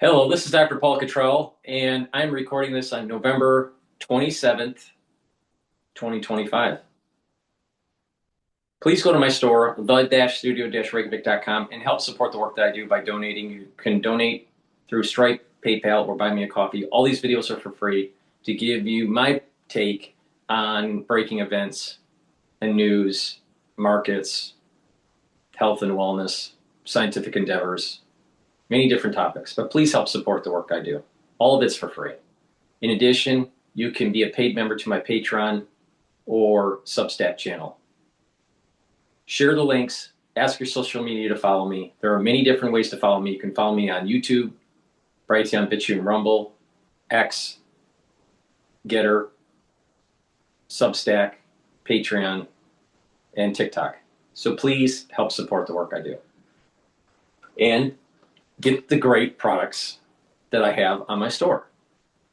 Hello, this is Dr. Paul Cottrell, and I'm recording this on November 27th, 2025. Please go to my store, the-studio-reykjavik.com, and help support the work that I do by donating. You can donate through Stripe, PayPal, or buy me a coffee. All these videos are for free to give you my take on breaking events and news, markets, health and wellness, scientific endeavors, many different topics, but please help support the work I do. All of it's for free. In addition, you can be a paid member to my Patreon or Substack channel. Share the links, ask your social media to follow me. There are many different ways to follow me. You can follow me on YouTube, Brighteon, Bitchute, and Rumble, X, GETTR, Substack, Patreon, and TikTok. So please help support the work I do. And get the great products that I have on my store.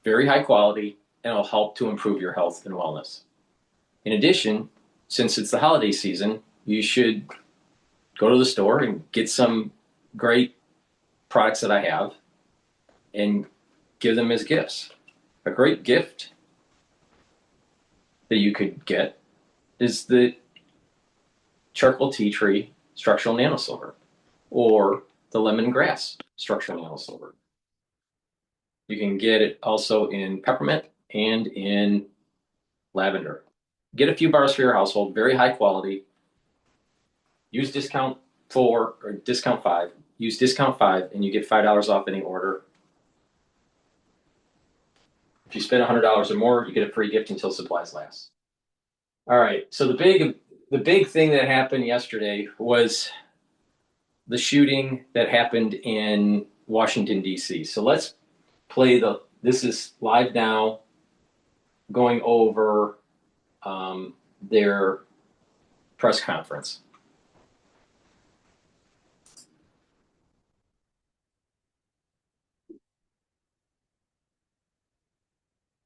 Very high quality, and it'll help to improve your health and wellness. In addition, since it's the holiday season, you should go to the store and get some great products that I have and give them as gifts. A great gift that you could get is the charcoal tea tree structural nanosilver or the lemongrass structural nanosilver. You can get it also in peppermint and in lavender. Get a few bars for your household, very high quality. Use discount 4 or discount 5. Use discount 5 and you get $5 off any order. If you spend $100 or more, you get a free gift until supplies last. All right, so the big thing that happened yesterday was the shooting that happened in Washington, D.C. So let's play this is live now, going over their press conference.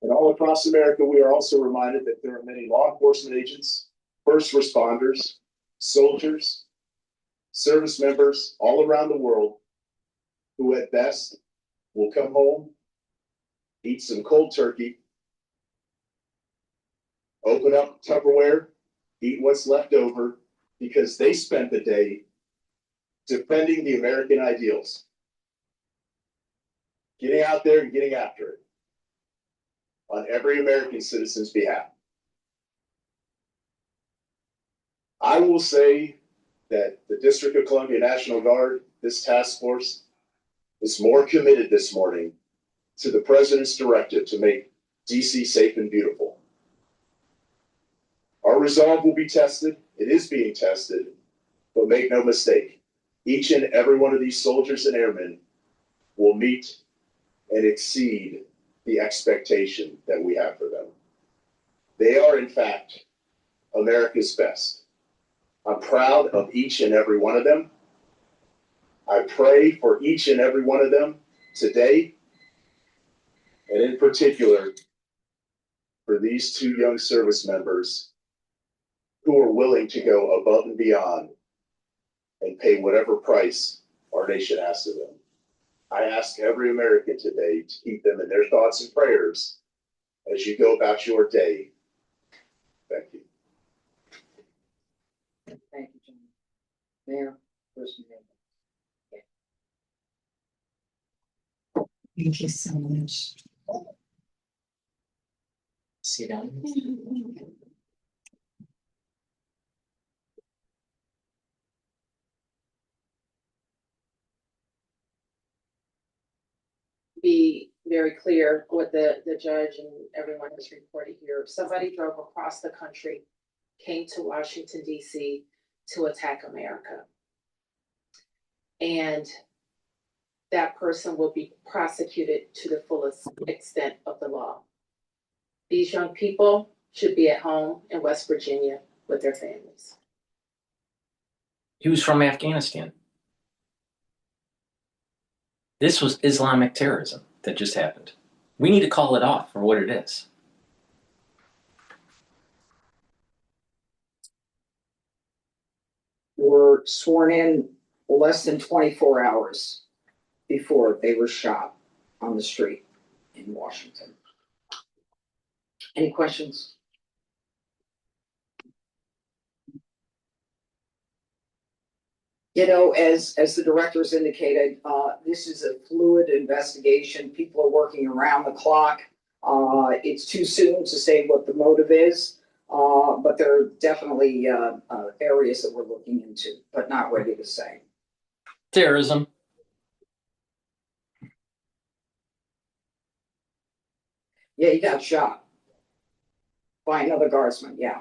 And all across America, we are also reminded that there are many law enforcement agents, first responders, soldiers, service members all around the world who at best will come home, eat some cold turkey, open up Tupperware, eat what's left over, because they spent the day defending the American ideals, getting out there and getting after it on every American citizen's behalf. I will say that the District of Columbia National Guard, this task force, is more committed this morning to the president's directive to make DC safe and beautiful. Our resolve will be tested. It is being tested, but make no mistake, each and every one of these soldiers and airmen will meet and exceed the expectation that we have for them. They are, in fact, America's best. I'm proud of each and every one of them. I pray for each and every one of them today, and in particular, for these two young service members who are willing to go above and beyond and pay whatever price our nation asks of them. I ask every American today to keep them in their thoughts and prayers as you go about your day. Thank you. Thank you, John. Mayor, First Amendment. Thank you so much. Sit down. Be very clear what the judge and everyone has reported here. Somebody drove across the country, came to Washington, D.C. to attack America. And that person will be prosecuted to the fullest extent of the law. These young people should be at home in West Virginia with their families. He was from Afghanistan. This was Islamic terrorism that just happened. We need to call it off for what it is. Were sworn in less than 24 hours before they were shot on the street in Washington. Any questions? You know, as the directors indicated, this is a fluid investigation. People are working around the clock. It's too soon to say what the motive is, but there are definitely areas that we're looking into, but not ready to say. Terrorism. Yeah, he got shot by another guardsman, yeah.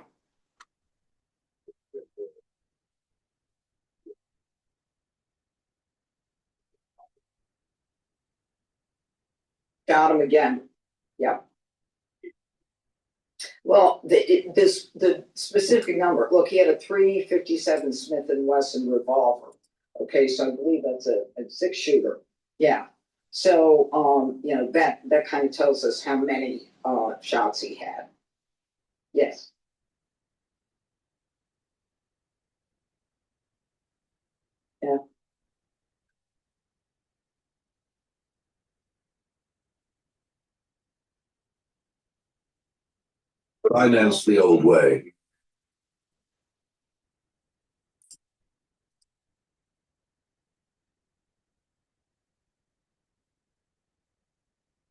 Got him again, yeah. Well, the specific number, look, he had a .357 Smith & Wesson revolver. Okay, so I believe that's a six-shooter, yeah. So, you know, that kind of tells us how many shots he had. Yes. Yeah. Finance the old way.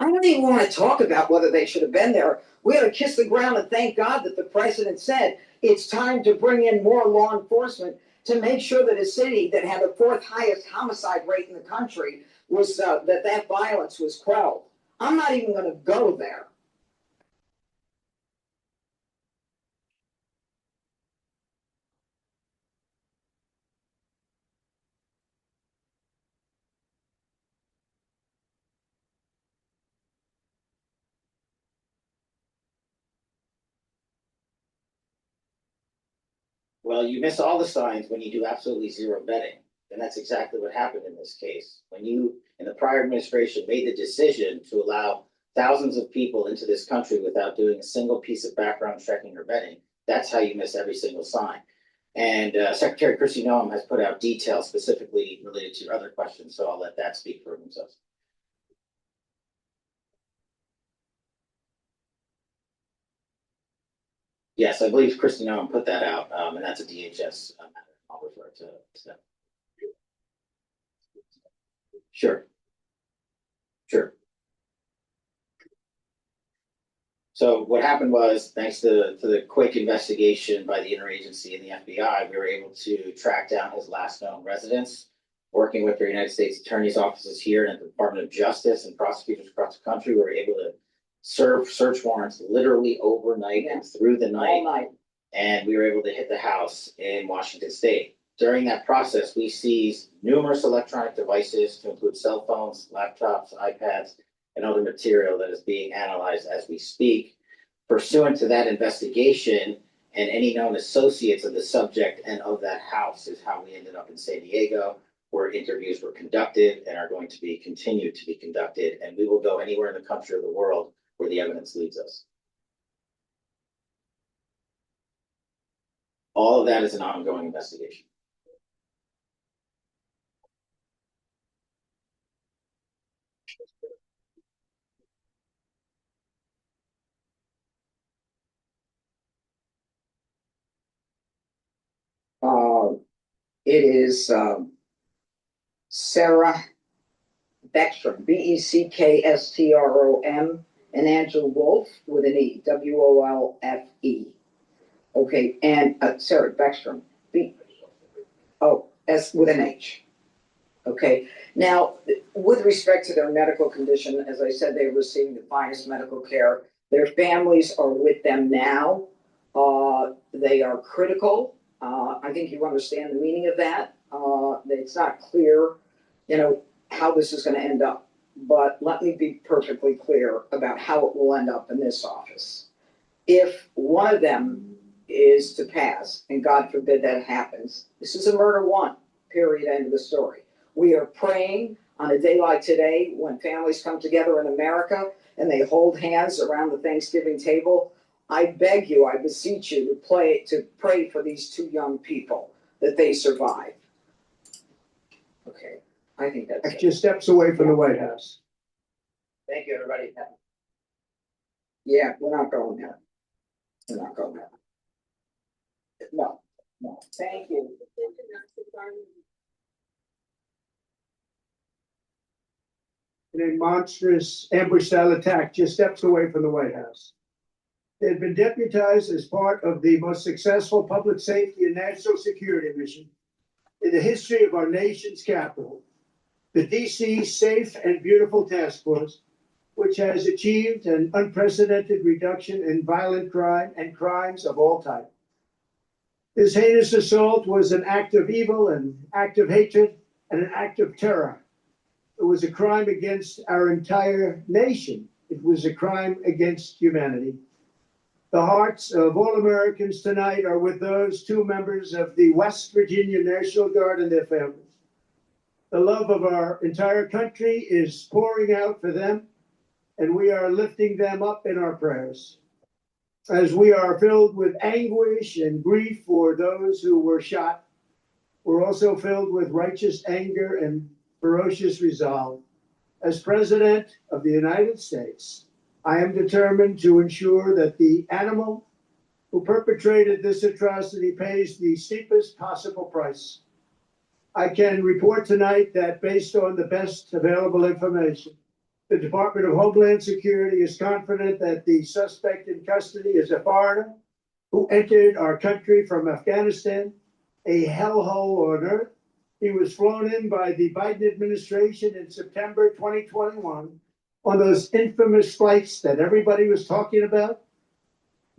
I don't even want to talk about whether they should have been there. We ought to kiss the ground and thank God that the president said it's time to bring in more law enforcement to make sure that a city that had the fourth highest homicide rate in the country was that violence was quelled. I'm not even going to go there. Well, you miss all the signs when you do absolutely zero vetting. And that's exactly what happened in this case. When you, in the prior administration, made the decision to allow thousands of people into this country without doing a single piece of background checking or vetting, that's how you miss every single sign. And Secretary Kristi Noem has put out details specifically related to your other questions, so I'll let that speak for himself. Yes, I believe Kristi Noem put that out, and that's a DHS matter. I'll refer to that. Sure. Sure. So what happened was, thanks to the quick investigation by the interagency and the FBI, we were able to track down his last known residence. Working with the United States Attorney's offices here and the Department of Justice and prosecutors across the country, we were able to serve search warrants literally overnight and through the night. All night. And we were able to hit the house in Washington State. During that process, we seized numerous electronic devices to include cell phones, laptops, iPads, and other material that is being analyzed as we speak. Pursuant to that investigation and any known associates of the subject and of that house is how we ended up in San Diego, where interviews were conducted and are going to be continued to be conducted. And we will go anywhere in the country or the world where the evidence leads us. All of that is an ongoing investigation. It is Sarah Beckstrom, Beckstrom, and Angela Wolfe with an E, Wolfe. Okay, and Sarah Beckstrom, S with an H. Okay, now with respect to their medical condition, as I said, they're receiving the finest medical care. Their families are with them now. They are critical. I think you understand the meaning of that. It's not clear, you know, how this is going to end up. But let me be perfectly clear about how it will end up in this office. If one of them is to pass, and God forbid that happens, this is a murder one, period, end of the story. We are praying on a day like today when families come together in America and they hold hands around the Thanksgiving table. I beg you, I beseech you to pray for these two young people that they survive. Okay. I think that's it. Just steps away from the White House. Thank you, everybody. Yeah, we're not going there. We're not going there. No, no, thank you. In a monstrous ambush-style attack just steps away from the White House. They had been deputized as part of the most successful public safety and national security mission in the history of our nation's capital, the DC Safe and Beautiful Task Force, which has achieved an unprecedented reduction in violent crime and crimes of all types. This heinous assault was an act of evil, an act of hatred, and an act of terror. It was a crime against our entire nation. It was a crime against humanity. The hearts of all Americans tonight are with those two members of the West Virginia National Guard and their families. The love of our entire country is pouring out for them, and we are lifting them up in our prayers. As we are filled with anguish and grief for those who were shot, we're also filled with righteous anger and ferocious resolve. As President of the United States, I am determined to ensure that the animal who perpetrated this atrocity pays the steepest possible price. I can report tonight that based on the best available information, the Department of Homeland Security is confident that the suspect in custody is a foreigner who entered our country from Afghanistan, a hellhole on earth. He was flown in by the Biden administration in September 2021 on those infamous flights that everybody was talking about.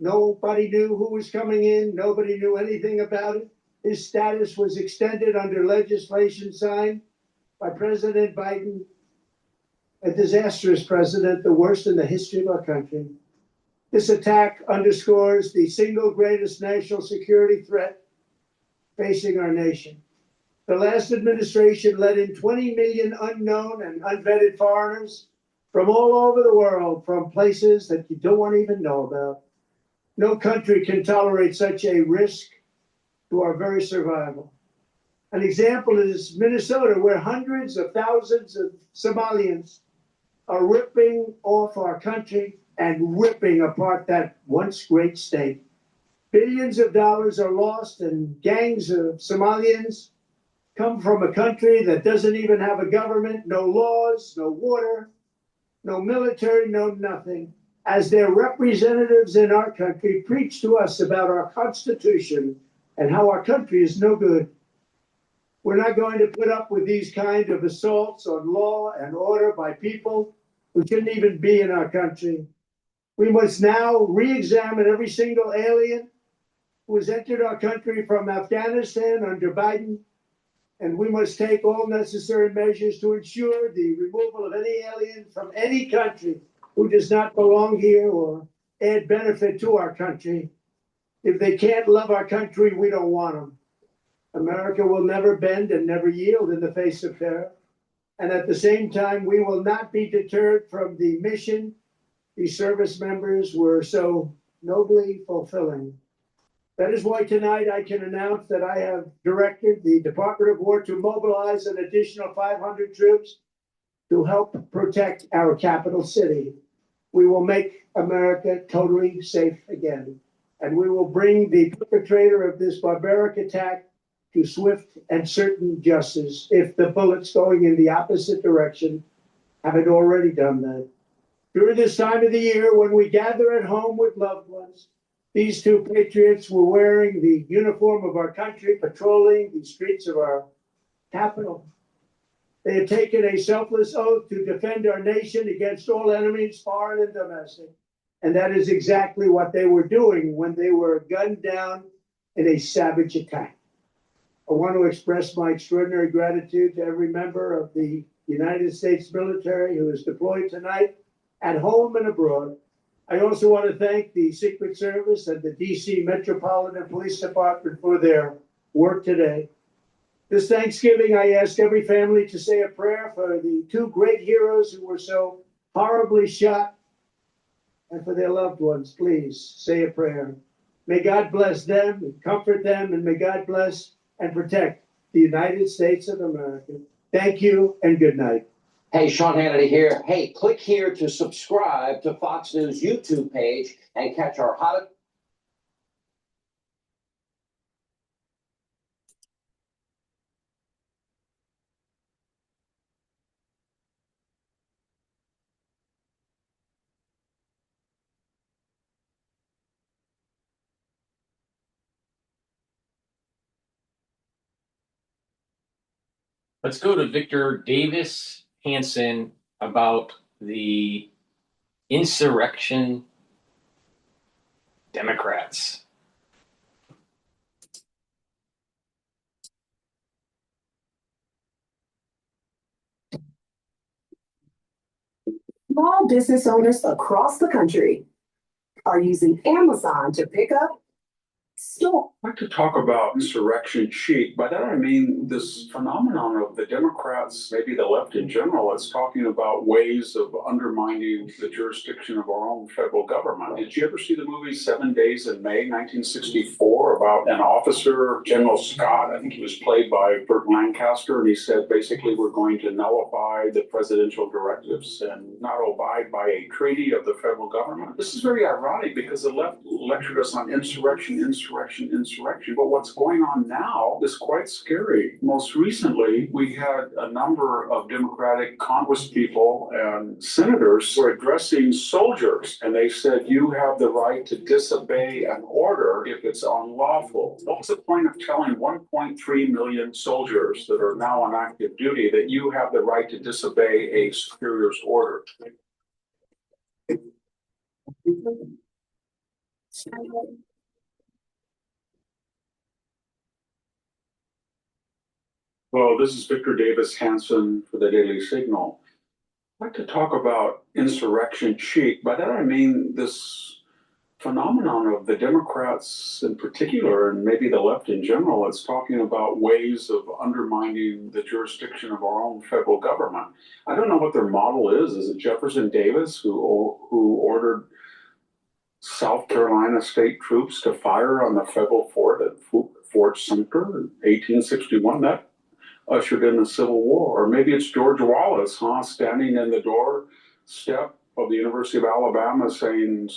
Nobody knew who was coming in. Nobody knew anything about it. His status was extended under legislation signed by President Biden, a disastrous president, the worst in the history of our country. This attack underscores the single greatest national security threat facing our nation. The last administration let in 20 million unknown and unvetted foreigners from all over the world, from places that you don't even know about. No country can tolerate such a risk to our very survival. An example is Minnesota, where hundreds of thousands of Somalians are ripping off our country and ripping apart that once great state. Billions of dollars are lost, and gangs of Somalians come from a country that doesn't even have a government, no laws, no water, no military, no nothing. As their representatives in our country preach to us about our Constitution and how our country is no good. We're not going to put up with these kind of assaults on law and order by people who shouldn't even be in our country. We must now re-examine every single alien who has entered our country from Afghanistan under Biden, and we must take all necessary measures to ensure the removal of any alien from any country who does not belong here or add benefit to our country. If they can't love our country, we don't want them. America will never bend and never yield in the face of terror. And at the same time, we will not be deterred from the mission these service members were so nobly fulfilling. That is why tonight I can announce that I have directed the Department of War to mobilize an additional 500 troops to help protect our capital city. We will make America totally safe again, and we will bring the perpetrator of this barbaric attack to swift and certain justice if the bullets going in the opposite direction haven't already done that. During this time of the year, when we gather at home with loved ones, these two patriots were wearing the uniform of our country, patrolling the streets of our capital. They had taken a selfless oath to defend our nation against all enemies, foreign and domestic. And that is exactly what they were doing when they were gunned down in a savage attack. I want to express my extraordinary gratitude to every member of the United States military who is deployed tonight at home and abroad. I also want to thank the Secret Service and the DC Metropolitan Police Department for their work today. This Thanksgiving, I ask every family to say a prayer for the two great heroes who were so horribly shot, and for their loved ones. Please say a prayer. May God bless them and comfort them, and may God bless and protect the United States of America. Thank you and good night. Hey, Sean Hannity here. Hey, click here to subscribe to Fox News YouTube page and catch our hottest. Let's go to Victor Davis Hanson about the insurrection Democrats. Small business owners across the country are using Amazon to pick up, store. I'd like to talk about insurrection chic. By that I mean this phenomenon of the Democrats, maybe the left in general, is talking about ways of undermining the jurisdiction of our own federal government. Did you ever see the movie 7 Days in May, 1964, about an officer, General Scott? I think he was played by Burt Lancaster, and he said basically we're going to nullify the presidential directives and not abide by a treaty of the federal government. This is very ironic because the left lectured us on insurrection. But what's going on now is quite scary. Most recently, we had a number of Democratic congresspeople and senators who were addressing soldiers, and they said, you have the right to disobey an order if it's unlawful. What's the point of telling 1.3 million soldiers that are now on active duty that you have the right to disobey a superior's order? Well, this is Victor Davis Hanson for the Daily Signal. I'd like to talk about insurrection chic. By that I mean this phenomenon of the Democrats in particular, and maybe the left in general, is talking about ways of undermining the jurisdiction of our own federal government. I don't know what their model is. Is it Jefferson Davis who ordered South Carolina state troops to fire on the federal fort at Fort Sumter in 1861? That ushered in the Civil War. Or maybe it's George Wallace, standing in the doorstep of the University of Alabama saying,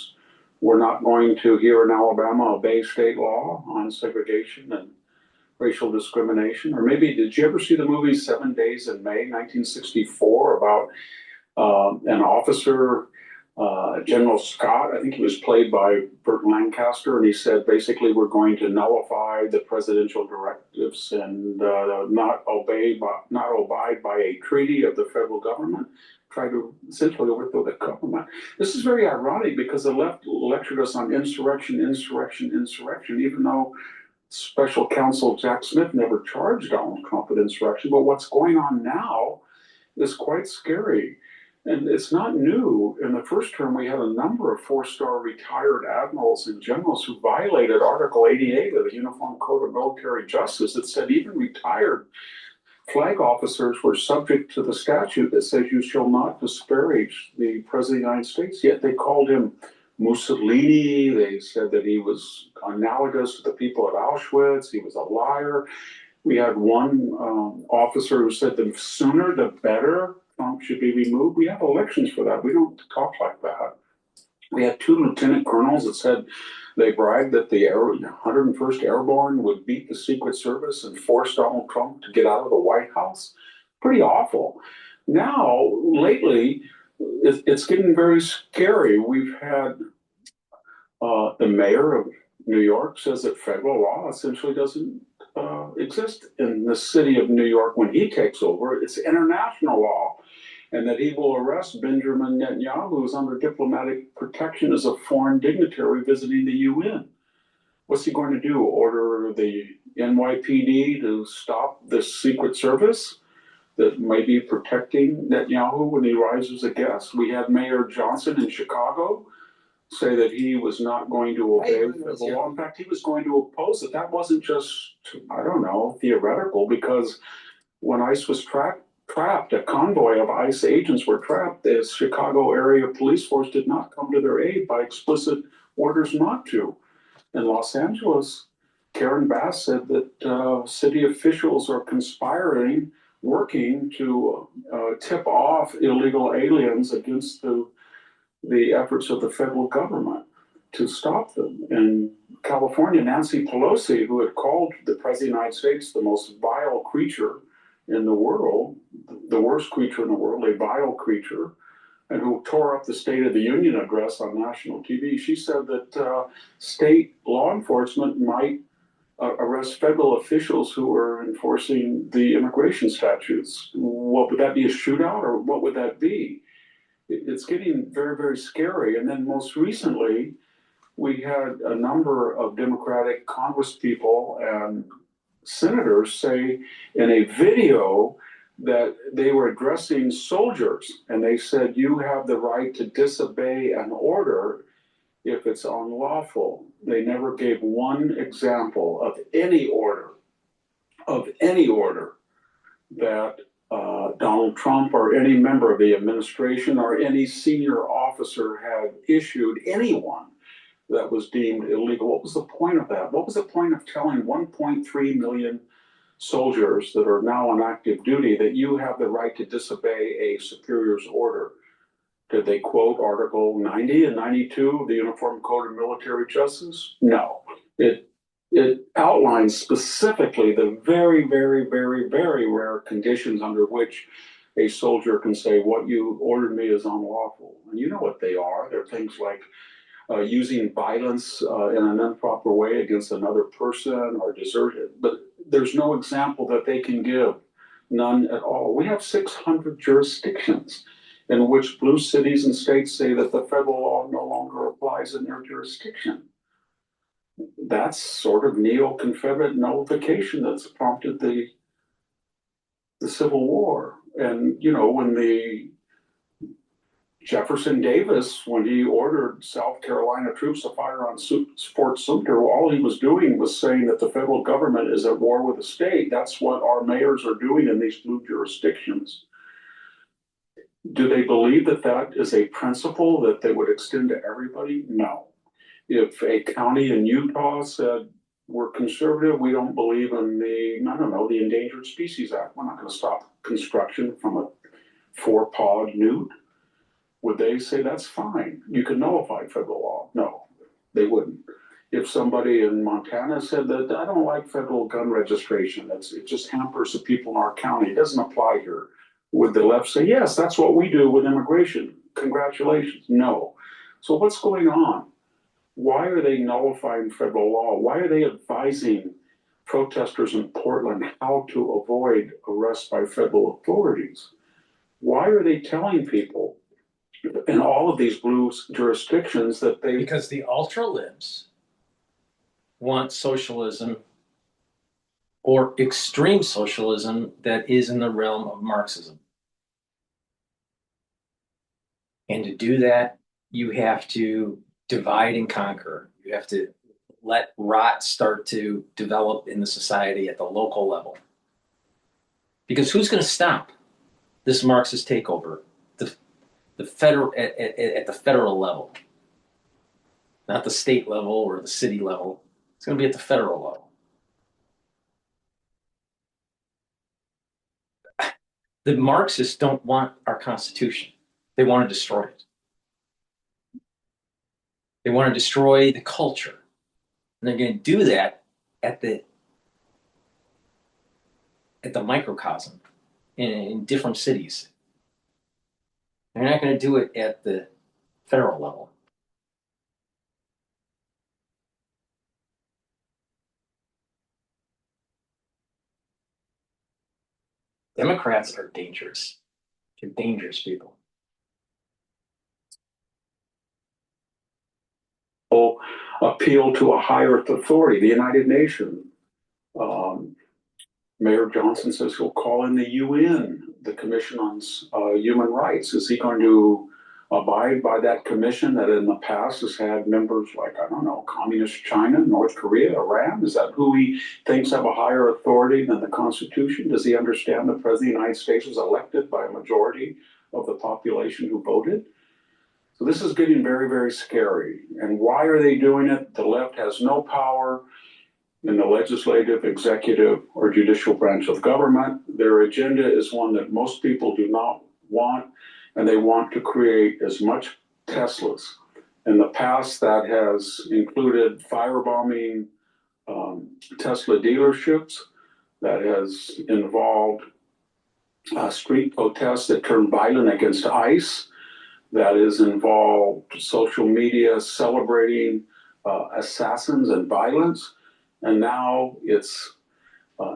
we're not going to, here in Alabama, obey state law on segregation and racial discrimination. Or maybe, did you ever see the movie 7 Days in May, 1964, about an officer, General Scott? I think he was played by Burt Lancaster, and he said basically we're going to nullify the presidential directives and not abide by a treaty of the federal government. Try to essentially overthrow the government. This is very ironic because the left lectured us on insurrection, even though Special Counsel Jack Smith never charged Donald Trump with insurrection. But what's going on now is quite scary. And it's not new. In the first term, we had a number of four-star retired admirals and generals who violated Article 88 of the Uniform Code of Military Justice that said even retired flag officers were subject to the statute that says you shall not disparage the President of the United States. Yet they called him Mussolini. They said that he was analogous to the people at Auschwitz. He was a liar. We had one officer who said the sooner the better Trump should be removed. We have elections for that. We don't talk like that. We had two lieutenant colonels that said they bragged that the 101st Airborne would beat the Secret Service and force Donald Trump to get out of the White House. Pretty awful. Now, lately, it's getting very scary. We've had the mayor of New York says that federal law essentially doesn't exist in the city of New York when he takes over. It's international law. And that he will arrest Benjamin Netanyahu, who's under diplomatic protection as a foreign dignitary visiting the UN. What's he going to do? Order the NYPD to stop the Secret Service that may be protecting Netanyahu when he arrives as a guest? We had Mayor Johnson in Chicago say that he was not going to obey the law. In fact, he was going to oppose it. That wasn't just, I don't know, theoretical, because when ICE was trapped, a convoy of ICE agents were trapped. The Chicago area police force did not come to their aid by explicit orders not to. In Los Angeles, Karen Bass said that city officials are conspiring, working working to tip off illegal aliens against the efforts of the federal government to stop them. In California, Nancy Pelosi, who had called the President of the United States the most vile creature in the world, the worst creature in the world, a vile creature, and who tore up the State of the Union address on national TV, she said that state law enforcement might arrest federal officials who are enforcing the immigration statutes. What would that be, a shootout, or what would that be? It's getting very, very scary. And then most recently, we had a number of Democratic congresspeople and senators say in a video that they were addressing soldiers, and they said, you have the right to disobey an order if it's unlawful. They never gave one example of any order that Donald Trump or any member of the administration or any senior officer had issued anyone that was deemed illegal. What was the point of that? What was the point of telling 1.3 million soldiers that are now on active duty that you have the right to disobey a superior's order? Did they quote Article 90 and 92 of the Uniform Code of Military Justice? No. It outlines specifically the very, very, very, very rare conditions under which a soldier can say, what you ordered me is unlawful. And you know what they are. They're things like using violence in an improper way against another person or deserted. But there's no example that they can give, none at all. We have 600 jurisdictions in which blue cities and states say that the federal law no longer applies in their jurisdiction. That's sort of neo-Confederate nullification that's prompted the Civil War. And, you know, when the Jefferson Davis, when he ordered South Carolina troops to fire on Fort Sumter, all he was doing was saying that the federal government is at war with the state. That's what our mayors are doing in these blue jurisdictions. Do they believe that that is a principle that they would extend to everybody? No. If a county in Utah said, we're conservative, we don't believe in the Endangered Species Act, we're not going to stop construction from a four-pawed newt, would they say that's fine? You can nullify federal law? No, they wouldn't. If somebody in Montana said that I don't like federal gun registration, it just hampers the people in our county, it doesn't apply here, would the left say, yes, that's what we do with immigration, congratulations? No. So what's going on? Why are they nullifying federal law? Why are they advising protesters in Portland how to avoid arrest by federal authorities? Why are they telling people in all of these blue jurisdictions that they... Because the ultra-libs want socialism or extreme socialism that is in the realm of Marxism. And to do that, you have to divide and conquer. You have to let rot start to develop in the society at the local level. Because who's going to stop this Marxist takeover? The federal at the federal level, not the state level or the city level. It's going to be at the federal level. The Marxists don't want our Constitution. They want to destroy it. They want to destroy the culture. And they're going to do that at the microcosm in different cities. They're not going to do it at the federal level. Democrats are dangerous. They're dangerous people. Appeal to a higher authority, the United Nations. Mayor Johnson says he'll call in the UN, the Commission on Human Rights. Is he going to abide by that commission that in the past has had members like, I don't know, Communist China, North Korea, Iran? Is that who he thinks have a higher authority than the Constitution? Does he understand the President of the United States was elected by a majority of the population who voted? So this is getting very, very scary. And why are they doing it? The left has no power. in the legislative, executive, or judicial branch of government. Their agenda is one that most people do not want, and they want to create as much Teslas. In the past, that has included firebombing Tesla dealerships. That has involved street protests that turn violent against ICE. That has involved social media celebrating assassins and violence. And now it's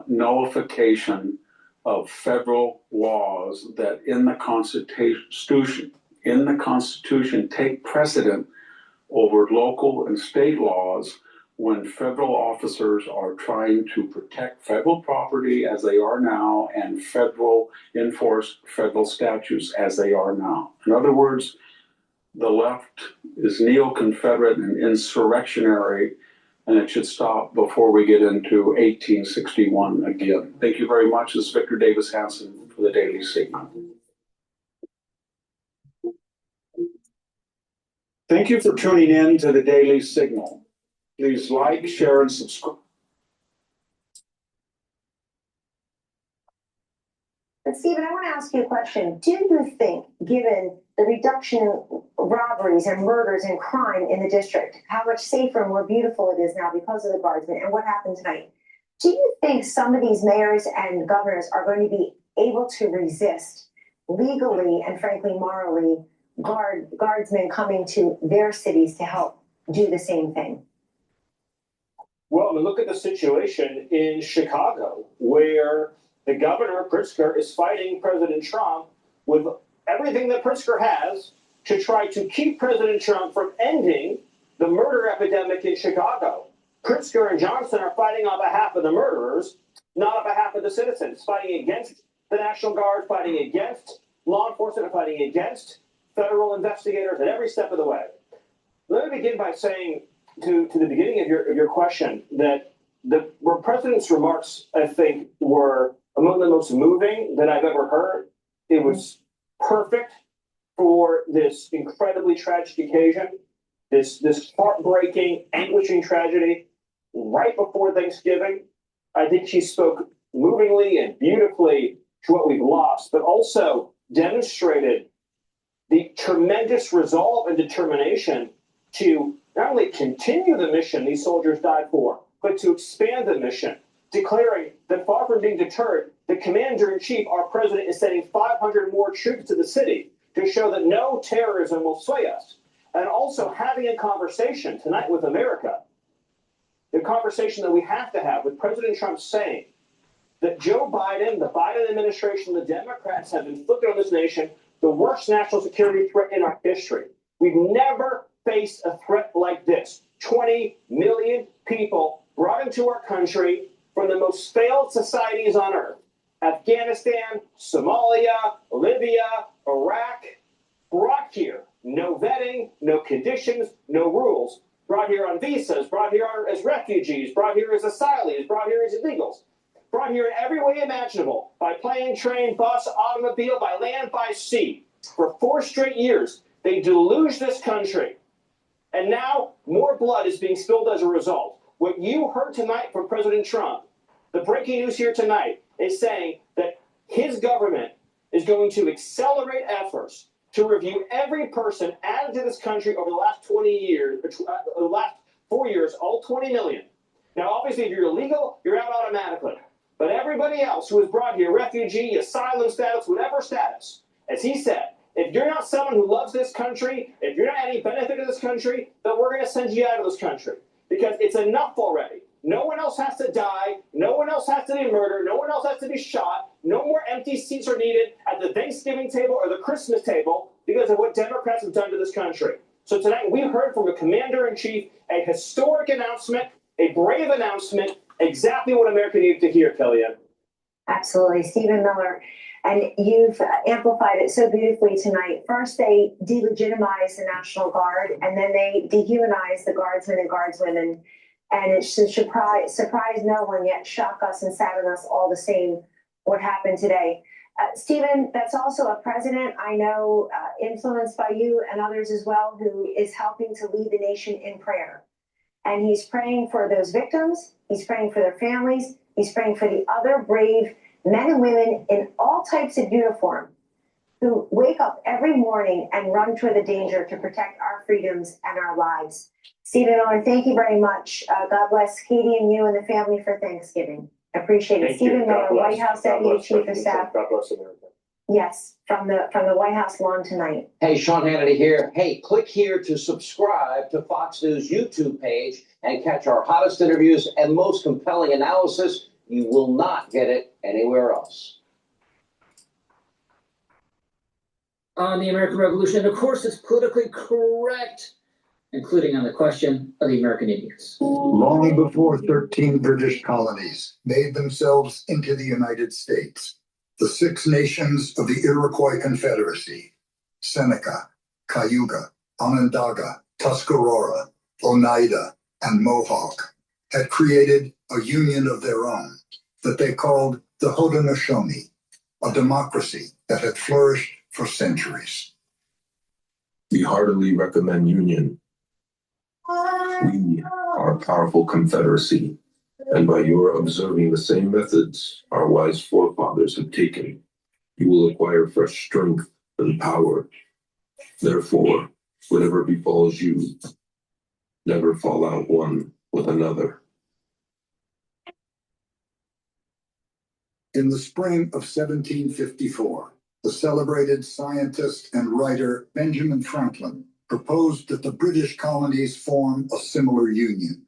nullification of federal laws that in the Constitution take precedent over local and state laws when federal officers are trying to protect federal property as they are now and enforce federal statutes as they are now. In other words, the left is neo-Confederate and insurrectionary, and it should stop before we get into 1861 again. Thank you very much. This is Victor Davis Hanson for the Daily Signal. Thank you for tuning in to the Daily Signal. Please like, share, and subscribe. But Stephen, I want to ask you a question. Do you think, given the reduction in robberies and murders and crime in the district, how much safer and more beautiful it is now because of the Guardsmen and what happened tonight, do you think some of these mayors and governors are going to be able to resist legally and frankly morally guardsmen coming to their cities to help do the same thing? Well, I mean, look at the situation in Chicago, where the governor, Pritzker, is fighting President Trump with everything that Pritzker has to try to keep President Trump from ending the murder epidemic in Chicago. Pritzker and Johnson are fighting on behalf of the murderers, not on behalf of the citizens, fighting against the National Guard, fighting against law enforcement, fighting against federal investigators at every step of the way. Let me begin by saying to the beginning of your question that the president's remarks, I think, were among the most moving that I've ever heard. It was perfect for this incredibly tragic occasion, this heartbreaking, anguishing tragedy right before Thanksgiving. I think she spoke movingly and beautifully to what we've lost, but also demonstrated the tremendous resolve and determination to not only continue the mission these soldiers died for, but to expand the mission, declaring that far from being deterred, the commander-in-chief, our president, is sending 500 more troops to the city to show that no terrorism will sway us. And also having a conversation tonight with America, the conversation that we have to have with President Trump saying that Joe Biden, the Biden administration, the Democrats have inflicted on this nation the worst national security threat in our history. We've never faced a threat like this. 20 million people brought into our country from the most failed societies on earth. Afghanistan, Somalia, Libya, Iraq, brought here. No vetting, no conditions, no rules. Brought here on visas, brought here as refugees, brought here as asylees, brought here as illegals. Brought here in every way imaginable, by plane, train, bus, automobile, by land, by sea. For 4 straight years, they deluged this country. And now more blood is being spilled as a result. What you heard tonight from President Trump, the breaking news here tonight, is saying that his government is going to accelerate efforts to review every person added to this country over the last 20 years, the last 4 years, all 20 million. Now, obviously, if you're illegal, you're out automatically. But everybody else who was brought here, refugee, asylum status, whatever status, as he said, if you're not someone who loves this country, if you're not any benefit to this country, then we're going to send you out of this country. Because it's enough already. No one else has to die. No one else has to be murdered. No one else has to be shot. No more empty seats are needed at the Thanksgiving table or the Christmas table because of what Democrats have done to this country. So tonight we heard from a commander-in-chief a historic announcement, a brave announcement, exactly what America needed to hear, Kellyanne. Absolutely. Stephen Miller. And you've amplified it so beautifully tonight. First, they delegitimize the National Guard, and then they dehumanize the guardsmen and guardswomen. And it should surprise no one, yet shock us and sadden us all the same what happened today. Stephen, that's also a president I know, influenced by you and others as well, who is helping to lead the nation in prayer. And he's praying for those victims. He's praying for their families. He's praying for the other brave men and women in all types of uniform who wake up every morning and run toward the danger to protect our freedoms and our lives. Stephen Miller, thank you very much. God bless Katie and you and the family for Thanksgiving. Appreciate it. Thank you. Stephen Miller, God bless. White House God Deputy bless Chief of President Staff. Trump. God bless America. Yes, from the White House lawn tonight. Hey, Sean Hannity here. Hey, click here to subscribe to Fox News YouTube page and catch our hottest interviews and most compelling analysis. You will not get it anywhere else. On the American Revolution, and of course, it's politically correct, including on the question of the American Indians. Long before 13 British colonies made themselves into the United States, the 6 nations of the Iroquois Confederacy, Seneca, Cayuga, Onondaga, Tuscarora, Oneida, and Mohawk, had created a union of their own that they called the Haudenosaunee, a democracy that had flourished for centuries. We heartily recommend union. We are a powerful confederacy, and by your observing the same methods our wise forefathers have taken, you will acquire fresh strength and power. Therefore, whatever befalls you, never fall out one with another. In the spring of 1754, the celebrated scientist and writer Benjamin Franklin proposed that the British colonies form a similar union.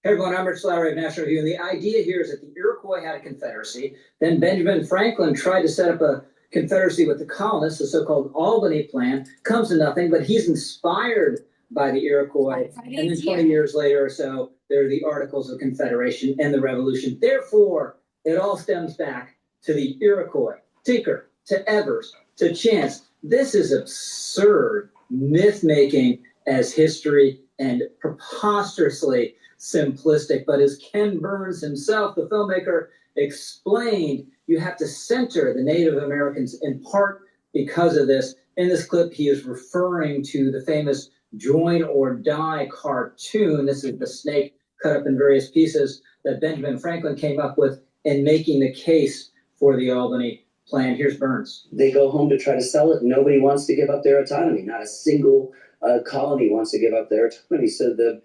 Hey everyone, I'm Rich Lowry of National Review, and the idea here is that the Iroquois had a confederacy. Then Benjamin Franklin tried to set up a confederacy with the colonists, the so-called Albany Plan. Comes to nothing, but he's inspired by the Iroquois. And then 20 years later or so, there are the Articles of Confederation and the Revolution. Therefore, it all stems back to the Iroquois. Tinker, to Evers, to Chance. This is absurd myth-making as history and preposterously simplistic. But as Ken Burns himself, the filmmaker, explained, you have to center the Native Americans in part because of this. In this clip, he is referring to the famous Join or Die cartoon. This is the snake cut up in various pieces that Benjamin Franklin came up with in making the case for the Albany Plan. Here's Burns. They go home to try to sell it. Nobody wants to give up their autonomy. Not a single colony wants to give up their autonomy. So the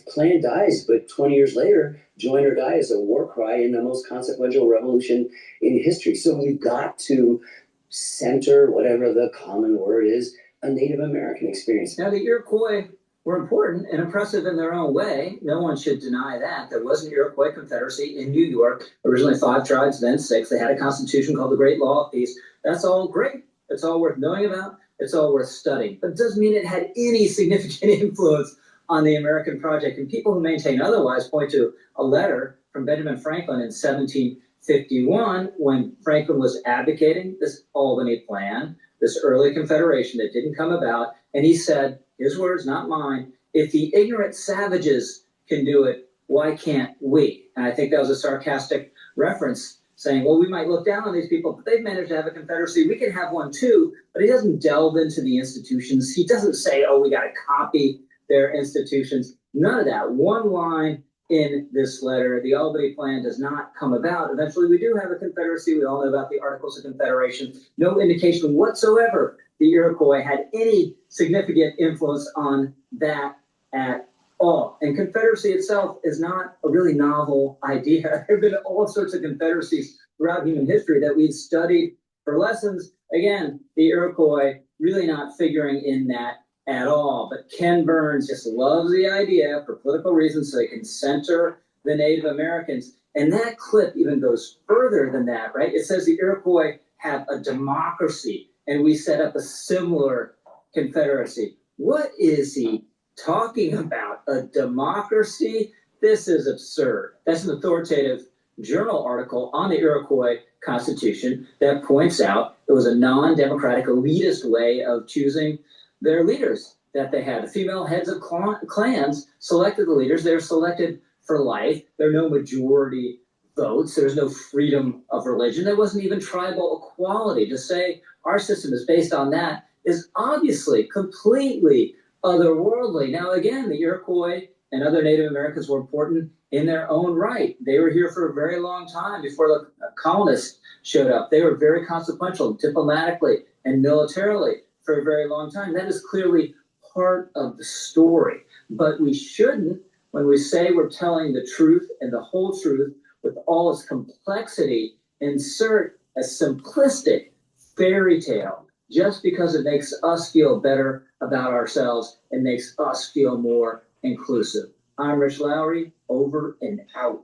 plan dies, but 20 years later, Join or Die is a war cry in the most consequential revolution in history. So we've got to center, whatever the common word is, a Native American experience. Now, the Iroquois were important and impressive in their own way. No one should deny that. There was an Iroquois Confederacy in New York, originally 5 tribes, then 6. They had a constitution called the Great Law of Peace. That's all great. It's all worth knowing about. It's all worth studying. But it doesn't mean it had any significant influence on the American project. And people who maintain otherwise point to a letter from Benjamin Franklin in 1751 when Franklin was advocating this Albany Plan, this early confederation that didn't come about. And he said, his words, not mine, if the ignorant savages can do it, why can't we? And I think that was a sarcastic reference saying, well, we might look down on these people, but they've managed to have a confederacy. We can have one too. But he doesn't delve into the institutions. He doesn't say, oh, we got to copy their institutions. None of that. One line in this letter, the Albany Plan does not come about. Eventually, we do have a confederacy. We all know about the Articles of Confederation. No indication whatsoever the Iroquois had any significant influence on that at all. And confederacy itself is not a really novel idea. There have been all sorts of confederacies throughout human history that we've studied for lessons. Again, the Iroquois really not figuring in that at all. But Ken Burns just loves the idea for political reasons so they can center the Native Americans. And that clip even goes further than that, right? It says the Iroquois have a democracy and we set up a similar confederacy. What is he talking about? A democracy? This is absurd. That's an authoritative journal article on the Iroquois Constitution that points out it was a non-democratic, elitist way of choosing their leaders that they had. The female heads of clans selected the leaders. They're selected for life. There are no majority votes. There's no freedom of religion. There wasn't even tribal equality. To say our system is based on that is obviously completely otherworldly. Now, again, the Iroquois and other Native Americans were important in their own right. They were here for a very long time before the colonists showed up. They were very consequential diplomatically and militarily for a very long time. That is clearly part of the story. But we shouldn't, when we say we're telling the truth and the whole truth with all its complexity, insert a simplistic fairy tale just because it makes us feel better about ourselves and makes us feel more inclusive. I'm Rich Lowry, over and out.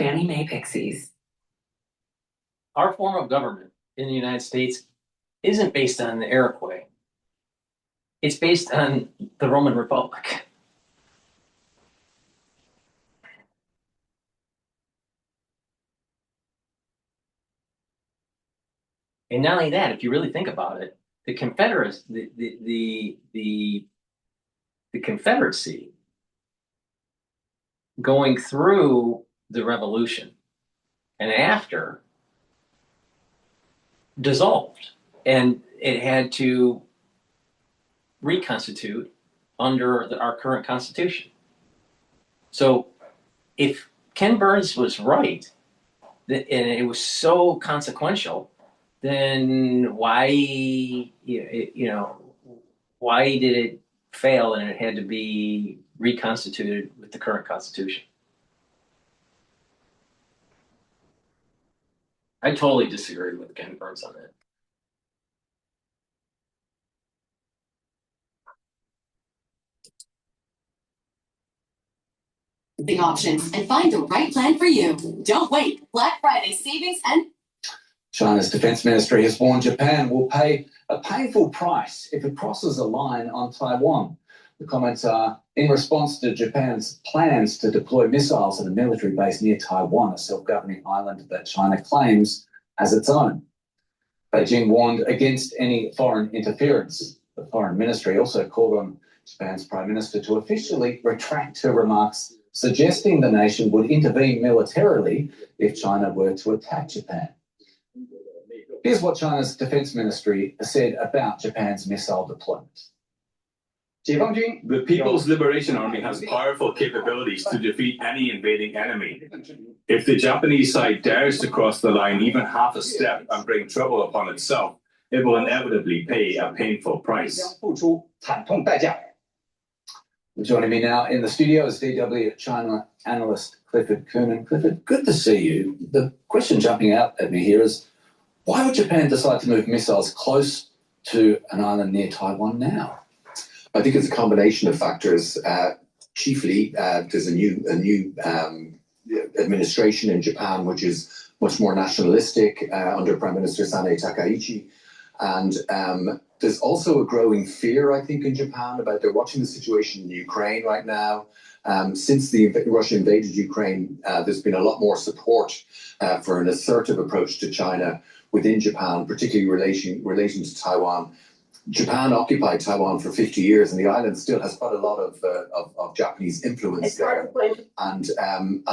Fannie Mae Pixies. Our form of government in the United States isn't based on the Iroquois. It's based on the Roman Republic. And not only that, if you really think about it, the Confederacy, the Confederacy going through the Revolution and after dissolved, and it had to reconstitute under our current Constitution. So if Ken Burns was right, and it was so consequential, then why why did it fail and it had to be reconstituted with the current Constitution? I totally disagree with Ken Burns on that. The options and find the right plan for you. Don't wait. Black Friday savings and China's defense ministry has warned Japan will pay a painful price if it crosses a line on Taiwan. The comments are in response to Japan's plans to deploy missiles at a military base near Taiwan, a self-governing island that China claims as its own. Beijing warned against any foreign interference. The foreign ministry also called on Japan's prime minister to officially retract her remarks, suggesting the nation would intervene militarily if China were to attack Japan. Here's what China's defense ministry said about Japan's missile deployment. The People's Liberation Army has powerful capabilities to defeat any invading enemy. If the Japanese side dares to cross the line even half a step and bring trouble upon itself, it will inevitably pay a painful price. Joining me now in the studio is DW China analyst Clifford Kernan. Clifford, good to see you. The question jumping out at me here is, why would Japan decide to move missiles close to an island near Taiwan now? I think it's a combination of factors. Chiefly, there's a new administration in Japan, which is much more nationalistic under Prime Minister Sanae Takaichi. And there's also a growing fear, I think, in Japan about they're watching the situation in Ukraine right now. Since Russia invaded Ukraine, there's been a lot more support for an assertive approach to China within Japan, particularly relating to Taiwan. Japan occupied Taiwan for 50 years, and the island still has quite a lot of Japanese influence there. And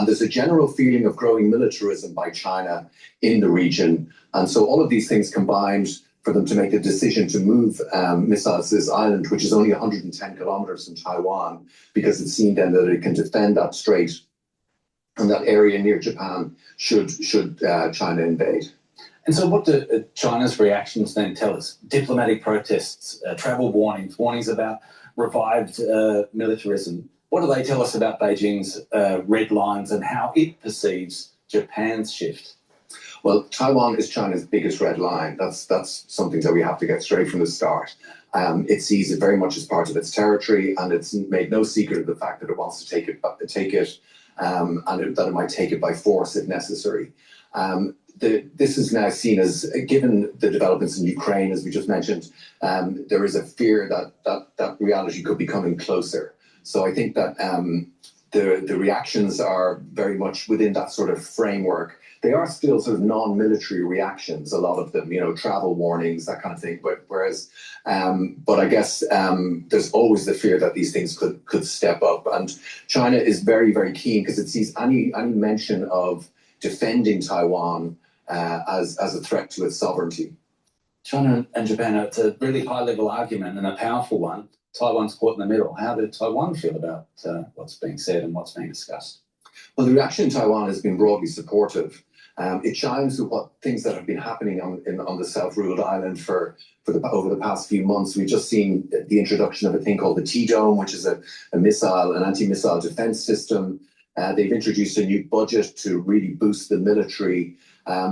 there's a general feeling of growing militarism by China in the region. And so all of these things combined for them to make the decision to move missiles to this island, which is only 110 kilometers from Taiwan, because it's seen then that it can defend that strait and that area near Japan should China invade. And so what do China's reactions then tell us? Diplomatic protests, travel warnings, warnings about revived militarism. What do they tell us about Beijing's red lines and how it perceives Japan's shift? Well, Taiwan is China's biggest red line. That's something that we have to get straight from the start. It sees it very much as part of its territory, and it's made no secret of the fact that it wants to take it, and that it might take it by force if necessary. This is now seen as, given the developments in Ukraine, as we just mentioned, there is a fear that reality could be coming closer. So I think that the reactions are very much within that sort of framework. They are still sort of non-military reactions, a lot of them, travel warnings, that kind of thing. But I guess there's always the fear that these things could step up. And China is very, very keen because it sees any mention of defending Taiwan as a threat to its sovereignty. China and Japan, it's a really high-level argument and a powerful one. Taiwan's caught in the middle. How did Taiwan feel about what's being said and what's being discussed? Well, the reaction in Taiwan has been broadly supportive. It chimes with what things that have been happening on the self-ruled island over the past few months. We've just seen the introduction of a thing called the T-Dome, which is an anti-missile defense system. They've introduced a new budget to really boost the military.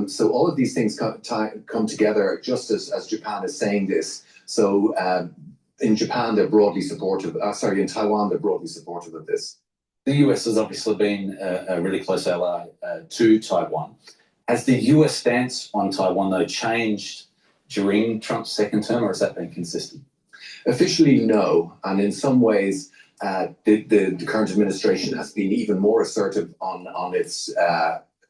So all of these things come together just as Japan is saying this. So in Japan, they're broadly supportive. In Taiwan, they're broadly supportive of this. The US has obviously been a really close ally to Taiwan. Has the US stance on Taiwan, though, changed during Trump's second term, or has that been consistent? Officially, no. And in some ways, the current administration has been even more assertive on its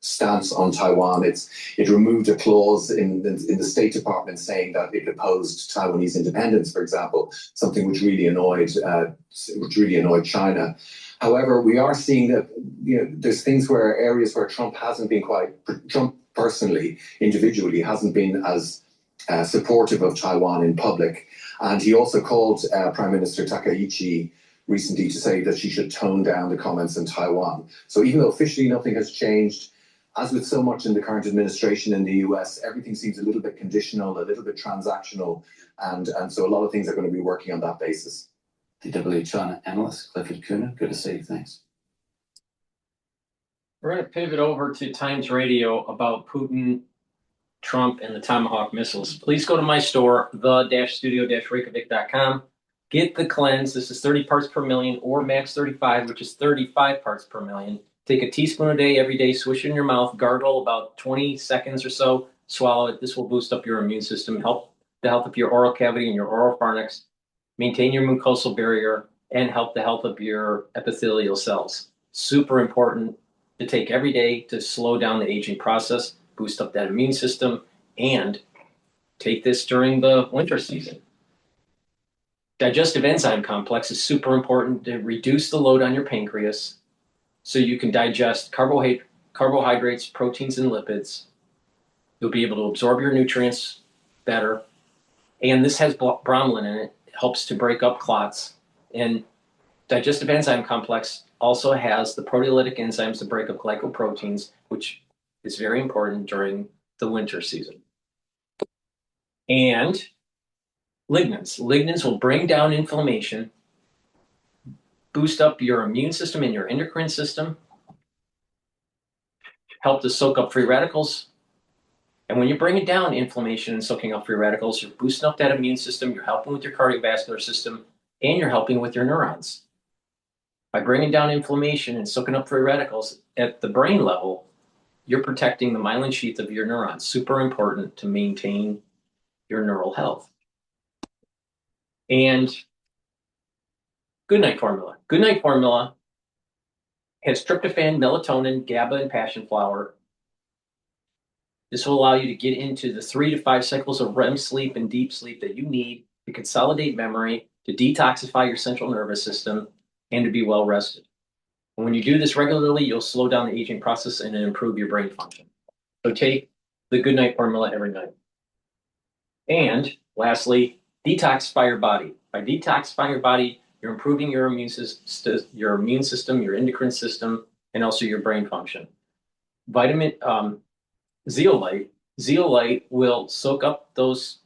stance on Taiwan. It removed a clause in the State Department saying that it opposed Taiwanese independence, for example, something which really annoyed China. However, we are seeing that there's areas where Trump personally, individually, hasn't been as supportive of Taiwan in public. And he also called Prime Minister Takaichi recently to say that she should tone down the comments in Taiwan. So even though officially nothing has changed, as with so much in the current administration in the US, everything seems a little bit conditional, a little bit transactional. And so a lot of things are going to be working on that basis. DW China analyst Clifford Cooner, good to see you. Thanks. We're going to pivot over to Times Radio about Putin, Trump, and the Tomahawk missiles. Please go to my store, the-studio-reykjavik.com. Get the cleanse. This is 30 parts per million, or max 35, which is 35 parts per million. Take a teaspoon a day, every day, swish it in your mouth, gargle about 20 seconds or so, swallow it. This will boost up your immune system, help the health of your oral cavity and your oral pharynx, maintain your mucosal barrier, and help the health of your epithelial cells. Super important to take every day to slow down the aging process, boost up that immune system, and take this during the winter season. Digestive enzyme complex is super important to reduce the load on your pancreas so you can digest carbohydrates, proteins, and lipids. You'll be able to absorb your nutrients better. And this has bromelain in it. It helps to break up clots. And digestive enzyme complex also has the proteolytic enzymes to break up glycoproteins, which is very important during the winter season. And lignans. Lignans will bring down inflammation, boost up your immune system and your endocrine system, help to soak up free radicals. And when you're bringing down inflammation and soaking up free radicals, you're boosting up that immune system, you're helping with your cardiovascular system, and you're helping with your neurons. By bringing down inflammation and soaking up free radicals at the brain level, you're protecting the myelin sheath of your neurons. Super important to maintain your neural health. And Goodnight Formula. Goodnight Formula has tryptophan, melatonin, GABA, and passion flower. This will allow you to get into the 3 to 5 cycles of REM sleep and deep sleep that you need to consolidate memory, to detoxify your central nervous system, and to be well rested. And when you do this regularly, you'll slow down the aging process and improve your brain function. So take the Goodnight Formula every night. And lastly, detoxify your body. By detoxifying your body, you're improving your immune system, your endocrine system, and also your brain function. Zeolite will soak up those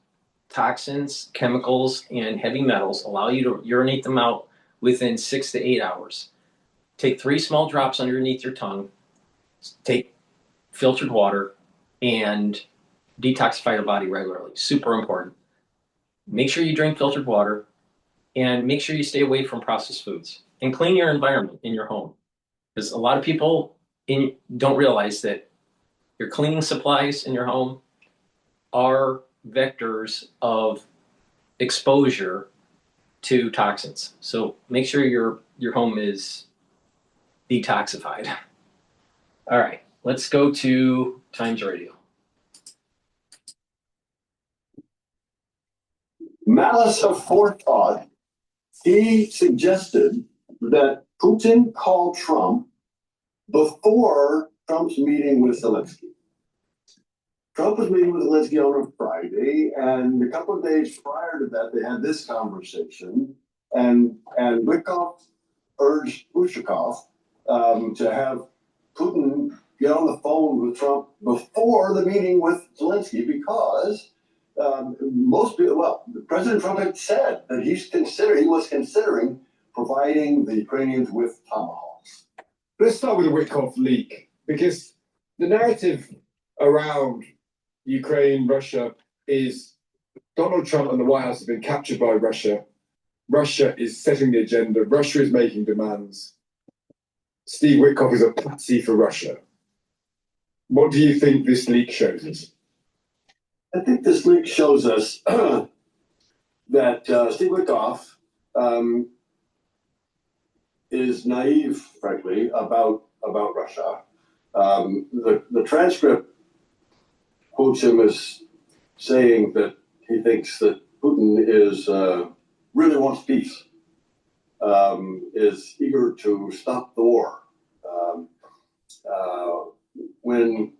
toxins, chemicals, and heavy metals, allow you to urinate them out within 6 to 8 hours. Take 3 small drops underneath your tongue, take filtered water, and detoxify your body regularly. Super important. Make sure you drink filtered water, and make sure you stay away from processed foods. And clean your environment in your home. Because a lot of people don't realize that your cleaning supplies in your home are vectors of exposure to toxins. So make sure your home is detoxified. All right, let's go to Times Radio. Malice aforethought. He suggested that Putin call Trump before Trump's meeting with Zelensky. Trump was meeting with Zelensky on a Friday, and a couple of days prior to that, they had this conversation. And Witkoff urged Ushakov to have Putin get on the phone with Trump before the meeting with Zelensky because President Trump had said that he was considering providing the Ukrainians with tomahawks. Let's start with the Witkoff leak, because the narrative around Ukraine, Russia is Donald Trump and the White House have been captured by Russia. Russia is setting the agenda. Russia is making demands. Steve Witkoff is a patsy for Russia. What do you think this leak shows us? I think this leak shows us that Steve Witkoff is naive, frankly, about Russia. The transcript quotes him as saying that he thinks that Putin is really wants peace, is eager to stop the war. When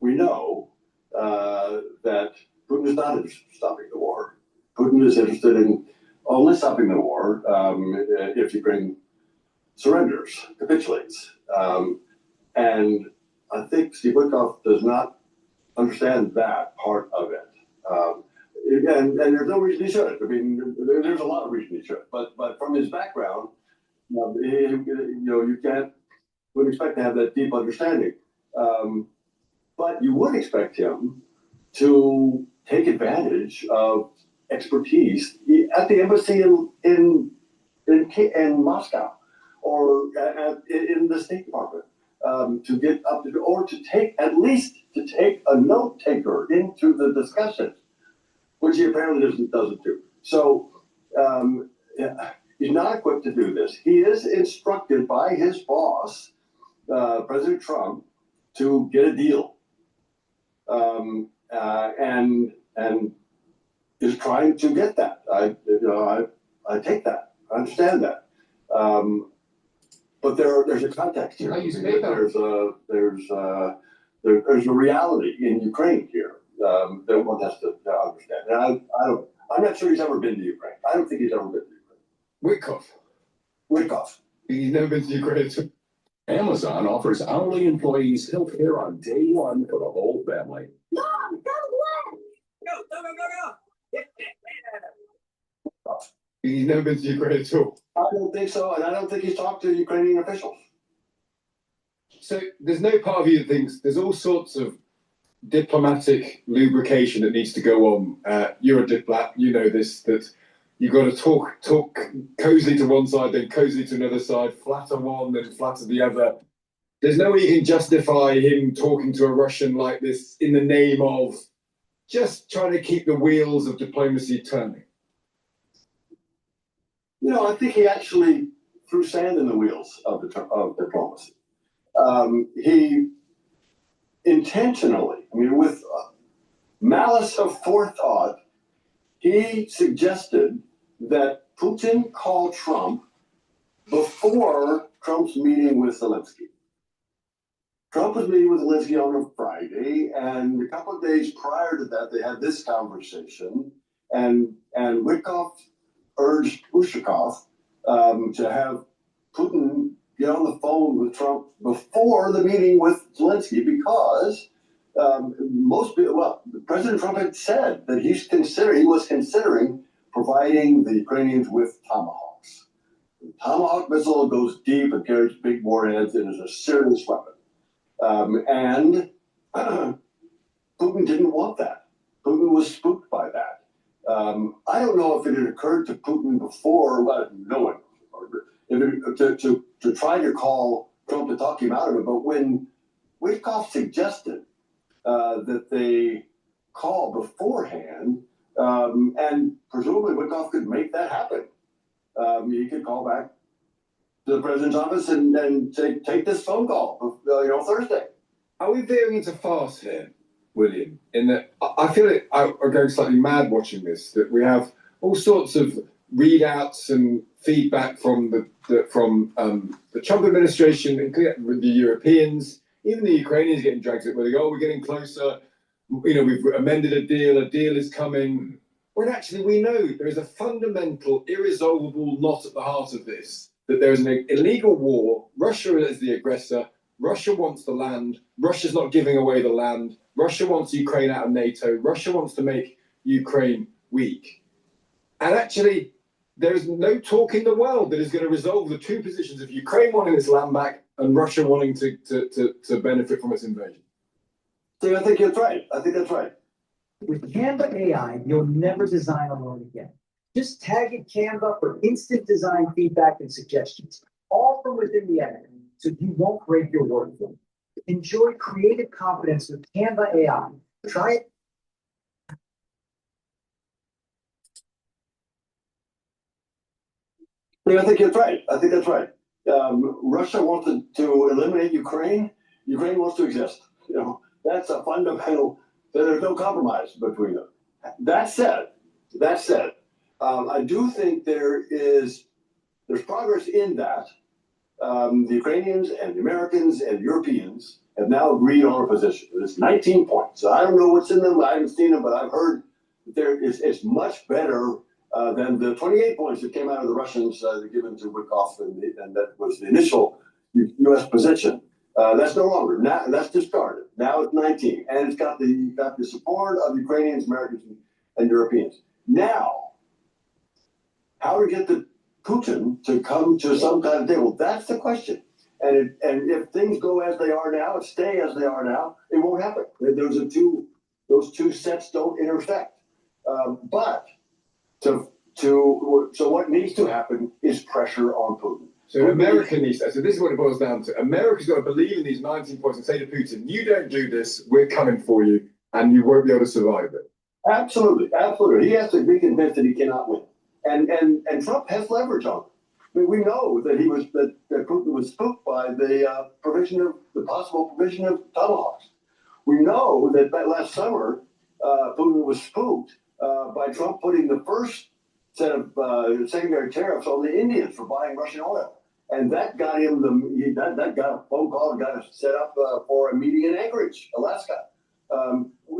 we know that Putin is not interested in stopping the war. Putin is interested in only stopping the war if Ukraine surrenders, capitulates. And I think Steve Witkoff does not understand that part of it. And there's no reason he should. I mean, there's a lot of reason he should. But from his background, wouldn't expect to have that deep understanding. But you would expect him to take advantage of expertise at the embassy in Moscow or in the State Department to get up to, or to take at least to take a note taker into the discussions, which he apparently doesn't do. So he's not equipped to do this. He is instructed by his boss, President Trump, to get a deal, and is trying to get that. I take that. I understand that. But there's a context here. There's a reality in Ukraine here that one has to understand. And I'm not sure he's ever been to Ukraine. I don't think he's ever been to Ukraine. Witkoff. He's never been to Ukraine. Amazon offers hourly employees health care on day one for the whole family. No, go. He's never been to Ukraine at all. I don't think so, and I don't think he's talked to Ukrainian officials. So there's no part of you that thinks there's all sorts of diplomatic lubrication that needs to go on. You're a diplomat, you know this, that you've got to talk cozy to one side, then cozy to another side, flatter one, then flatter the other. There's no way you can justify him talking to a Russian like this in the name of just trying to keep the wheels of diplomacy turning. I think he actually threw sand in the wheels of diplomacy. He intentionally, with malice of forethought, he suggested that Putin call Trump before Trump's meeting with Zelensky. Trump was meeting with Zelensky on a Friday, and a couple of days prior to that, they had this conversation, and Witkoff urged Ushakov to have Putin get on the phone with Trump before the meeting with Zelensky because President Trump had said that he was considering providing the Ukrainians with tomahawks. The Tomahawk missile goes deep and carries big warheads and is a serious weapon. And Putin didn't want that. Putin was spooked by that. I don't know if it had occurred to Putin before, no one, to try to call Trump to talk him out of it. But when Witkoff suggested that they call beforehand, and presumably Witkoff could make that happen, he could call back to the president's office and say, take this phone call, Thursday. Are we veering into farce here, William? In that I feel like I'm going slightly mad watching this. That we have all sorts of readouts and feedback from the Trump administration, including the Europeans, even the Ukrainians getting dragged. Where they go, we're getting closer. We've amended a deal is coming. when actually we know there is a fundamental, irresolvable knot at the heart of this, that there is an illegal war, Russia is the aggressor, Russia wants the land, Russia's not giving away the land, Russia wants Ukraine out of NATO, Russia wants to make Ukraine weak. And actually, there is no talk in the world that is going to resolve the two positions of Ukraine wanting its land back and Russia wanting to benefit from its invasion. So I think that's right. I think that's right. With Canva AI, you'll never design alone again. Just tag in Canva for instant design feedback and suggestions, all from within the edit, so you won't break your workflow. Enjoy creative confidence with Canva AI. Try it. I think that's right. I think that's right. Russia wanted to eliminate Ukraine. Ukraine wants to exist. You know, that's a fundamental. There's no compromise between them. That said, I do think there's progress in that. The Ukrainians and the Americans and Europeans have now agreed on a position. It's 19 points. So I don't know what's in them. I haven't seen them, but I've heard that it's much better than the 28 points that came out of the Russians given to Witkoff, and that was the initial U.S. position. That's no longer. Now that's discarded. Now it's 19, and it's got the support of Ukrainians, Americans, and Europeans. Now, how to get Putin to come to some kind of table? That's the question. And if things go as they are now, stay as they are now, it won't happen. Those two sets don't intersect. So what needs to happen is pressure on Putin. So America needs to, so this is what it boils down to. America's got to believe in these 19 points and say to Putin, you don't do this, we're coming for you, and you won't be able to survive it. Absolutely, absolutely. He has to be convinced that he cannot win. And Trump has leverage on it. I mean, we know that that Putin was spooked by the possible provision of tomahawks. We know that last summer, Putin was spooked by Trump putting the first set of secondary tariffs on the Indians for buying Russian oil. And that got him that got a phone call and got us set up for a meeting in Anchorage, Alaska.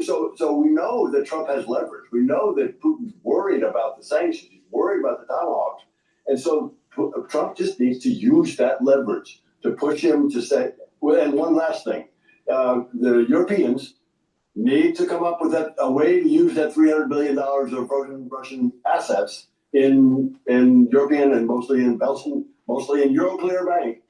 So we know that Trump has leverage. We know that Putin's worried about the sanctions. He's worried about the tomahawks. And so Trump just needs to use that leverage to push him to say, well, and one last thing, the Europeans need to come up with a way to use that $300 billion of frozen Russian assets in European and mostly in Belgium, mostly in Euroclear Bank,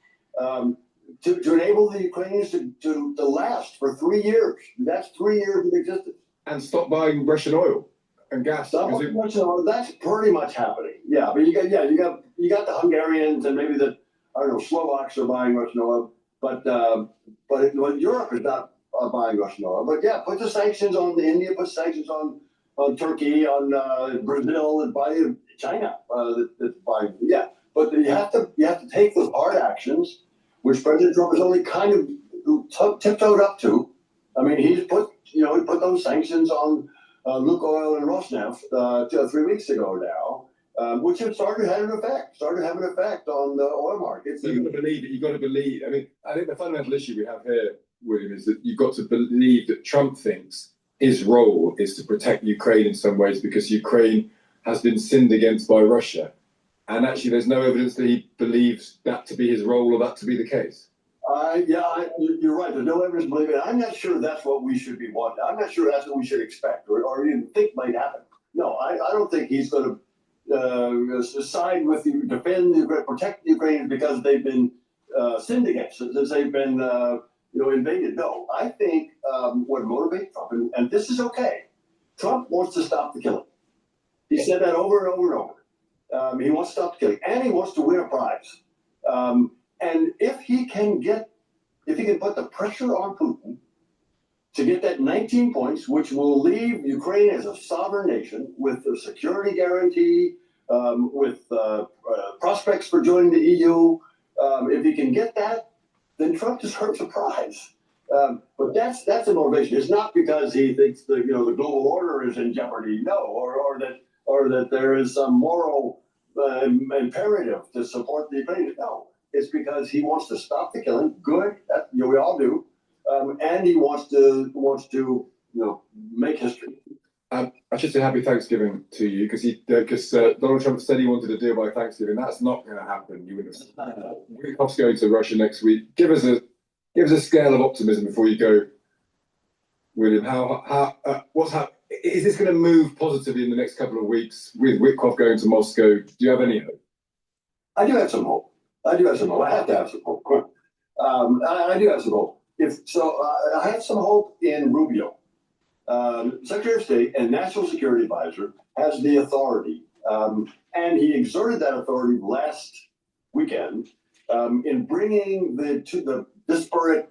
to enable the Ukrainians to last for 3 years. That's 3 years of existence. And stop buying Russian oil and gas. Russian oil, that's pretty much happening. Yeah, but you got the Hungarians and maybe Slovaks are buying Russian oil, but Europe is not buying Russian oil. But yeah, put the sanctions on India, put sanctions on Turkey, on Brazil, and by China that's buying. Yeah, but you have to take those hard actions, which President Trump has only kind of tiptoed up to. I mean, he put those sanctions on Lukoil and Rosneft 3 weeks ago now, which have started having an effect on the oil markets. You've got to believe it. You've got to believe. I mean, I think the fundamental issue we have here, William, is that you've got to believe that Trump thinks his role is to protect Ukraine in some ways because Ukraine has been sinned against by Russia. And actually, there's no evidence that he believes that to be his role or that to be the case. You're right. There's no evidence to believe it. I'm not sure that's what we should be wanting. I'm not sure that's what we should expect or even think might happen. No, I don't think he's going to side with you, protect the Ukrainians because they've been sinned against, since they've been invaded. No, I think what motivates Trump, and this is okay, Trump wants to stop the killing. He said that over and over and over. He wants to stop the killing, and he wants to win a prize. And if he can put the pressure on Putin to get that 19 points, which will leave Ukraine as a sovereign nation with a security guarantee, with prospects for joining the EU, if he can get that, then Trump deserves a prize. But that's a motivation. It's not because he thinks the global order is in jeopardy. No, or that there is some moral imperative to support the Ukrainians. No. It's because he wants to stop the killing. Good, we all do, and he wants to make history. I should say happy Thanksgiving to you because Donald Trump said he wanted a deal by Thanksgiving. That's not going to happen. You would have. Witkoff's going to Russia next week. Give us a scale of optimism before you go, William. What's happening? Is this going to move positively in the next couple of weeks with Witkoff going to Moscow? Do you have any hope? I do have some hope. I have to have some hope. I do have some hope. I have some hope in Rubio. Secretary of State and National Security Advisor has the authority, and he exerted that authority last weekend in bringing the disparate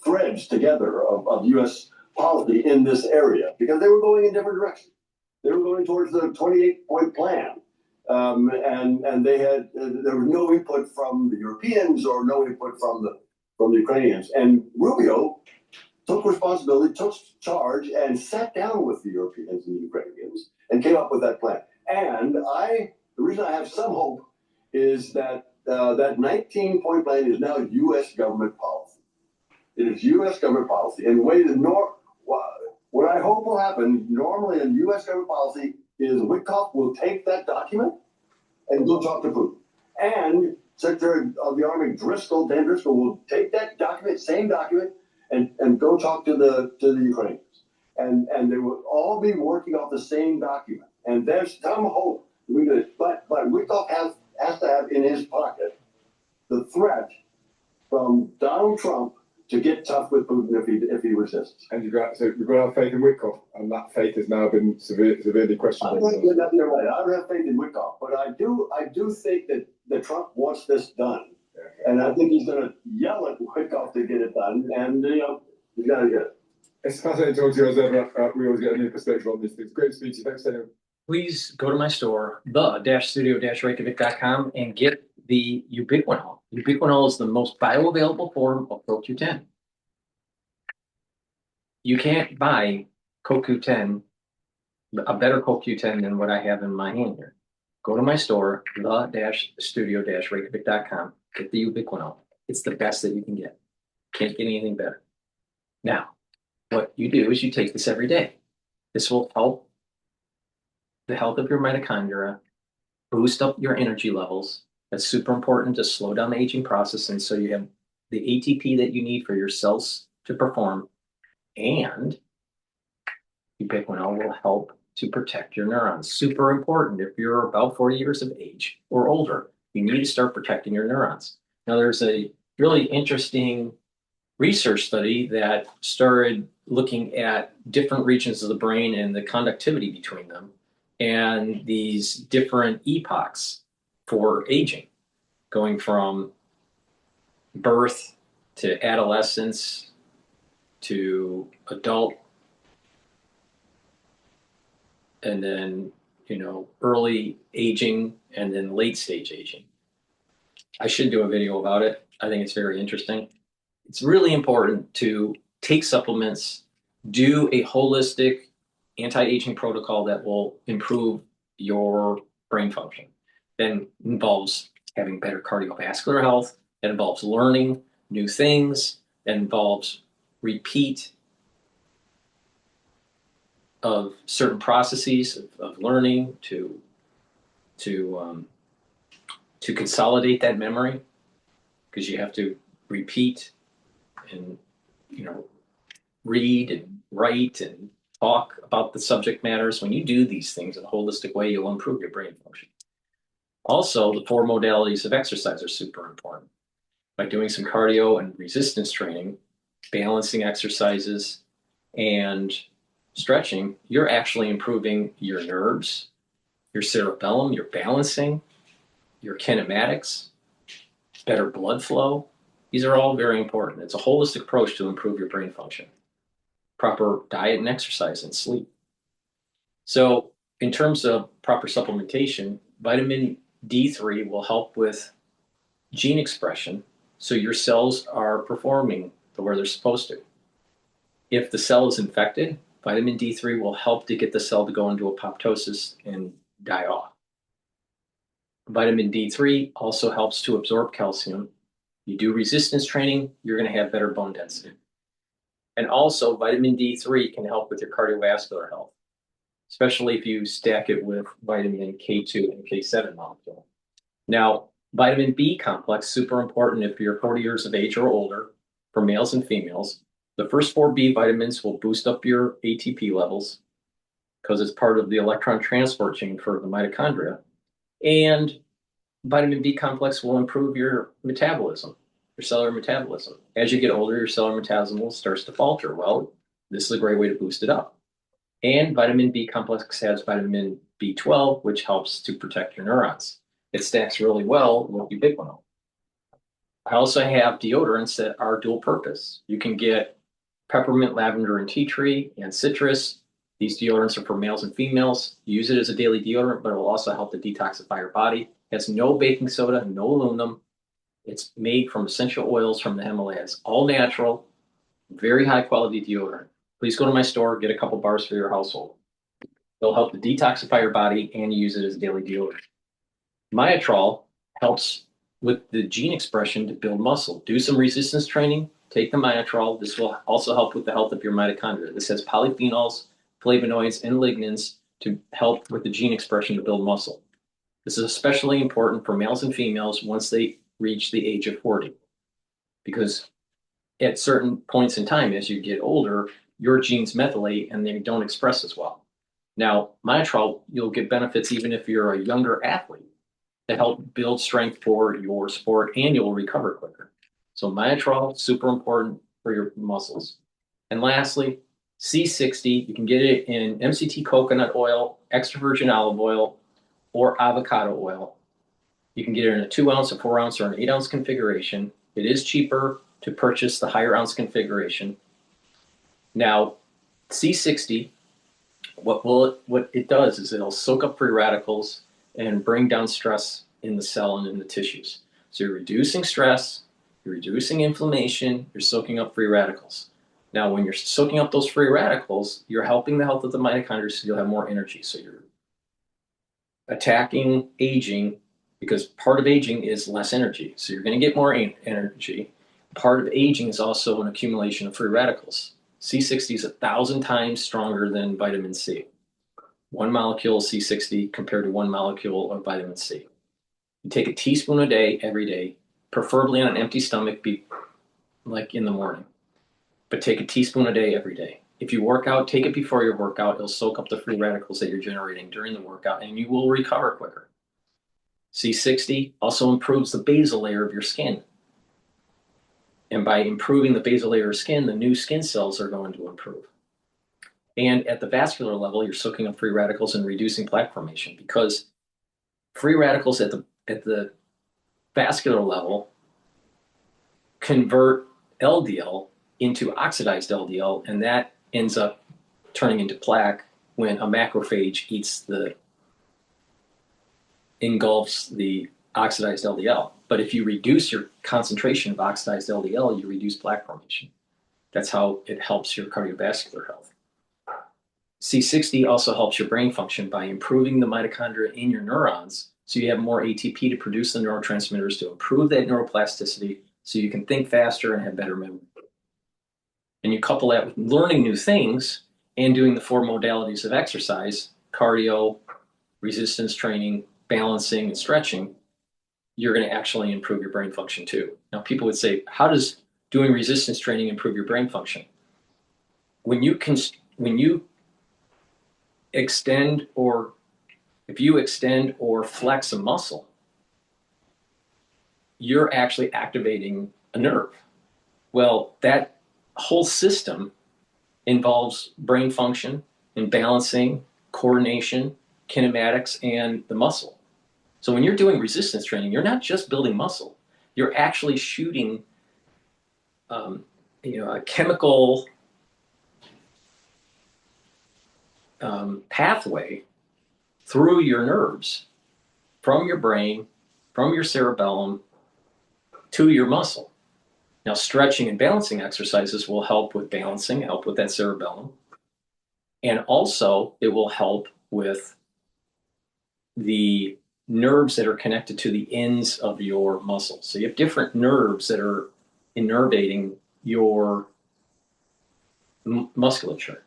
threads together of U.S. policy in this area because they were going in different directions. They were going towards the 28-point plan, and there was no input from the Europeans or no input from the Ukrainians. And Rubio took responsibility, took charge, and sat down with the Europeans and the Ukrainians and came up with that plan. And the reason I have some hope is that that 19-point plan is now U.S. government policy. It is U.S. government policy. And the way what I hope will happen normally in U.S. government policy is Witkoff will take that document and go talk to Putin. And Secretary of the Army Dan Driscoll will take that document, same document, and go talk to the Ukrainians. And they will all be working off the same document. And there's some hope. But Witkoff has to have in his pocket the threat from Donald Trump to get tough with Putin if he resists. And you've got to have faith in Witkoff, and that faith has now been severely questioned. You're right. I don't have faith in Witkoff, but I do think that Trump wants this done, and I think he's going to yell at Witkoff to get it done, and he's got to get it. It's fascinating talking to you as ever. We always get a new perspective on this. It's great to speak to you. Thanks, Daniel. Please go to my store, the-studio-reykjavik.com, and get the ubiquinol. Ubiquinol is the most bioavailable form of CoQ10. You can't buy CoQ10, a better CoQ10 than what I have in my hand here. Go to my store, the-studio-reykjavik.com, get the ubiquinol. It's the best that you can get. Can't get anything better. Now, what you do is you take this every day. This will help the health of your mitochondria, boost up your energy levels. That's super important to slow down the aging process. And so you have the ATP that you need for your cells to perform. And ubiquinol will help to protect your neurons. Super important if you're about 40 years of age or older. You need to start protecting your neurons. Now, there's a really interesting research study that started looking at different regions of the brain and the conductivity between them and these different epochs for aging, going from birth to adolescence to adult, and then, early aging, and then late stage aging. I should do a video about it. I think it's very interesting. It's really important to take supplements, do a holistic anti-aging protocol that will improve your brain function. That involves having better cardiovascular health. That involves learning new things. That involves repeat of certain processes of learning to consolidate that memory, because you have to repeat and read and write and talk about the subject matters. When you do these things in a holistic way, you'll improve your brain function. Also, the 4 modalities of exercise are super important. By doing some cardio and resistance training, balancing exercises, and stretching, you're actually improving your nerves, your cerebellum, your balancing, your kinematics, better blood flow. These are all very important. It's a holistic approach to improve your brain function. Proper diet and exercise and sleep. So in terms of proper supplementation, vitamin D3 will help with gene expression so your cells are performing the way they're supposed to. If the cell is infected, vitamin D3 will help to get the cell to go into apoptosis and die off. Vitamin D3 also helps to absorb calcium. You do resistance training, you're going to have better bone density. And also, vitamin D3 can help with your cardiovascular health. especially if you stack it with vitamin K2 and K7 molecule. Now, vitamin B complex, super important if you're 40 years of age or older for males and females. The first 4 B vitamins will boost up your ATP levels because it's part of the electron transport chain for the mitochondria. And vitamin B complex will improve your metabolism, your cellular metabolism. As you get older, your cellular metabolism starts to falter. Well, this is a great way to boost it up. And vitamin B complex has vitamin B12, which helps to protect your neurons. It stacks really well with ubiquinol. I also have deodorants that are dual purpose. You can get peppermint, lavender, and tea tree, and citrus. These deodorants are for males and females. Use it as a daily deodorant, but it will also help to detoxify your body. It has no baking soda, no aluminum. It's made from essential oils from the Himalayas. All natural, very high quality deodorant. Please go to my store, get a couple bars for your household. It'll help to detoxify your body and use it as a daily deodorant. Myotrol helps with the gene expression to build muscle. Do some resistance training, take the Myotrol. This will also help with the health of your mitochondria. This has polyphenols, flavonoids, and lignans to help with the gene expression to build muscle. This is especially important for males and females once they reach the age of 40. Because at certain points in time, as you get older, your genes methylate and they don't express as well. Now, Myotrol, you'll get benefits even if you're a younger athlete to help build strength for your sport and you'll recover quicker. So Myotrol, super important for your muscles. And lastly, C60, you can get it in MCT coconut oil, extra virgin olive oil, or avocado oil. You can get it in a 2 ounce, a 4 ounce, or an 8 ounce configuration. It is cheaper to purchase the higher ounce configuration. Now, C60, what it does is it'll soak up free radicals and bring down stress in the cell and in the tissues. So you're reducing stress, you're reducing inflammation, you're soaking up free radicals. Now, when you're soaking up those free radicals, you're helping the health of the mitochondria so you'll have more energy. So you're attacking aging because part of aging is less energy. So you're going to get more energy. Part of aging is also an accumulation of free radicals. C60 is 1,000 times stronger than vitamin C. 1 molecule of C60 compared to 1 molecule of vitamin C. You take a teaspoon a day, every day, preferably on an empty stomach, like in the morning. But take a teaspoon a day, every day. If you work out, take it before your workout. It'll soak up the free radicals that you're generating during the workout, and you will recover quicker. C60 also improves the basal layer of your skin. And by improving the basal layer of skin, the new skin cells are going to improve. And at the vascular level, you're soaking up free radicals and reducing plaque formation because free radicals at the vascular level convert LDL into oxidized LDL, and that ends up turning into plaque when a macrophage engulfs the oxidized LDL. But if you reduce your concentration of oxidized LDL, you reduce plaque formation. That's how it helps your cardiovascular health. C60 also helps your brain function by improving the mitochondria in your neurons so you have more ATP to produce the neurotransmitters to improve that neuroplasticity so you can think faster and have better memory. And you couple that with learning new things and doing the 4 modalities of exercise, cardio, resistance training, balancing, and stretching, you're going to actually improve your brain function too. Now, people would say, how does doing resistance training improve your brain function? When you extend or flex a muscle, you're actually activating a nerve. Well, that whole system involves brain function and balancing, coordination, kinematics, and the muscle. So when you're doing resistance training, you're not just building muscle. You're actually shooting a chemical pathway through your nerves, from your brain, from your cerebellum, to your muscle. Now, stretching and balancing exercises will help with balancing, help with that cerebellum. And also, it will help with the nerves that are connected to the ends of your muscles. So you have different nerves that are innervating your musculature.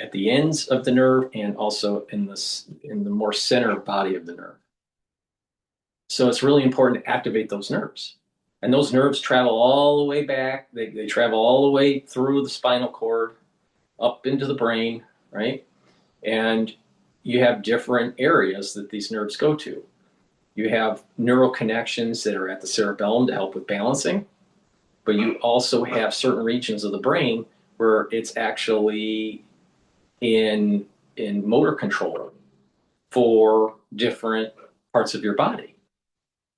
at the ends of the nerve and also in the more center body of the nerve. So it's really important to activate those nerves. And those nerves travel all the way back. They travel all the way through the spinal cord, up into the brain, right? And you have different areas that these nerves go to. You have neural connections that are at the cerebellum to help with balancing, but you also have certain regions of the brain where it's actually in motor control for different parts of your body.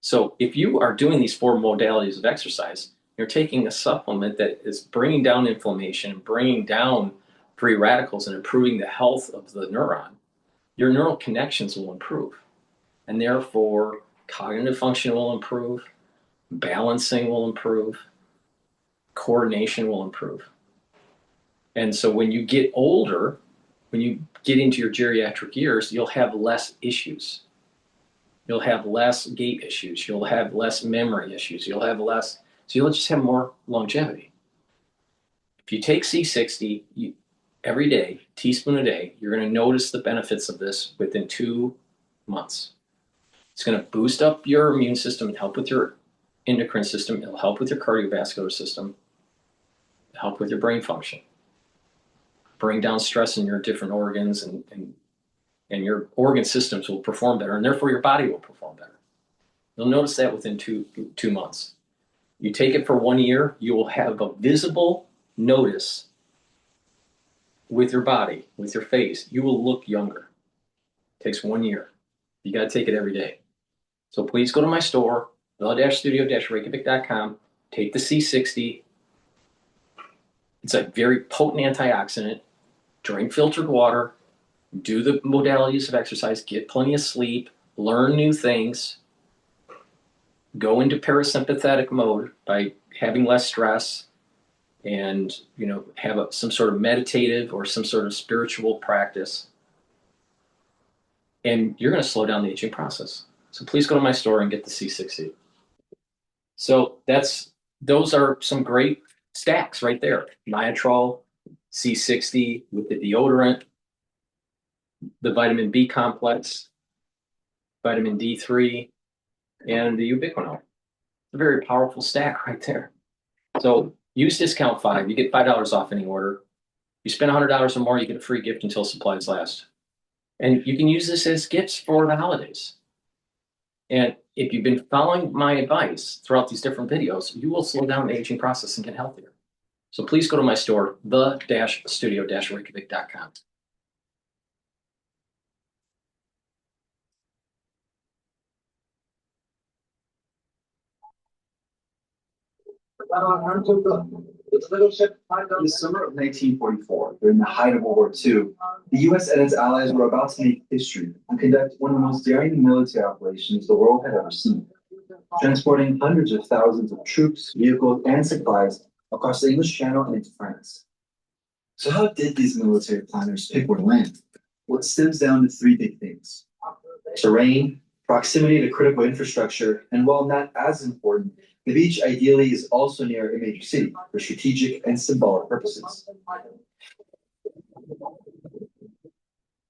So if you are doing these 4 modalities of exercise, you're taking a supplement that is bringing down inflammation, bringing down free radicals, and improving the health of the neuron, your neural connections will improve. And therefore, cognitive function will improve, balancing will improve, coordination will improve. And so when you get older, when you get into your geriatric years, you'll have less issues. You'll have less gait issues. You'll have less memory issues. You'll have less, so you'll just have more longevity. If you take C60 every day, teaspoon a day, you're going to notice the benefits of this within 2 months. It's going to boost up your immune system and help with your endocrine system. It'll help with your cardiovascular system, help with your brain function, bring down stress in your different organs, and your organ systems will perform better, and therefore your body will perform better. You'll notice that within two months. You take it for 1 year, you will have a visible notice with your body, with your face. You will look younger. It takes 1 year. You got to take it every day. So please go to my store, the-studio-reykjavik.com, take the C60. It's a very potent antioxidant. Drink filtered water, do the modalities of exercise, get plenty of sleep, learn new things, go into parasympathetic mode by having less stress, and have some sort of meditative or some sort of spiritual practice. And you're going to slow down the aging process. So please go to my store and get the C60. So those are some great stacks right there. Niatrol, C60 with the deodorant, the vitamin B complex, vitamin D3, and the ubiquinol. It's a very powerful stack right there. So use discount 5. You get $5 off any order. You spend $100 or more, you get a free gift until supplies last. And you can use this as gifts for the holidays. And if you've been following my advice throughout these different videos, you will slow down the aging process and get healthier. So please go to my store, the-studio-reykjavik.com. In the summer of 1944, during the height of World War II, the U.S. and its allies were about to make history and conduct one of the most daring military operations the world had ever seen, transporting hundreds of thousands of troops, vehicles, and supplies across the English Channel and into France. So how did these military planners pick where to land? Well, it stems down to 3 big things: terrain, proximity to critical infrastructure, and while not as important, the beach ideally is also near a major city for strategic and symbolic purposes.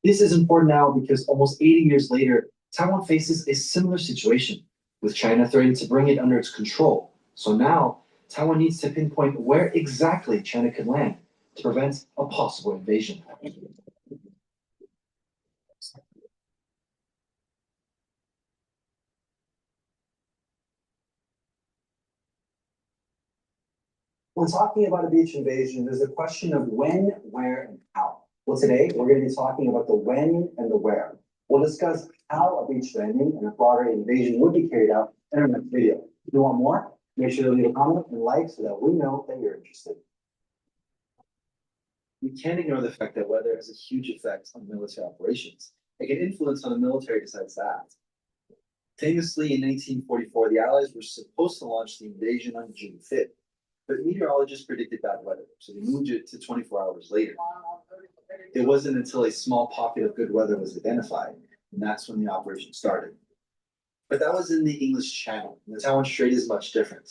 This is important now because almost 80 years later, Taiwan faces a similar situation, with China threatening to bring it under its control. So now, Taiwan needs to pinpoint where exactly China could land to prevent a possible invasion. When talking about a beach invasion, there's a question of when, where, and how. Well, today we're going to be talking about the when and the where. We'll discuss how a beach landing and a broader invasion would be carried out in our next video. If you want more, make sure to leave a comment and like so that we know that you're interested. We can't ignore the fact that weather has a huge effect on military operations. It can influence how the military decides to act. Famously, in 1944, the Allies were supposed to launch the invasion on June 5th. But meteorologists predicted bad weather, so they moved it to 24 hours later. It wasn't until a small pocket of good weather was identified, and that's when the operation started. But that was in the English Channel, and the Taiwan Strait is much different.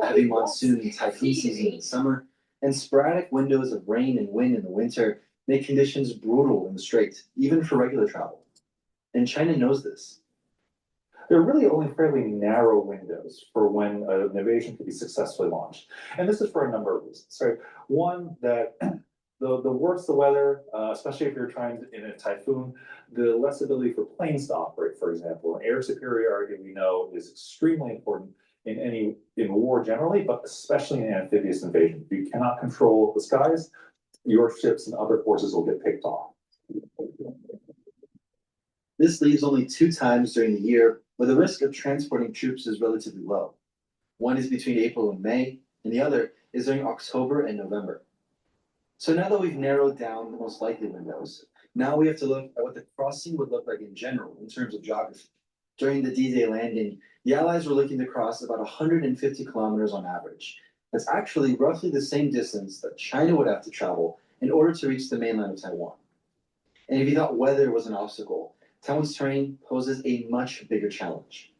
Heavy monsoon and typhoon season in the summer, and sporadic windows of rain and wind in the winter make conditions brutal in the Strait, even for regular travel. And China knows this. There are really only fairly narrow windows for when an invasion could be successfully launched. And this is for a number of reasons. Right? One, that the worse the weather, especially if you're trying in a typhoon, the less ability for planes to operate, for example. And air superiority, we know, is extremely important in war generally, but especially in amphibious invasion. If you cannot control the skies, your ships and other forces will get picked off. This leaves only 2 times during the year where the risk of transporting troops is relatively low. One is between April and May, and the other is during October and November. So now that we've narrowed down the most likely windows, now we have to look at what the crossing would look like in general in terms of geography. During the D-Day landing, the Allies were looking to cross about 150 kilometers on average. That's actually roughly the same distance that China would have to travel in order to reach the mainland of Taiwan. And if you thought weather was an obstacle, Taiwan's terrain poses a much bigger challenge.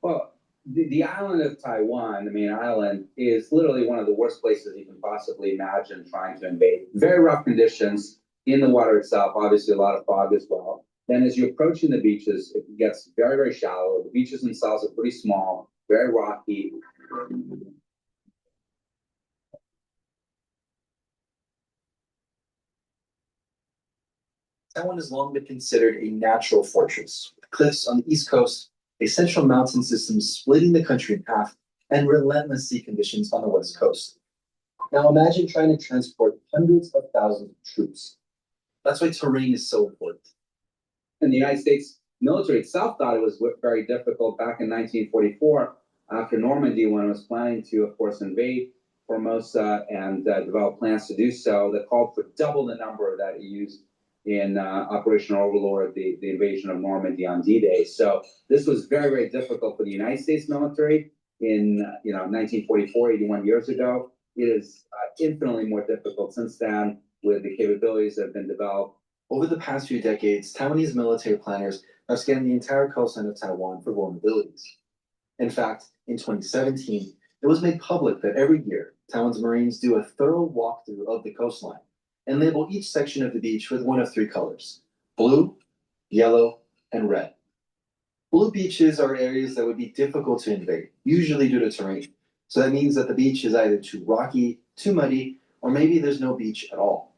Well, the island of Taiwan, the main island, is literally one of the worst places you can possibly imagine trying to invade. Very rough conditions in the water itself, obviously a lot of fog as well. Then as you're approaching the beaches, it gets very, very shallow. The beaches themselves are pretty small, very rocky. Taiwan has long been considered a natural fortress, with cliffs on the east coast, a central mountain system splitting the country in half, and relentless sea conditions on the west coast. Now imagine trying to transport hundreds of thousands of troops. That's why terrain is so important. And the United States military itself thought it was very difficult back in 1944 after Normandy, when it was planning to, of course, invade Formosa and develop plans to do so, that called for double the number that it used in Operation Overlord, the invasion of Normandy on D-Day. So this was very, very difficult for the United States military in 1944, 81 years ago. It is infinitely more difficult since then with the capabilities that have been developed. Over the past few decades, Taiwanese military planners have scanned the entire coastline of Taiwan for vulnerabilities. In fact, in 2017, it was made public that every year, Taiwan's Marines do a thorough walkthrough of the coastline and label each section of the beach with one of 3 colors: blue, yellow, and red. Blue beaches are areas that would be difficult to invade, usually due to terrain. So that means that the beach is either too rocky, too muddy, or maybe there's no beach at all.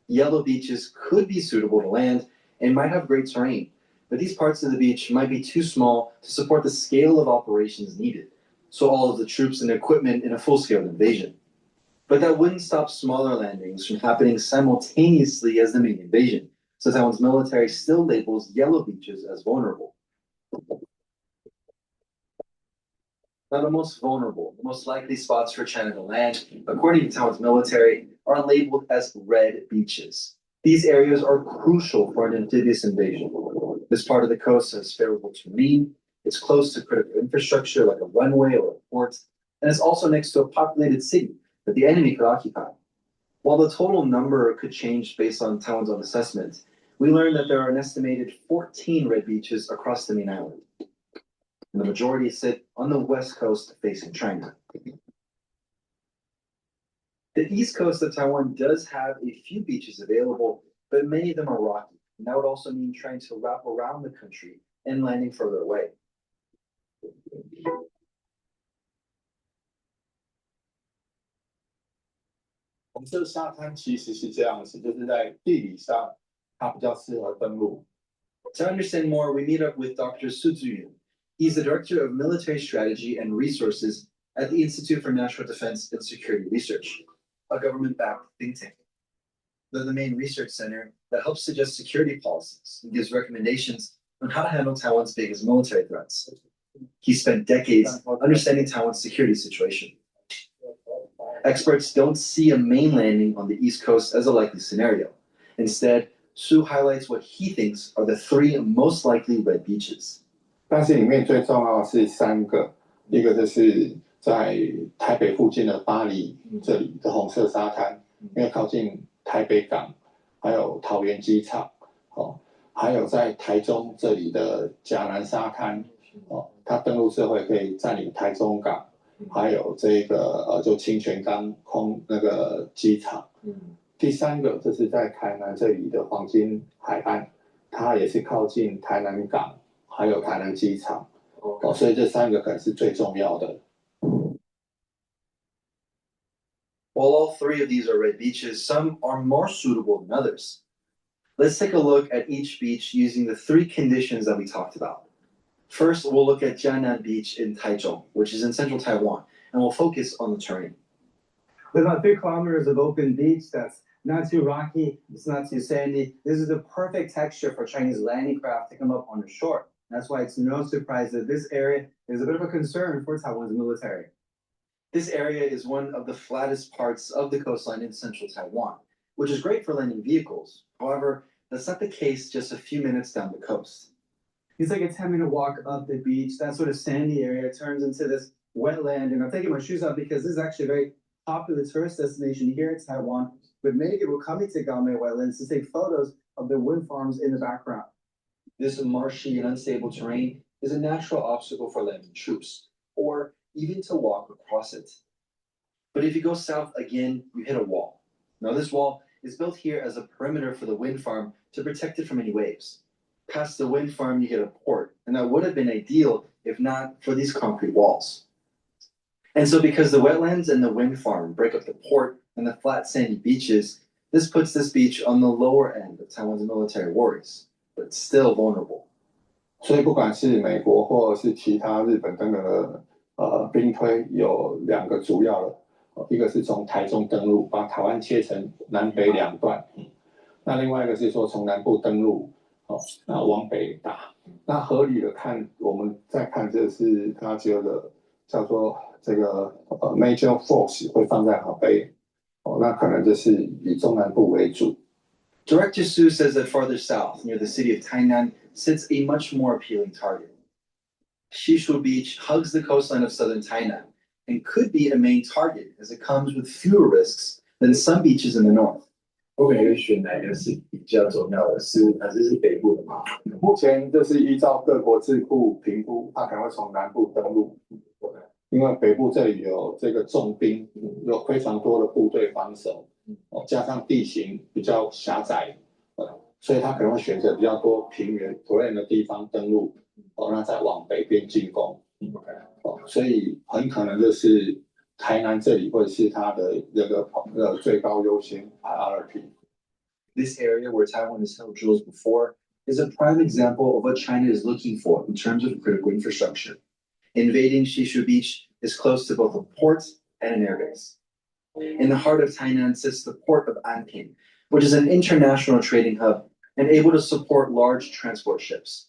Yellow beaches could be suitable to land and might have great terrain, but these parts of the beach might be too small to support the scale of operations needed, so all of the troops and equipment in a full-scale invasion. But that wouldn't stop smaller landings from happening simultaneously as the main invasion, so Taiwan's military still labels yellow beaches as vulnerable. Now, the most vulnerable, the most likely spots for China to land, according to Taiwan's military, are labeled as red beaches. These areas are crucial for an amphibious invasion. This part of the coast has favorable terrain, it's close to critical infrastructure like a runway or a port, and it's also next to a populated city that the enemy could occupy. While the total number could change based on Taiwan's own assessment, we learned that there are an estimated 14 red beaches across the main island. And the majority sit on the west coast facing China. The east coast of Taiwan does have a few beaches available, but many of them are rocky. And that would also mean trying to wrap around the country and landing further away. 红色沙滩其实是这样子，就是在地理上它比较适合登陆。To understand more, we meet up with Dr. Su Zuyun. He's the Director of Military Strategy and Resources at the Institute for National Defense and Security Research, a government-backed think tank. They're the main research center that helps suggest security policies and gives recommendations on how to handle Taiwan's biggest military threats. He spent decades understanding Taiwan's security situation. Experts don't see a main landing on the East Coast as a likely scenario. Instead, Su highlights what he thinks are the 3 most likely red beaches. 但是里面最重要的是3个，一个就是在台北附近的巴黎这里的红色沙滩，因为靠近台北港，还有桃园机场，还有在台中这里的甲南沙滩，它登陆之后也可以占领台中港，还有这个就清泉岗空那个机场。第三个，这是在台南这里的黄金海岸，它也是靠近台南港，还有台南机场，所以这三个可能是最重要的。While all three of these are red beaches, some are more suitable than others. Let's take a look at each beach using the three conditions that we talked about. First, we'll look at Jianan Beach in Taichung, which is in central Taiwan, and we'll focus on the terrain. With about 3 kilometers of open beach that's not too rocky, it's not too sandy. This is the perfect texture for Chinese landing craft to come up on the shore. That's why it's no surprise that this area is a bit of a concern for Taiwan's military. This area is one of the flattest parts of the coastline in central Taiwan, which is great for landing vehicles. However, that's not the case just a few minutes down the coast. It's like a 10-minute walk up the beach. That sort of sandy area turns into this wetland. And I'm taking my shoes off because this is actually a very popular tourist destination here in Taiwan, with many people coming to Galme wetlands to take photos of the wind farms in the background. This marshy and unstable terrain is a natural obstacle for landing troops, or even to walk across it. But if you go south again, you hit a wall. Now this wall is built here as a perimeter for the wind farm to protect it from any waves. Past the wind farm, you hit a port, and that would have been ideal if not for these concrete walls. And so because the wetlands and the wind farm break up the port and the flat sandy beaches, this puts this beach on the lower end of Taiwan's military worries, but it's still vulnerable. 所以不管是美国或是其他日本等等的兵推，有2个主要的，一个是从台中登陆，把台湾切成南北2段，那另外一个是说从南部登陆，那往北打。那合理的看，我们再看这是它这个叫做这个major force 会放在河北，那可能就是以中南部为主。Director Su says that farther south, near the city of Tainan, sits a much more appealing target. Shishu Beach hugs the coastline of southern Tainan and could be a main target as it comes with fewer risks than some beaches in the north. 我感觉选哪个是比较重要的？还是北部的吗？目前就是依照各国智库评估，它可能会从南部登陆，因为北部这里有这个重兵，有非常多的部队防守，加上地形比较狭窄，所以它可能会选择比较多平原terrain的地方登陆，那再往北边进攻，所以很可能就是台南这里会是它的这个最高优先 priority。 This area where Taiwan has held drills before is a prime example of what China is looking for in terms of critical infrastructure. Invading Shishu Beach is close to both a port and an airbase. In the heart of Tainan sits the port of Anping, which is an international trading hub and able to support large transport ships.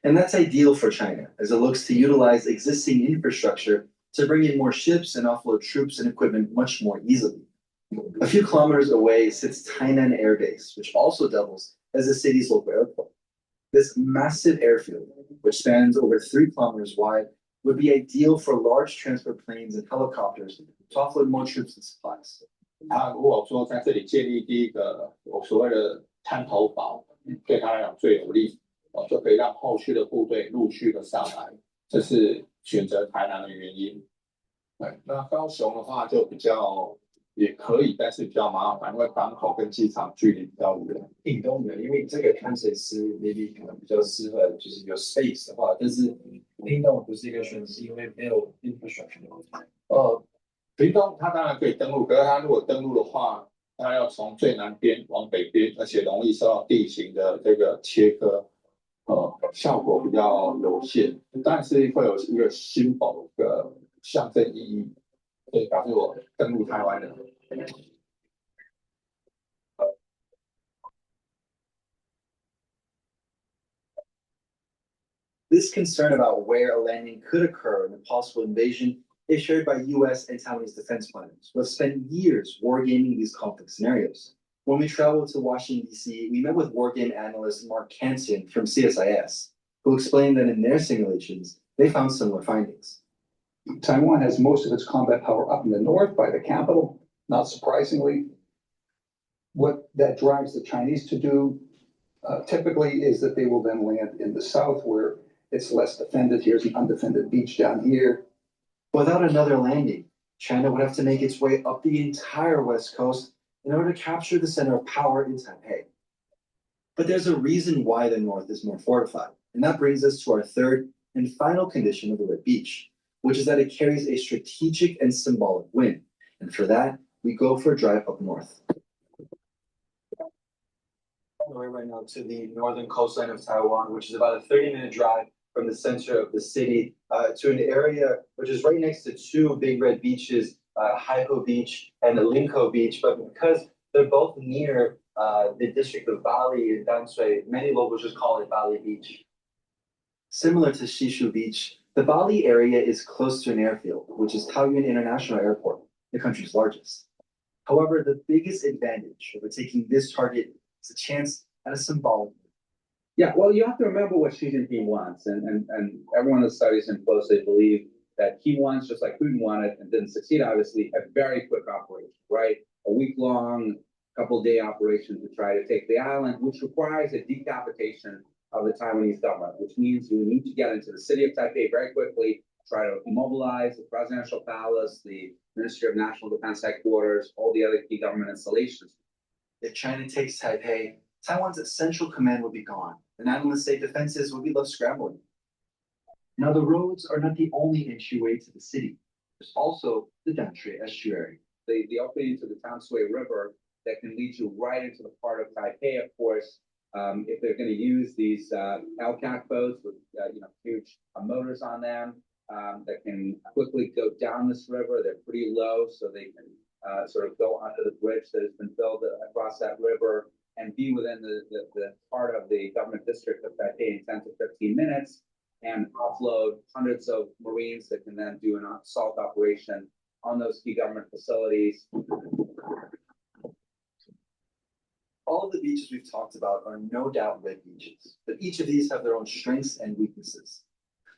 And that's ideal for China as it looks to utilize existing infrastructure to bring in more ships and offload troops and equipment much more easily. A few kilometers away sits Tainan Air Base, which also doubles as the city's local airport. This massive airfield, which spans over 3 kilometers wide, would be ideal for large transport planes and helicopters to offload more troops and supplies. 他如果说在这里建立第一个所谓的滩头堡，对他来讲最有利，就可以让后续的部队陆续的上来，这是选择台南的原因。对，那高雄的话就比较也可以，但是比较麻烦，因为港口跟机场距离比较远。屏东的，因为这个看起来是 maybe 可能比较适合，就是有 space 的话，但是屏东不是一个选择，因为没有 infrastructure 的问题。屏东它当然可以登陆，可是它如果登陆的话，它要从最南边往北边，而且容易受到地形的这个切割，效果比较有限，但是会有一个symbol的象征意义，所以表示我登陆台湾的。This concern about where a landing could occur in a possible invasion is shared by US and Taiwanese defense planners who have spent years wargaming these conflict scenarios. When we traveled to Washington, D.C., we met with wargame analyst Mark Cansian from CSIS, who explained that in their simulations, they found similar findings. Taiwan has most of its combat power up in the north by the capital, not surprisingly. What that drives the Chinese to do typically is that they will then land in the south where it's less defended. Here's an undefended beach down here. Without another landing, China would have to make its way up the entire west coast in order to capture the center of power in Taipei. But there's a reason why the north is more fortified, and that brings us to our third and final condition of the Red Beach, which is that it carries a strategic and symbolic wind. And for that, we go for a drive up north. On the way right now to the northern coastline of Taiwan, which is about a 30-minute drive from the center of the city to an area which is right next to two big red beaches, Haikou Beach and Linkou Beach. But because they're both near the district of Bali and Danshui, many locals just call it Bali Beach. Similar to Shishu Beach, the Bali area is close to an airfield, which is Taoyuan International Airport, the country's largest. However, the biggest advantage of taking this target is a chance at a symbolic. Yeah, well, you have to remember what Xi Jinping wants, and everyone that studies him closely believe that he wants, just like Putin wanted and didn't succeed, obviously, a very quick operation, right? A week-long, couple-day operation to try to take the island, which requires a decapitation of the Taiwanese government, which means you need to get into the city of Taipei very quickly, try to mobilize the presidential palace, the Ministry of National Defense headquarters, all the other key government installations. If China takes Taipei, Taiwan's central command would be gone, and island state defenses would be left scrambling. Now, the roads are not the only entryway to the city. There's also the Danshui estuary. The opening to the Tanshui River that can lead you right into the part of Taipei, of course. If they're going to use these LCAC boats with huge motors on them that can quickly go down this river, they're pretty low, so they can sort of go under the bridge that has been built across that river and be within the part of the government district of Taipei in 10 to 15 minutes and offload hundreds of Marines that can then do an assault operation on those key government facilities. All of the beaches we've talked about are no doubt red beaches, but each of these have their own strengths and weaknesses.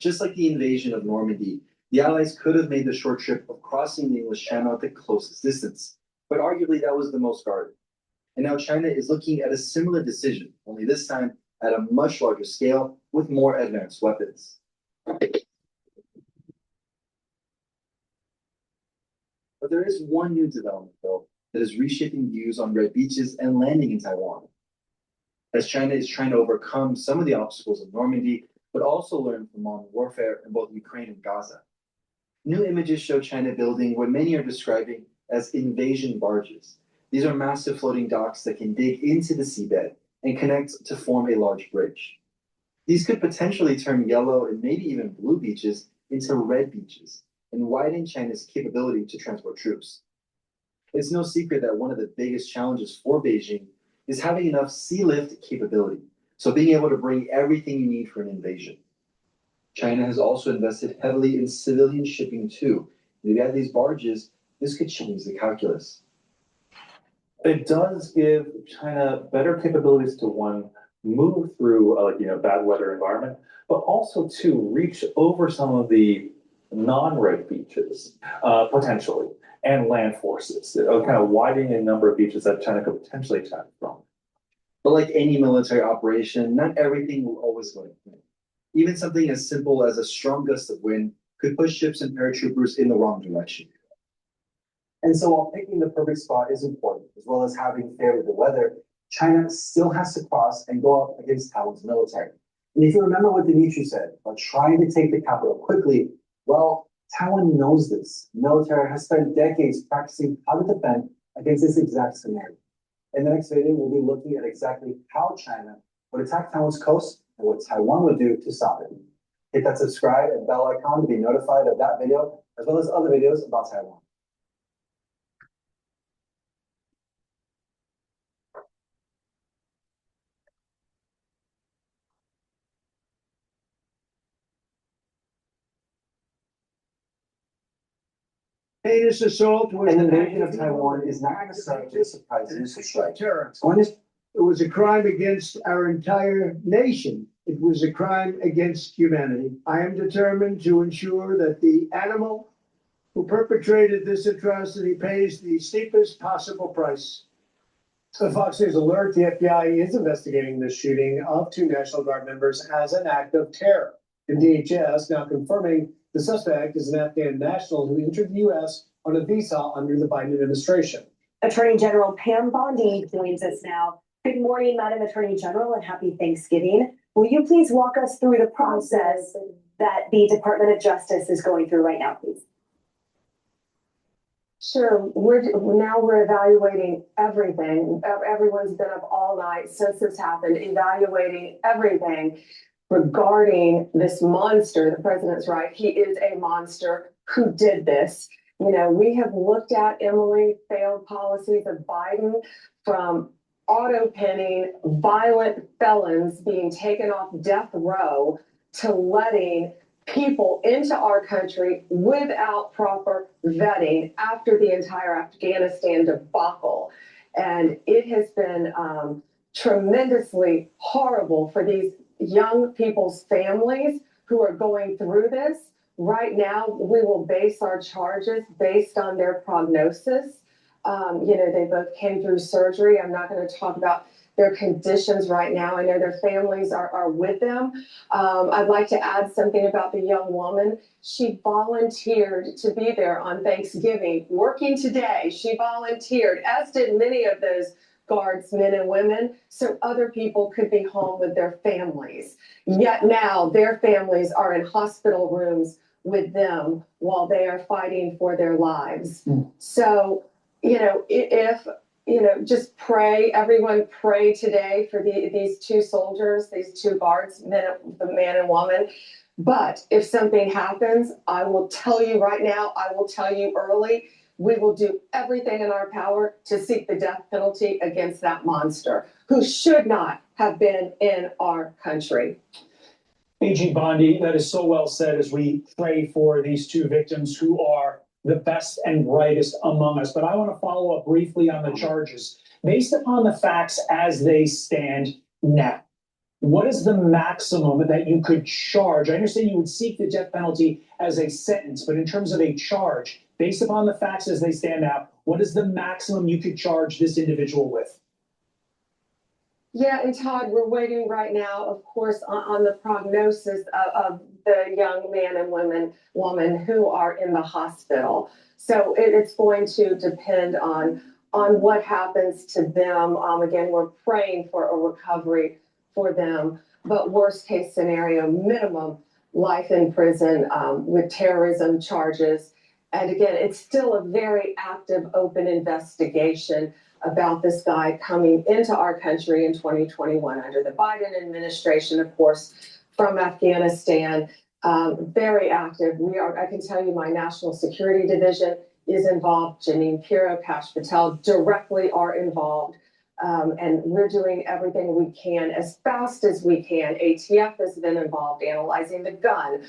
Just like the invasion of Normandy, the Allies could have made the short trip of crossing the English Channel at the closest distance, but arguably that was the most guarded. And now China is looking at a similar decision, only this time at a much larger scale with more advanced weapons. But there is one new development, though, that is reshaping views on red beaches and landing in Taiwan. As China is trying to overcome some of the obstacles of Normandy, but also learn from modern warfare in both Ukraine and Gaza. New images show China building what many are describing as invasion barges. These are massive floating docks that can dig into the seabed and connect to form a large bridge. These could potentially turn yellow and maybe even blue beaches into red beaches and widen China's capability to transport troops. It's no secret that one of the biggest challenges for Beijing is having enough sea lift capability, so being able to bring everything you need for an invasion. China has also invested heavily in civilian shipping too. If you add these barges, this could change the calculus. It does give China better capabilities to, one, move through a bad weather environment, but also to reach over some of the non-red beaches potentially, and land forces, kind of widening the number of beaches that China could potentially attack from. But like any military operation, not everything will always go to plan. Even something as simple as a strong gust of wind could push ships and paratroopers in the wrong direction. And so while picking the perfect spot is important, as well as having favorable weather, China still has to cross and go up against Taiwan's military. And if you remember what Dimitri said about trying to take the capital quickly, well, Taiwan knows this. The military has spent decades practicing how to defend against this exact scenario. In the next video, we'll be looking at exactly how China would attack Taiwan's coast and what Taiwan would do to stop it. Hit that subscribe and bell icon to be notified of that video, as well as other videos about Taiwan. This assault was an invasion of Taiwan is not necessarily a surprising strike. It was a crime against our entire nation. It was a crime against humanity. I am determined to ensure that the animal who perpetrated this atrocity pays the steepest possible price. So Fox News alert, the FBI is investigating the shooting of two National Guard members as an act of terror. And DHS now confirming the suspect is an Afghan national who entered the U.S. on a visa under the Biden administration. Attorney General Pam Bondi joins us now. Good morning, Madam Attorney General, and happy Thanksgiving. Will you please walk us through the process that the Department of Justice is going through right now, please? Sure. We're evaluating everything. Everyone's been up all night since this happened, evaluating everything regarding this monster. The president's right. He is a monster who did this. You know, we have looked at, Emily, failed policies of Biden, from auto pinning violent felons being taken off death row to letting people into our country without proper vetting after the entire Afghanistan debacle. And it has been tremendously horrible for these young people's families who are going through this. Right now, we will base our charges based on their prognosis. You know, they both came through surgery. I'm not going to talk about their conditions right now. I know their families are with them. I'd like to add something about the young woman. She volunteered to be there on Thanksgiving, working today. She volunteered, as did many of those guards, men and women, so other people could be home with their families. Yet now their families are in hospital rooms with them while they are fighting for their lives. So, you know, if you know, just pray, everyone pray today for these two soldiers, these two guards, the man and woman. But if something happens, I will tell you right now, I will tell you early, we will do everything in our power to seek the death penalty against that monster who should not have been in our country. AG Bondi, that is so well said as we pray for these two victims who are the best and brightest among us. But I want to follow up briefly on the charges. Based upon the facts as they stand now, what is the maximum that you could charge? I understand you would seek the death penalty as a sentence, but in terms of a charge, based upon the facts as they stand now, what is the maximum you could charge this individual with? Yeah, and Todd, we're waiting right now, of course, on the prognosis of the young man and woman who are in the hospital. So it's going to depend on what happens to them. Again, we're praying for a recovery for them, but worst case scenario, minimum life in prison with terrorism charges. And again, it's still a very active, open investigation about this guy coming into our country in 2021 under the Biden administration, of course, from Afghanistan. Very active. I can tell you, my national security division is involved. Janine Pirro, Kash Patel directly are involved. And we're doing everything we can as fast as we can. ATF has been involved analyzing the gun.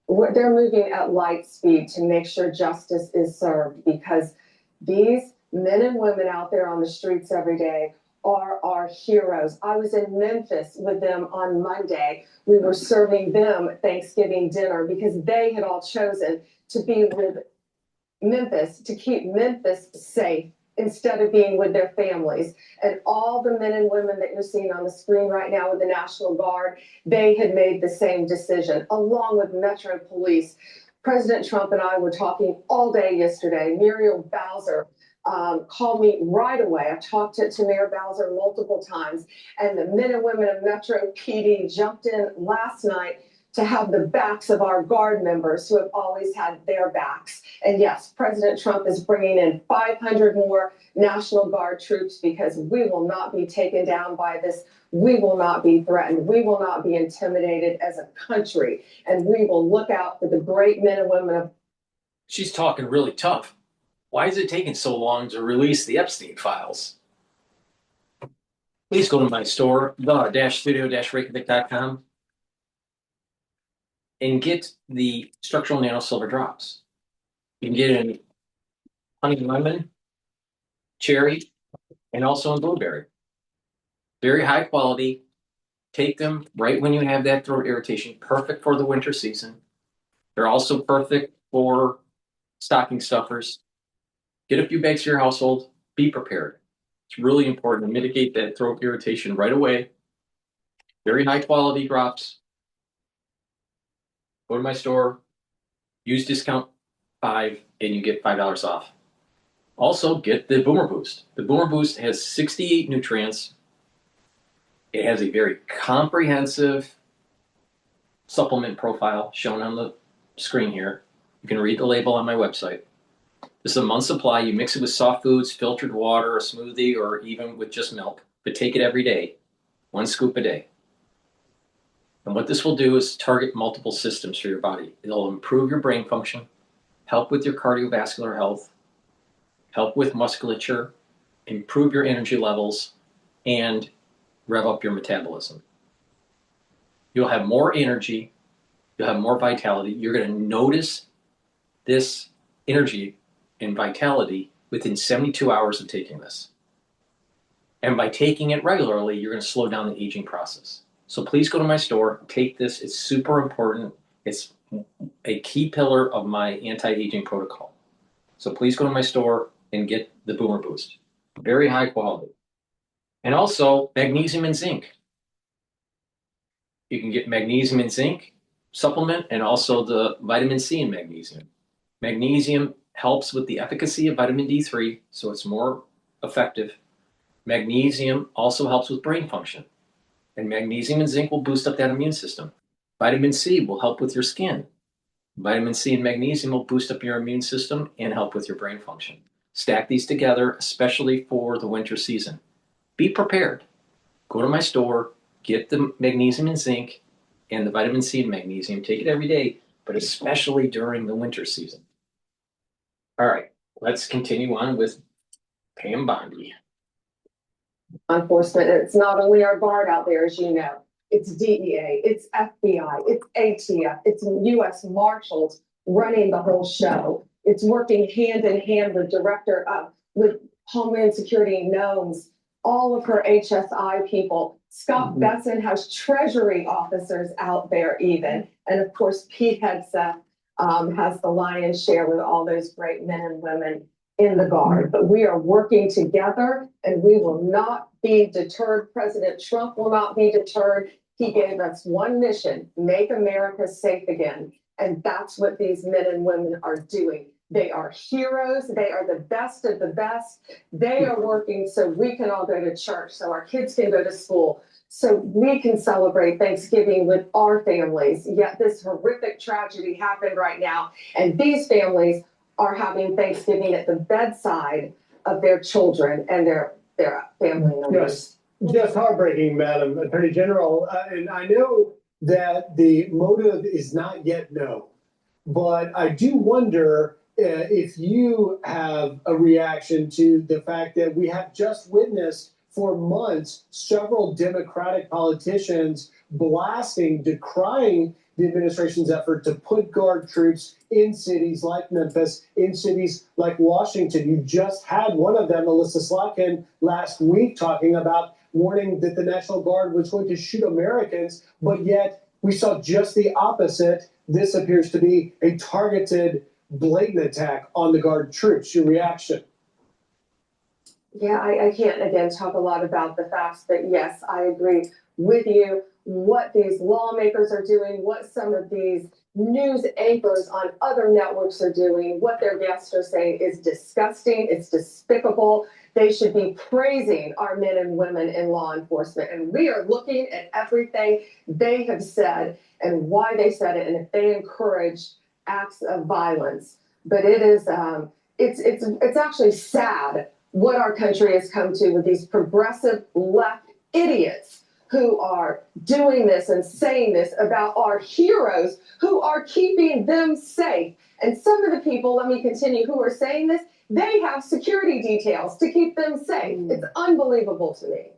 They're moving at light speed to make sure justice is served, because these men and women out there on the streets every day are our heroes. I was in Memphis with them on Monday. We were serving them Thanksgiving dinner because they had all chosen to be with Memphis, to keep Memphis safe instead of being with their families. And all the men and women that you're seeing on the screen right now with the National Guard, they had made the same decision, along with Metro Police. President Trump and I were talking all day yesterday. Muriel Bowser called me right away. I've talked to Mayor Bowser multiple times, and the men and women of Metro PD jumped in last night to have the backs of our Guard members who have always had their backs. And yes, President Trump is bringing in 500 more National Guard troops because we will not be taken down by this. We will not be threatened. We will not be intimidated as a country. And we will look out for the great men and women of. She's talking really tough. Why is it taking so long to release the Epstein files? Please go to my store, the-studio-reykjavik.com, and get the structural nano silver drops. You can get it in honey lemon, cherry, and also in blueberry. Very high quality. Take them right when you have that throat irritation. Perfect for the winter season. They're also perfect for stocking stuffers. Get a few bags for your household. Be prepared. It's really important to mitigate that throat irritation right away. Very high quality drops. Go to my store. Use discount 5 and you get $5 off. Also, get the Boomer Boost. The Boomer Boost has 68 nutrients. It has a very comprehensive supplement profile shown on the screen here. You can read the label on my website. This is a month's supply. You mix it with soft foods, filtered water, a smoothie, or even with just milk. But take it every day, 1 scoop a day. And what this will do is target multiple systems for your body. It'll improve your brain function, help with your cardiovascular health, help with musculature, improve your energy levels, and rev up your metabolism. You'll have more energy, you'll have more vitality. You're going to notice this energy and vitality within 72 hours of taking this. And by taking it regularly, you're going to slow down the aging process. So please go to my store, take this. It's super important. It's a key pillar of my anti-aging protocol. So please go to my store and get the Boomer Boost. Very high quality. And also magnesium and zinc. You can get magnesium and zinc supplement and also the vitamin C and magnesium. Magnesium helps with the efficacy of vitamin D3, so it's more effective. Magnesium also helps with brain function. And magnesium and zinc will boost up that immune system. Vitamin C will help with your skin. Vitamin C and magnesium will boost up your immune system and help with your brain function. Stack these together, especially for the winter season. Be prepared. Go to my store, get the magnesium and zinc and the vitamin C and magnesium. Take it every day, but especially during the winter season. All right, let's continue on with Pam Bondi. Enforcement, and it's not only our guard out there, as you know, it's DEA, it's FBI, it's ATF, it's U.S. Marshals running the whole show. It's working hand in hand with Homeland Security gnomes, all of her HSI people. Scott Besson has Treasury officers out there even. And of course, Pete has the lion's share with all those great men and women in the Guard. But we are working together and we will not be deterred. President Trump will not be deterred. He gave us one mission: make America safe again. And that's what these men and women are doing. They are heroes. They are the best of the best. They are working so we can all go to church, so our kids can go to school, so we can celebrate Thanksgiving with our families. Yet this horrific tragedy happened right now, and these families are having Thanksgiving at the bedside of their children and their family members. Yes, just heartbreaking, Madam Attorney General. And I know that the motive is not yet known, but I do wonder if you have a reaction to the fact that we have just witnessed for months several Democratic politicians blasting, decrying the administration's effort to put Guard troops in cities like Memphis, in cities like Washington. You just had one of them, Melissa Slotkin, last week talking about warning that the National Guard was going to shoot Americans, but yet we saw just the opposite. This appears to be a targeted, blatant attack on the Guard troops. Your reaction? Yeah, I can't, again, talk a lot about the facts, but yes, I agree with you. What these lawmakers are doing, what some of these news anchors on other networks are doing, what their guests are saying is disgusting. It's despicable. They should be praising our men and women in law enforcement. And we are looking at everything they have said and why they said it, and if they encourage acts of violence. But it is, it's actually sad what our country has come to with these progressive left idiots who are doing this and saying this about our heroes who are keeping them safe. And some of the people, let me continue, who are saying this, they have security details to keep them safe. It's unbelievable to me.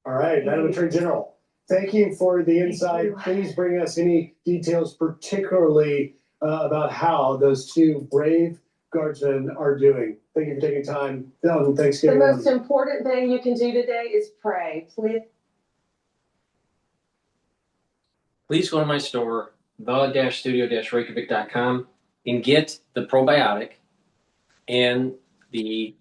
All right, Madam Attorney General, thank you for the insight. Please bring us any details, particularly about how those two brave Guardsmen are doing. Thank you for taking time on Thanksgiving. The most important thing you can do today is pray. Please go to my store, the-studio-reykjavik.com, and get the probiotic and the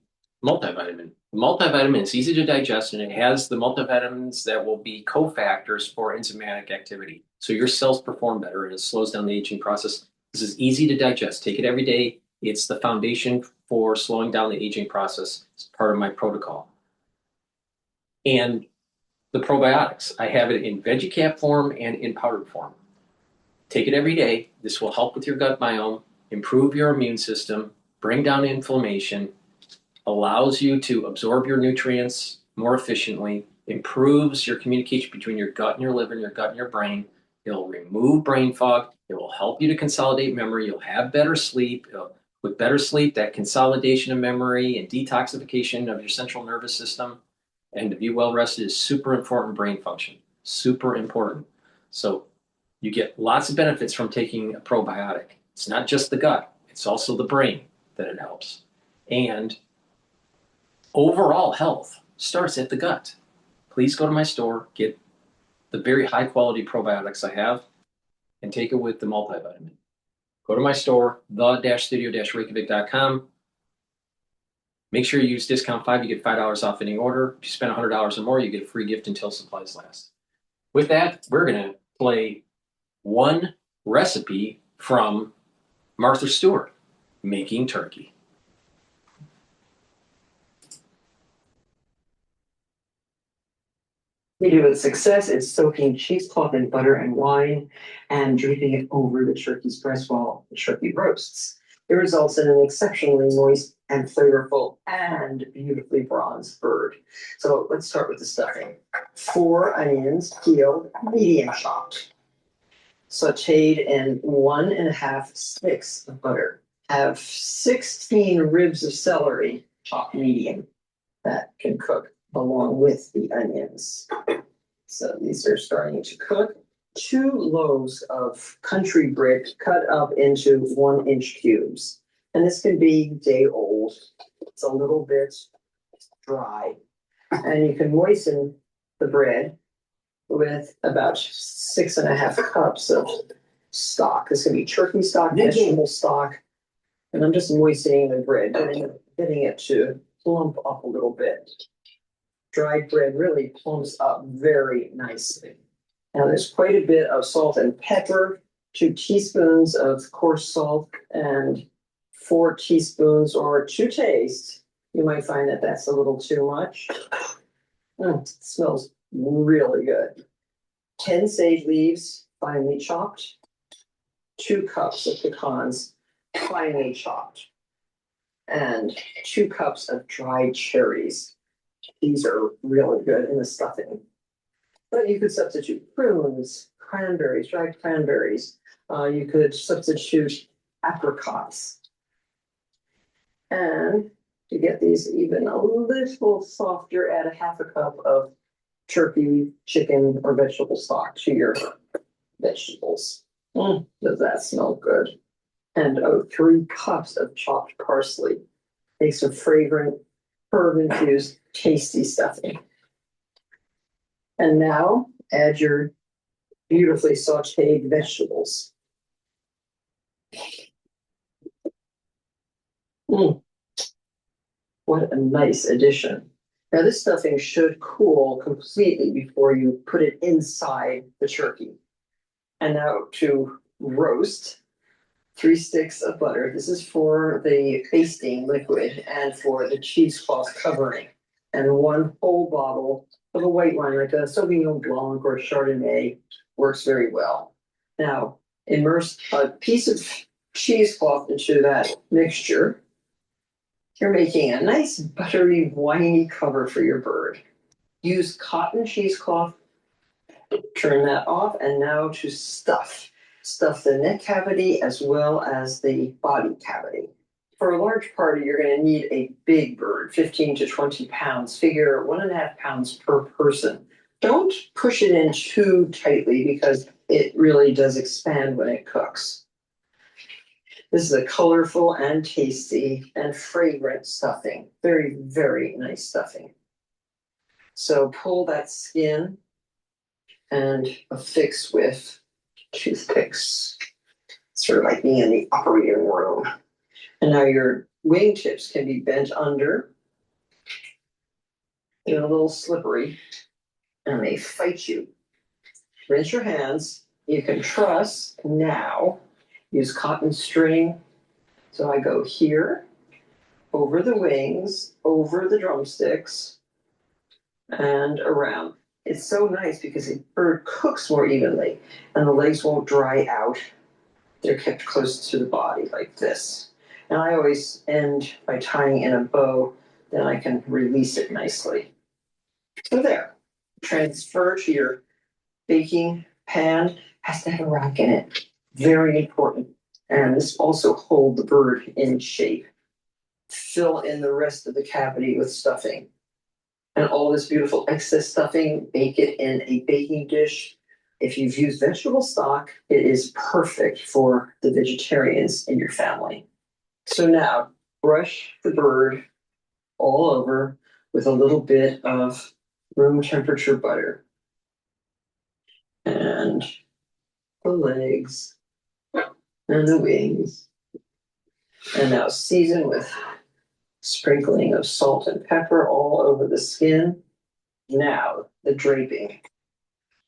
multivitamin. The multivitamin is easy to digest, and it has the multivitamins that will be cofactors for enzymatic activity. So your cells perform better, and it slows down the aging process. This is easy to digest. Take it every day. It's the foundation for slowing down the aging process. It's part of my protocol. And the probiotics, I have it in veggie cap form and in powdered form. Take it every day. This will help with your gut biome, improve your immune system, bring down inflammation, allows you to absorb your nutrients more efficiently, improves your communication between your gut and your liver and your gut and your brain. It'll remove brain fog. It will help you to consolidate memory. You'll have better sleep. With better sleep, that consolidation of memory and detoxification of your central nervous system and to be well rested is super important brain function. Super important. So you get lots of benefits from taking a probiotic. It's not just the gut. It's also the brain that it helps. And overall health starts at the gut. Please go to my store, get the very high quality probiotics I have, and take it with the multivitamin. Go to my store, the-studio-reykjavik.com. Make sure you use discount 5, you get $5 off any order. If you spend $100 or more, you get a free gift until supplies last. With that, we're going to play one recipe from Martha Stewart, making turkey. We do with success is soaking cheesecloth in butter and wine and draping it over the turkey's breast while the turkey roasts. It results in an exceptionally moist and flavorful and beautifully bronzed bird. So let's start with the stuffing. 4 onions, peeled, medium chopped. Sauteed in 1.5 sticks of butter. Have 16 ribs of celery, chopped medium, that can cook along with the onions. So these are starting to cook. 2 loaves of country brick cut up into 1-inch cubes. And this can be day old. It's a little bit dry. And you can moisten the bread with about 6.5 cups of stock. This can be turkey stock, vegetable stock. And I'm just moistening the bread, getting it to plump up a little bit. Dried bread really plumps up very nicely. Now there's quite a bit of salt and pepper, 2 teaspoons of coarse salt and 4 teaspoons, or to taste. You might find that that's a little too much. It smells really good. 10 sage leaves, finely chopped. 2 cups of pecans, finely chopped. And 2 cups of dried cherries. These are really good in the stuffing. But you could substitute prunes, cranberries, dried cranberries. You could substitute apricots. And to get these even a little softer, add 1/2 cup of turkey, chicken, or vegetable stock to your vegetables. Does that smell good? And 3 cups of chopped parsley. Makes a fragrant, herb-infused, tasty stuffing. And now add your beautifully sauteed vegetables. What a nice addition. Now this stuffing should cool completely before you put it inside the turkey. And now to roast, 3 sticks of butter. This is for the basting liquid and for the cheesecloth covering. And 1 whole bottle of a white wine, like a Sauvignon Blanc or Chardonnay, works very well. Now, immerse a piece of cheesecloth into that mixture. You're making a nice buttery, winey cover for your bird. Use cotton cheesecloth. Turn that off, and now to stuff. Stuff the neck cavity as well as the body cavity. For a large party, you're going to need a big bird, 15 to 20 pounds. Figure 1.5 pounds per person. Don't push it in too tightly because it really does expand when it cooks. This is a colorful and tasty and fragrant stuffing. Very, very nice stuffing. So pull that skin and affix with toothpicks. Sort of like being in the operating room. And now your wingtips can be bent under. They're a little slippery and they fight you. Rinse your hands. You can truss now. Use cotton string So I go here, over the wings, over the drumsticks, and around. It's so nice because the bird cooks more evenly and the legs won't dry out. They're kept close to the body like this. And I always end by tying in a bow, then I can release it nicely. So there, transfer to your baking pan. Has to have a rack in it. Very important. And this also hold the bird in shape. Fill in the rest of the cavity with stuffing. And all this beautiful excess stuffing, bake it in a baking dish. If you've used vegetable stock, it is perfect for the vegetarians in your family. So now, brush the bird all over with a little bit of room temperature butter. And the legs and the wings. And now season with sprinkling of salt and pepper all over the skin. Now, the draping.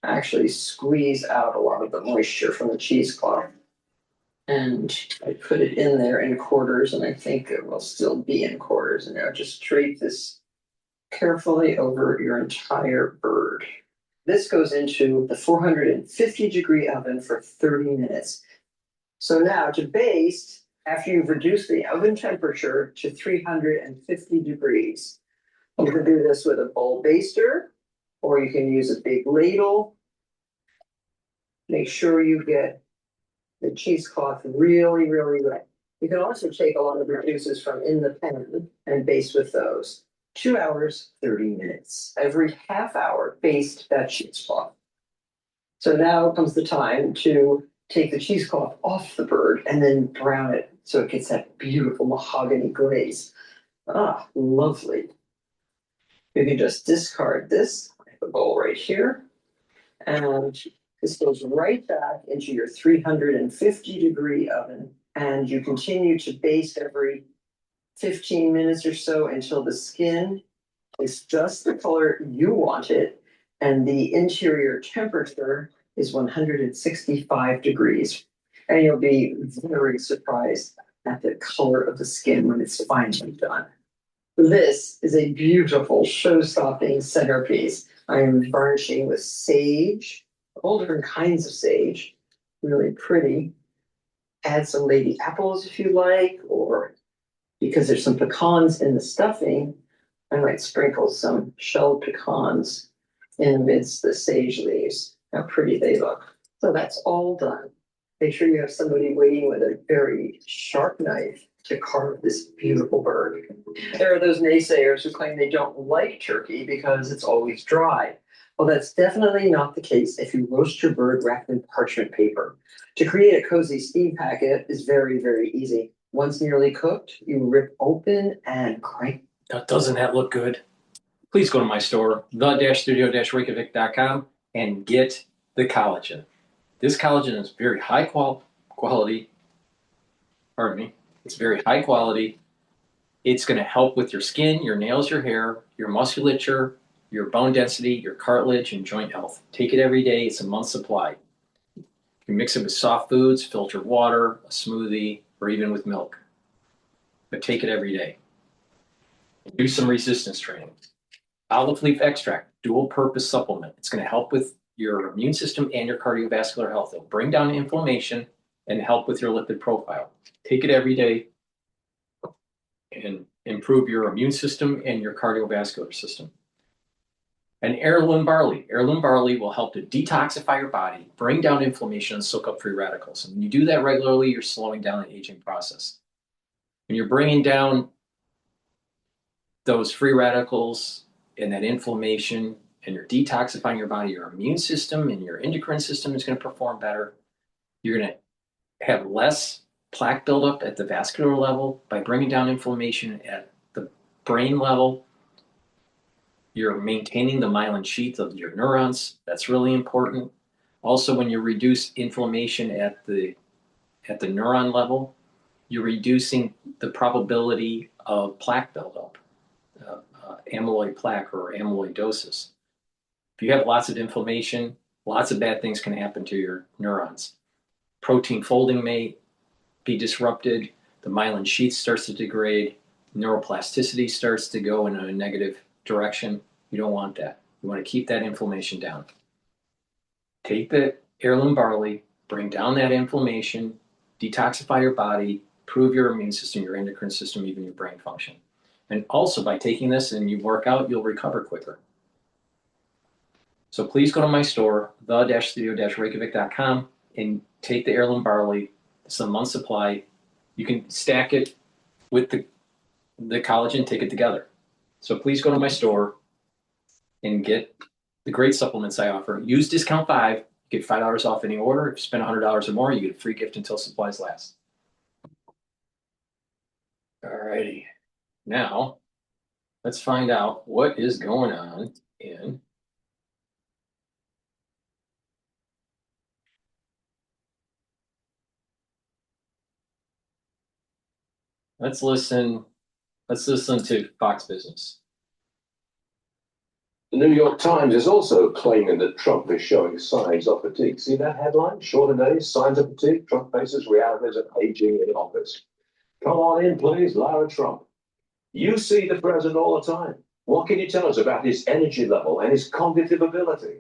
Actually squeeze out a lot of the moisture from the cheesecloth. And I put it in there in quarters, and I think it will still be in quarters. And now just drape this carefully over your entire bird. This goes into the 450-degree oven for 30 minutes. So now to baste, after you've reduced the oven temperature to 350 degrees, you can do this with a bowl baster, or you can use a big ladle. Make sure you get the cheesecloth really, really wet. You can also take a lot of the juices from in the pan and baste with those. 2 hours, 30 minutes. Every half hour, baste that cheesecloth. So now comes the time to take the cheesecloth off the bird and then brown it so it gets that beautiful mahogany glaze. Ah, lovely. You can just discard this. I have a bowl right here. And this goes right back into your 350-degree oven. And you continue to baste every 15 minutes or so until the skin is just the color you want it. And the interior temperature is 165 degrees. And you'll be very surprised at the color of the skin when it's finally done. This is a beautiful show-stopping centerpiece. I am varnishing with sage, all different kinds of sage, really pretty. Add some lady apples if you like, or because there's some pecans in the stuffing, I might sprinkle some shelled pecans in amidst the sage leaves. How pretty they look. So that's all done. Make sure you have somebody waiting with a very sharp knife to carve this beautiful bird. There are those naysayers who claim they don't like turkey because it's always dry. Well, that's definitely not the case if you roast your bird wrapped in parchment paper. To create a cozy steam packet is very, very easy. Once nearly cooked, you rip open and crank. Now, doesn't that look good? Please go to my store, the-studio-reykjavik.com, and get the collagen. This collagen is very high quality. Pardon me. It's very high quality. It's going to help with your skin, your nails, your hair, your musculature, your bone density, your cartilage, and joint health. Take it every day. It's a month's supply. You can mix it with soft foods, filtered water, a smoothie, or even with milk. But take it every day. Do some resistance training. Olive leaf extract, dual purpose supplement. It's going to help with your immune system and your cardiovascular health. It'll bring down inflammation and help with your lipid profile. Take it every day and improve your immune system and your cardiovascular system. And heirloom barley. Heirloom barley will help to detoxify your body, bring down inflammation, and soak up free radicals. And when you do that regularly, you're slowing down the aging process. When you're bringing down those free radicals and that inflammation, and you're detoxifying your body, your immune system and your endocrine system is going to perform better. You're going to have less plaque buildup at the vascular level by bringing down inflammation at the brain level. You're maintaining the myelin sheath of your neurons. That's really important. Also, when you reduce inflammation at the neuron level, you're reducing the probability of plaque buildup, amyloid plaque or amyloidosis. If you have lots of inflammation, lots of bad things can happen to your neurons. Protein folding may be disrupted. the myelin sheath starts to degrade, neuroplasticity starts to go in a negative direction. You don't want that. You want to keep that inflammation down. Take the heirloom barley, bring down that inflammation, detoxify your body, improve your immune system, your endocrine system, even your brain function. And also by taking this and you work out, you'll recover quicker. So please go to my store, the-studio-reykjavik.com, and take the heirloom barley. It's a month's supply. You can stack it with the collagen, take it together. So please go to my store and get the great supplements I offer. Use discount 5, get $5 off any order. If you spend $100 or more, you get a free gift until supplies last. All righty. Now, let's find out what is going on in let's listen to Fox Business. The New York Times is also claiming that Trump is showing signs of fatigue. See that headline? Shorter days, signs of fatigue. Trump faces realities of aging in office. Come on in, please, Lara Trump. You see the president all the time. What can you tell us about his energy level and his cognitive ability?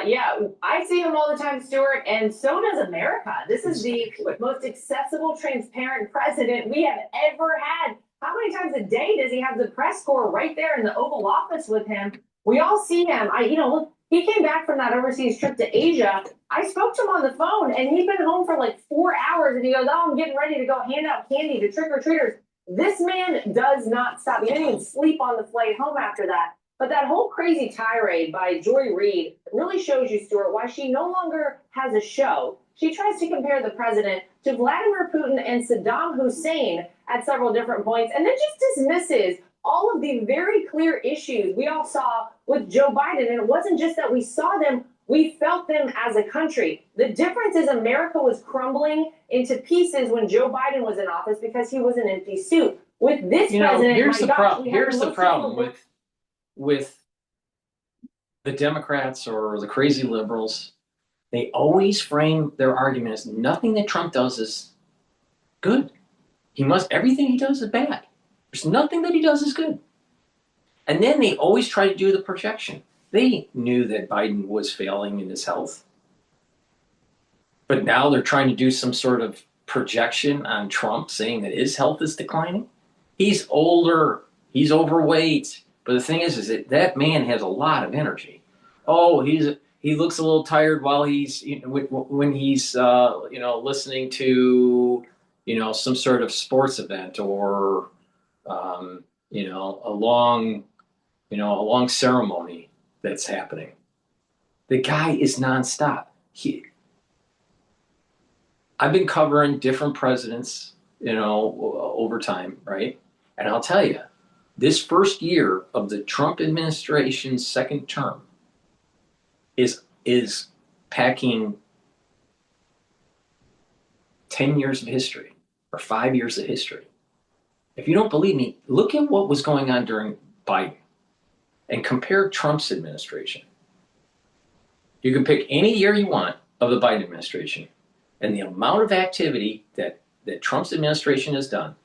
Yeah, I see him all the time, Stewart, and so does America. This is the most accessible, transparent president we have ever had. How many times a day does he have the press corps right there in the Oval Office with him? We all see him. Look, he came back from that overseas trip to Asia. I spoke to him on the phone, and he'd been home for like 4 hours, and he goes, "Oh, I'm getting ready to go hand out candy to trick-or-treaters." This man does not stop. He didn't even sleep on the flight home after that. But that whole crazy tirade by Joy Reid really shows you, Stewart, why she no longer has a show. She tries to compare the president to Vladimir Putin and Saddam Hussein at several different points, and then just dismisses all of the very clear issues we all saw with Joe Biden. And it wasn't just that we saw them, we felt them as a country. The difference is America was crumbling into pieces when Joe Biden was in office because he was an empty suit. With this president, here's the problem with the Democrats or the crazy liberals. They always frame their argument as nothing that Trump does is good. Everything he does is bad. There's nothing that he does is good. And then they always try to do the projection. They knew that Biden was failing in his health. But now they're trying to do some sort of projection on Trump, saying that his health is declining. He's older. He's overweight. But the thing is that man has a lot of energy. Oh, he looks a little tired while he's when he's listening to some sort of sports event or a long ceremony that's happening. The guy is nonstop. I've been covering different presidents, over time, right? And I'll tell you, this first year of the Trump administration's second term is packing 10 years of history or 5 years of history. If you don't believe me, look at what was going on during Biden and compare Trump's administration. You can pick any year you want of the Biden administration, and the amount of activity that Trump's administration has done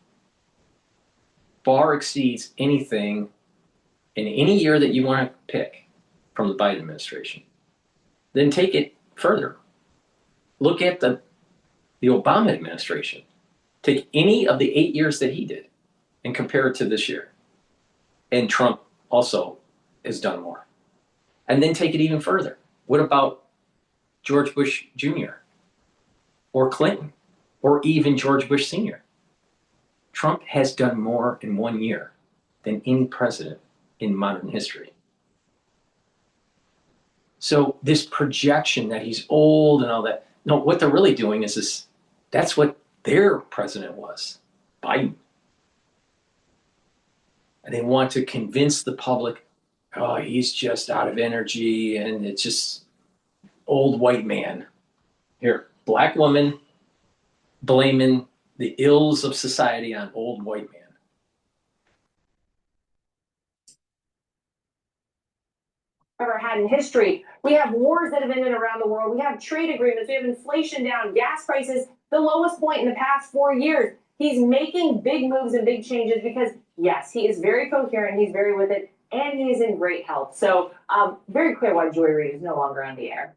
far exceeds anything in any year that you want to pick from the Biden administration. Then take it further. Look at the Obama administration. Take any of the 8 years that he did and compare it to this year. And Trump also has done more. And then take it even further. What about George Bush Jr. or Clinton or even George Bush Sr.? Trump has done more in 1 year than any president in modern history. So this projection that he's old and all that, no, what they're really doing is this, that's what their president was, Biden. And they want to convince the public, oh, he's just out of energy and it's just old white man. Here, black woman blaming the ills of society on old white man. Ever had in history. We have wars that have ended around the world. We have trade agreements. We have inflation down, gas prices the lowest point in the past 4 years. He's making big moves and big changes because, yes, he is very coherent, he's very with it, and he is in great health. So, very clear why Joy Reid is no longer on the air.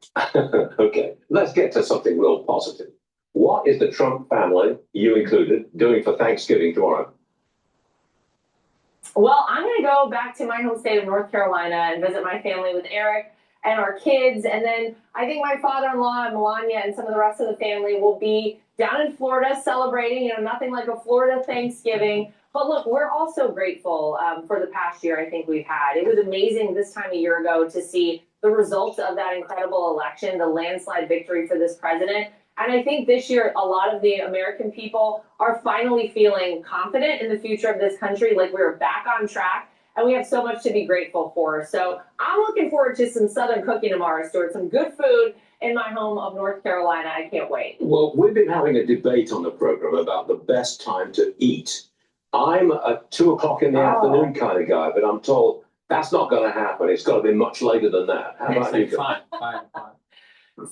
Okay, let's get to something real positive. What is the Trump family, you included, doing for Thanksgiving tomorrow? Well, I'm going to go back to my home state of North Carolina and visit my family with Eric and our kids. And then I think my father-in-law and Melania and some of the rest of the family will be down in Florida celebrating, nothing like a Florida Thanksgiving. But look, we're also grateful for the past year I think we've had. It was amazing this time a year ago to see the results of that incredible election, the landslide victory for this president. And I think this year, a lot of the American people are finally feeling confident in the future of this country, like we're back on track, and we have so much to be grateful for. So I'm looking forward to some Southern cooking tomorrow, Stewart, some good food in my home of North Carolina. I can't wait. Well, we've been having a debate on the program about the best time to eat. I'm a 2 o'clock in the afternoon kind of guy, but I'm told that's not going to happen. It's got to be much later than that. How about you guys? Fine.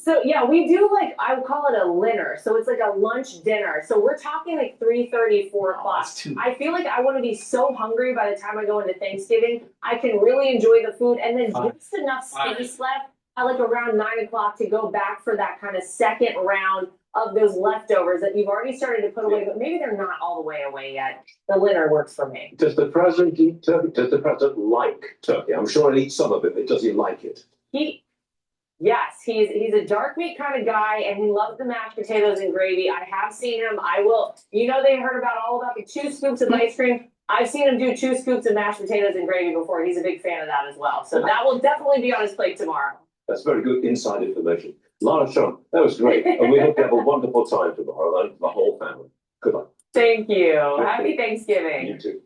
So yeah, we do I would call it a dinner. So it's like a lunch dinner. So we're talking like 3:30, 4 o'clock. I feel like I want to be so hungry by the time I go into Thanksgiving. I can really enjoy the food and then just enough space left at like around 9 o'clock to go back for that kind of second round of those leftovers that you've already started to put away, but maybe they're not all the way away yet. The dinner works for me. Does the president eat turkey? Does the president like turkey? I'm sure he'll eat some of it, but does he like it? Yes, he's a dark meat kind of guy, and he loves the mashed potatoes and gravy. I have seen him. They heard all about the 2 scoops of ice cream. I've seen him do 2 scoops of mashed potatoes and gravy before. He's a big fan of that as well. So that will definitely be on his plate tomorrow. That's very good inside information. Lara Sean, that was great. And we hope you have a wonderful time tomorrow, and the whole family. Good luck. Thank you. Happy Thanksgiving. You too.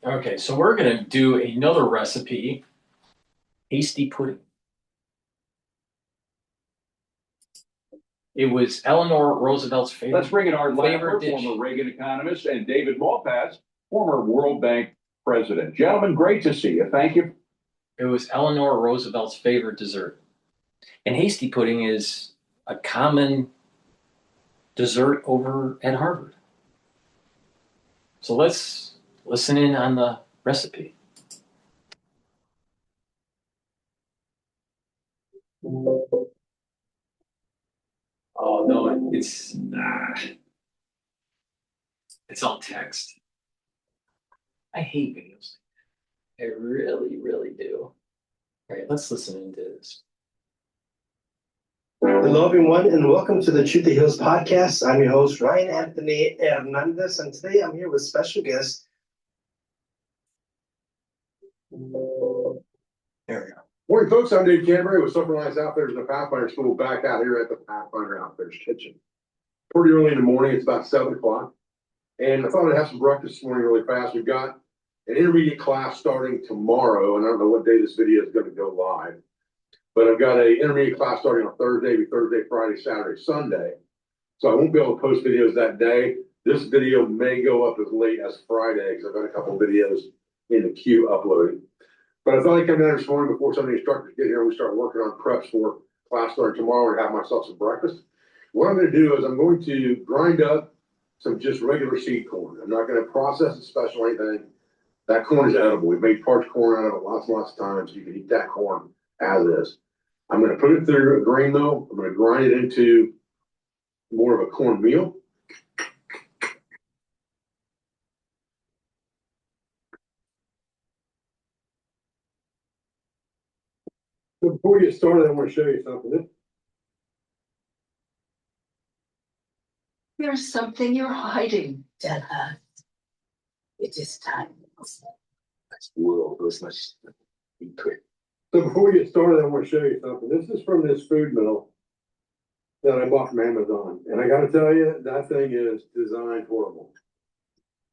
Okay, so we're going to do another recipe, hasty pudding. It was Eleanor Roosevelt's favorite. Let's bring in our favorite dish. dish. Former Reagan economist and David Malpass, former World Bank president. Gentlemen, great to see you. Thank you. It was Eleanor Roosevelt's favorite dessert. And hasty pudding is a common dessert over at Harvard. So let's listen in on the recipe. Oh no, it's all text. I hate videos. I really, really do. All right, let's listen into this. Hello, everyone, and welcome to the Truth the Hills podcast. I'm your host, Ryan Anthony Hernandez, and today I'm here with special guest. There we go. Morning, folks. I'm Dave Canterbury with Super Nice Outfitters in the Pathfinder School, back out here at the Pathfinder Outfitters kitchen. Pretty early in the morning. It's about 7 o'clock. And I thought I'd have some breakfast this morning really fast. We've got an intermediate class starting tomorrow, and I don't know what day this video is going to go live. But I've got an intermediate class starting on Thursday, Friday, Saturday, Sunday. So I won't be able to post videos that day. This video may go up as late as Friday because I've got a couple of videos in the queue uploading. But I thought I'd come down this morning before some of the instructors get here and we start working on preps for class starting tomorrow and have myself some breakfast. What I'm going to do is I'm going to grind up some just regular seed corn. I'm not going to process it special or anything. That corn is edible. We've made parched corn out of it lots and lots of times. You can eat that corn as is. I'm going to put it through a grain mill. I'm going to grind it into more of a corn meal. So before we get started, I want to show you something. There's something you're hiding, Della. It is time. World was much quick. So before we get started, I want to show you something. This is from this food mill that I bought from Amazon. And I got to tell you, that thing is designed horrible.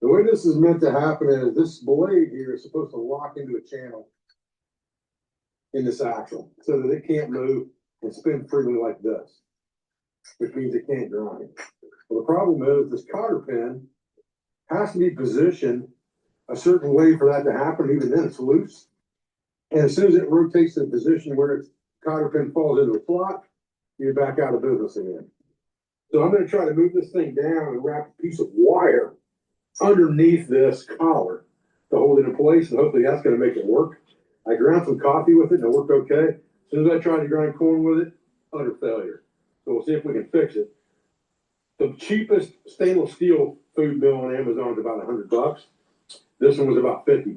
The way this is meant to happen is this blade here is supposed to lock into a channel in this axle so that it can't move and spin freely like this, which means it can't grind. Well, the problem is this cotter pin has to be positioned a certain way for that to happen. Even then, it's loose. And as soon as it rotates to the position where its cotter pin falls into the slot, you're back out of business again. So I'm gonna try to move this thing down and wrap a piece of wire underneath this collar to hold it in place, and hopefully that's gonna make it work. I ground some coffee with it and it worked okay. As soon as I tried to grind corn with it, utter failure. So we'll see if we can fix it. The cheapest stainless steel food mill on Amazon is about $100. This one was about $50.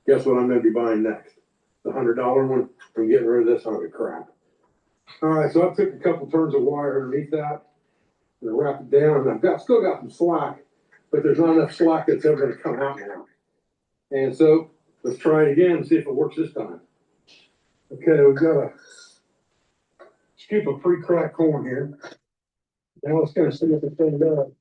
Guess what I'm gonna be buying next? The $100 one. I'm getting rid of this hunk of crap. All right, so I took a couple turns of wire underneath that and I wrapped it down, and still got some slack, but there's not enough slack that's ever gonna come out now. And so let's try it again and see if it works this time. Okay, we've got a scoop of pre-cracked corn here. Now let's kind of see what this thing does.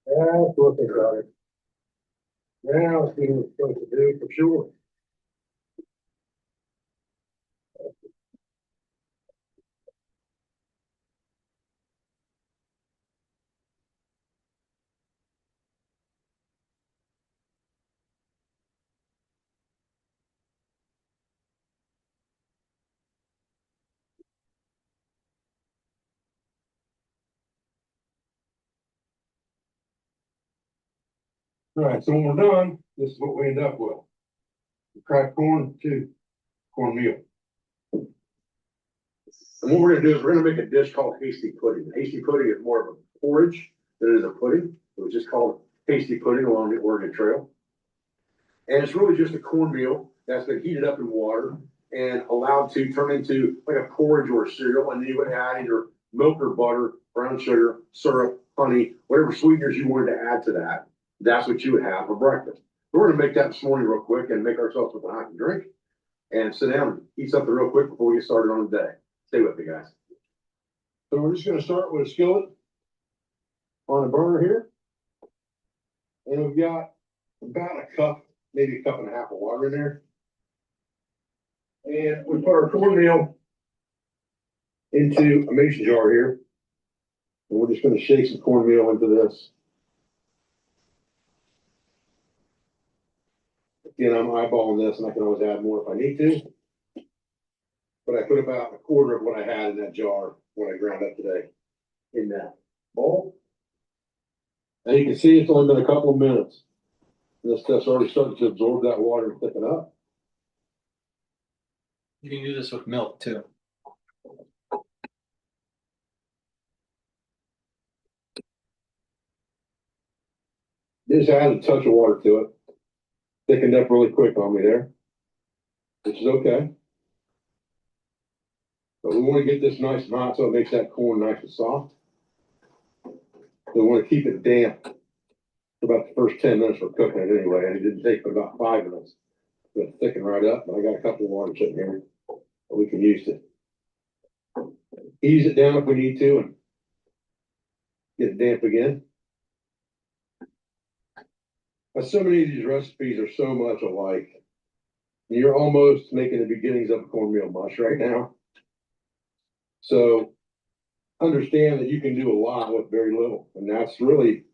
That's looking better. Now let's see what it's supposed to do for sure. All right, so when we're done, this is what we end up with. Cracked corn to cornmeal. And what we're gonna do is we're gonna make a dish called hasty pudding. Hasty pudding is more of a porridge than it is a pudding. It was just called hasty pudding along the Oregon Trail. And it's really just a cornmeal that's been heated up in water and allowed to turn into like a porridge or a cereal. And then you would add either milk or butter, brown sugar, syrup, honey, whatever sweeteners you wanted to add to that. That's what you would have for breakfast. We're gonna make that this morning real quick and make ourselves something hot to drink and sit down and eat something real quick before we get started on the day. Stay with me, guys. So we're just gonna start with a skillet on a burner here. And we've got about a cup, maybe a cup and a half of water in there. And we put our cornmeal into a mason jar here. And we're just gonna shake some cornmeal into this. Again, I'm eyeballing this and I can always add more if I need to. But I put about a quarter of what I had in that jar when I ground up today in that bowl. And you can see it's only been a couple of minutes. This stuff's already starting to absorb that water and thicken up. You can do this with milk too. Just add a touch of water to it. Thickened up really quick on me there, which is okay. But we want to get this nice and hot so it makes that corn nice and soft. So we want to keep it damp for about the first 10 minutes we're cooking it anyway. And it didn't take but about 5 minutes. But thicken right up. But I got a couple of water sitting here that we can use to ease it down if we need to and get it damp again. But so many of these recipes are so much alike. You're almost making the beginnings of a cornmeal mush right now. So understand that you can do a lot with very little. And that's really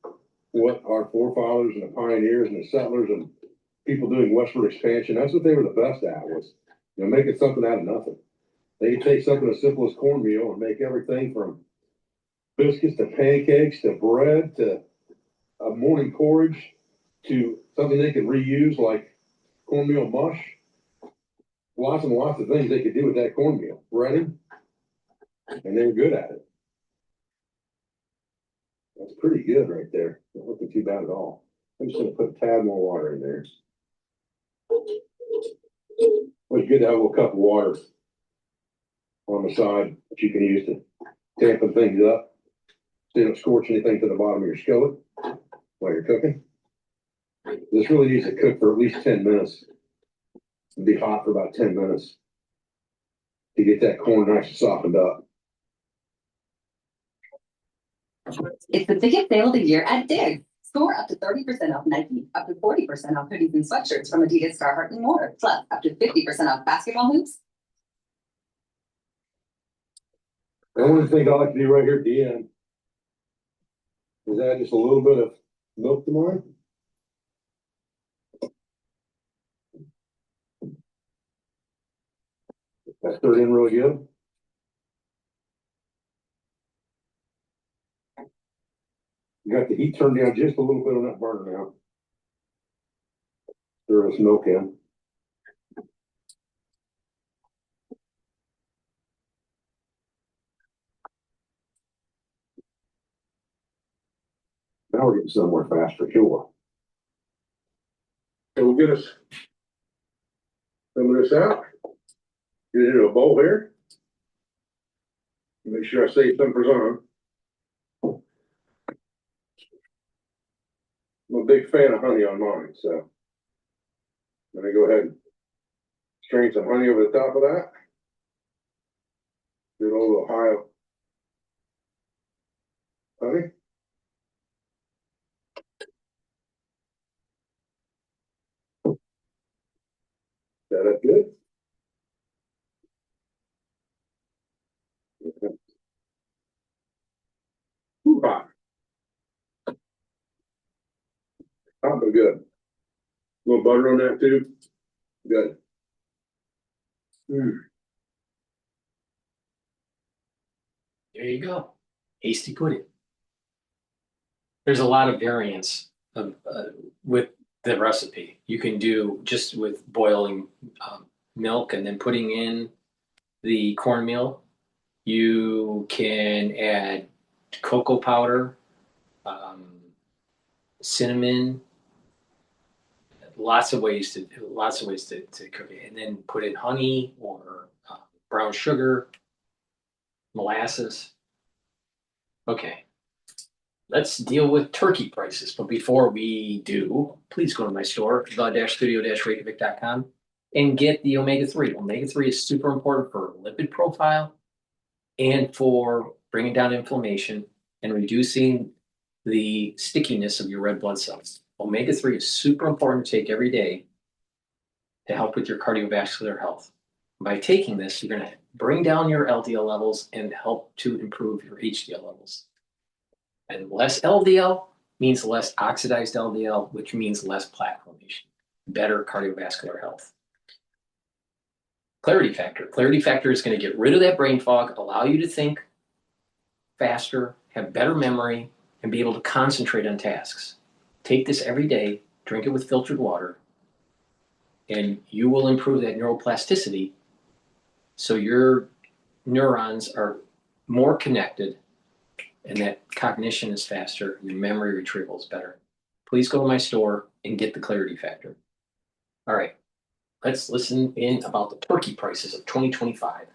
what our forefathers and the pioneers and the settlers and people doing westward expansion, that's what they were the best at, was, you know, making something out of nothing. They could take something as simple as cornmeal and make everything from biscuits to pancakes to bread to a morning porridge to something they could reuse like cornmeal mush. Lots and lots of things they could do with that cornmeal. Breading. And they were good at it. That's pretty good right there. Not looking too bad at all. I'm just gonna put a tad more water in there. Well, it's good to have a little cup of water on the side that you can use to dampen things up. So you don't scorch anything to the bottom of your skillet while you're cooking. This really needs to cook for at least 10 minutes. And be hot for about 10 minutes to get that corn nice and softened up. It's the biggest sale of the year at Dig. Score up to 30% off Nike, up to 40% off hoodies and sweatshirts from Adidas, Carhartt, and more. Plus, up to 50% off basketball hoops. And one of the things I like to do right here at the end is add just a little bit of milk to mine. That's stirred in really good. You got the heat turned down just a little bit on that burner now. Stir this milk in. Now we're getting somewhere faster, sure. So we'll get us some of this out. Get it into a bowl here. Make sure I save some for Zon. I'm a big fan of honey on mine, so let me go ahead and strain some honey over the top of that. Do a little Ohio honey. That good? Okay. Ooh, hot. Hot but good. A little butter on that too. Good. There you go. Hasty pudding. There's a lot of variants of, with the recipe. You can do just with boiling milk and then putting in the cornmeal. You can add cocoa powder, cinnamon. Lots of ways to cook it, and then put in honey or brown sugar, molasses. Okay, let's deal with turkey prices. But before we do, please go to my store, the-studio-reykjavik.com, and get the omega-3. Omega-3 is super important for lipid profile and for bringing down inflammation and reducing the stickiness of your red blood cells. Omega-3 is super important to take every day to help with your cardiovascular health. By taking this, you're going to bring down your LDL levels and help to improve your HDL levels. And less LDL means less oxidized LDL, which means less plaque formation, better cardiovascular health. Clarity factor. Clarity factor is going to get rid of that brain fog, allow you to think faster, have better memory, and be able to concentrate on tasks. Take this every day, drink it with filtered water, and you will improve that neuroplasticity so your neurons are more connected and that cognition is faster, your memory retrieval is better. Please go to my store and get the clarity factor. All right, let's listen in about the turkey prices of 2025.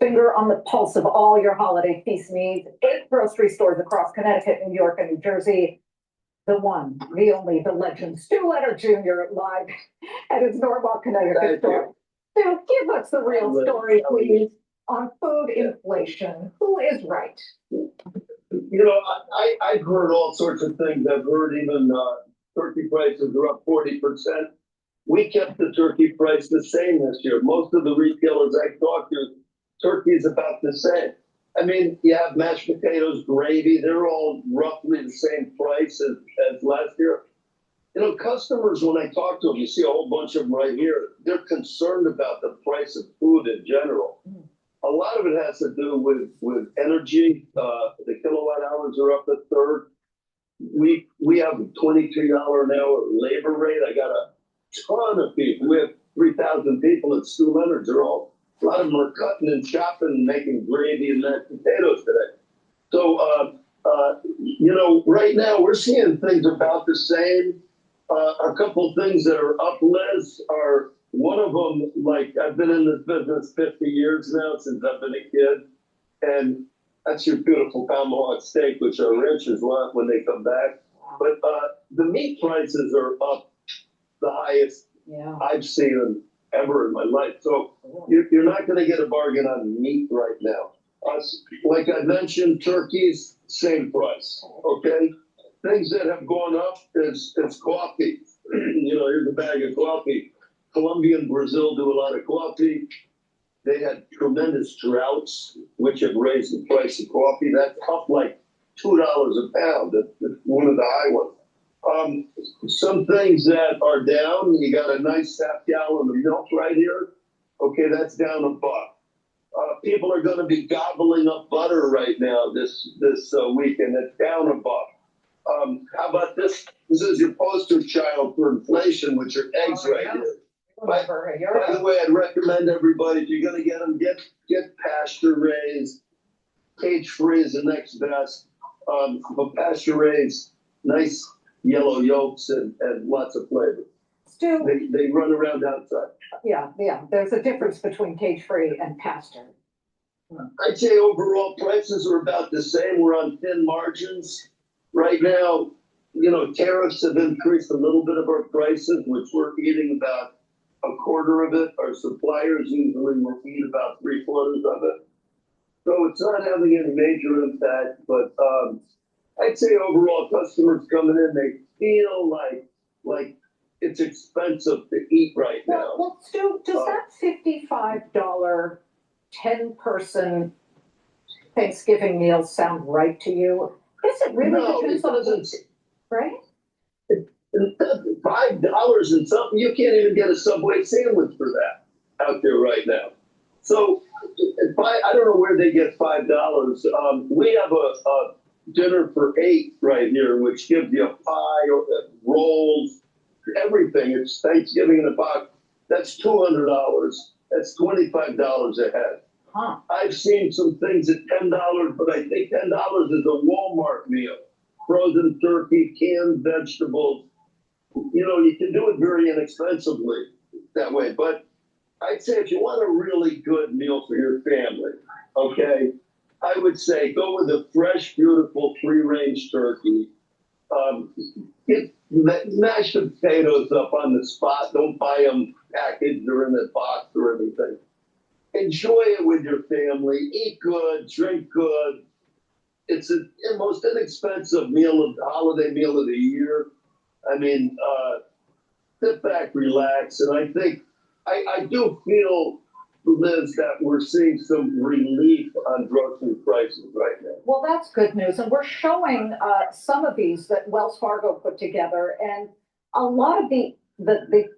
Finger on the pulse of all your holiday feast needs. 8 grocery stores across Connecticut, New York, and New Jersey. The one, the only, the legend, Stewart Jr. live at his Norwalk, Connecticut store. Stu, give us the real story, please, on food inflation. Who is right? You know, I've heard all sorts of things. I've heard even turkey prices are up 40%. We kept the turkey price the same this year. Most of the retailers I talked to, turkey is about the same. I mean, you have mashed potatoes, gravy, they're all roughly the same price as last year. You know, customers, when I talk to them, you see a whole bunch of them right here, they're concerned about the price of food in general. A lot of it has to do with energy. The kilowatt hours are up a third. We have a $22 an hour labor rate. I got a ton of people. We have 3,000 people at Stu Leonard's. A lot of them are cutting and chopping and making gravy and mashed potatoes today. So, you know, right now we're seeing things about the same. A couple of things that are up, Liz, are one of them, like I've been in this business 50 years now since I've been a kid. And that's your beautiful tomahawk steak, which our ranchers want when they come back. But the meat prices are up the highest I've seen them ever in my life. So you're not going to get a bargain on meat right now. Like I mentioned, turkeys, same price, okay? Things that have gone up is coffee. You know, here's a bag of coffee. Colombia and Brazil do a lot of coffee. They had tremendous droughts, which have raised the price of coffee. That's up like $2 a pound. That's one of the high ones. Some things that are down, you got a nice half gallon of milk right here. Okay, that's down $1. People are going to be gobbling up butter right now this weekend. It's down $1. How about this? This is your poster child for inflation with your eggs right here. By the way, I'd recommend everybody, if you're going to get them, get pasture raised. Cage free is the next best. But pasture raised, nice yellow yolks and lots of flavor. Stu, they run around outside. Yeah. There's a difference between cage free and pasture. I'd say overall prices are about the same. We're on thin margins. Right now, tariffs have increased a little bit of our prices, which we're eating about a quarter of it. Our suppliers usually will eat about 3/4 of it. So it's not having any major impact, but I'd say overall customers coming in, they feel like it's expensive to eat right now. Well, Stu, does that $55 10-person Thanksgiving meal sound right to you? Yes, it really depends on doesn't. Right? $5 and something, you can't even get a Subway sandwich for that out there right now. So I don't know where they get $5. We have a dinner for $8 right here, which gives you a pie, rolls, everything. It's Thanksgiving in a box. That's $200. That's $25 a head. Huh. I've seen some things at $10, but I think $10 is a Walmart meal. Frozen turkey, canned vegetables. You can do it very inexpensively that way. But I'd say if you want a really good meal for your family, okay, I would say go with a fresh, beautiful, free-range turkey. Get mashed potatoes up on the spot. Don't buy them packaged or in a box or anything. Enjoy it with your family. Eat good, drink good. It's the most inexpensive holiday meal of the year. I mean, sit back, relax, and I think I do feel, Liz, that we're seeing some relief on grocery prices right now. Well, that's good news. And we're showing some of these that Wells Fargo put together. And a lot of the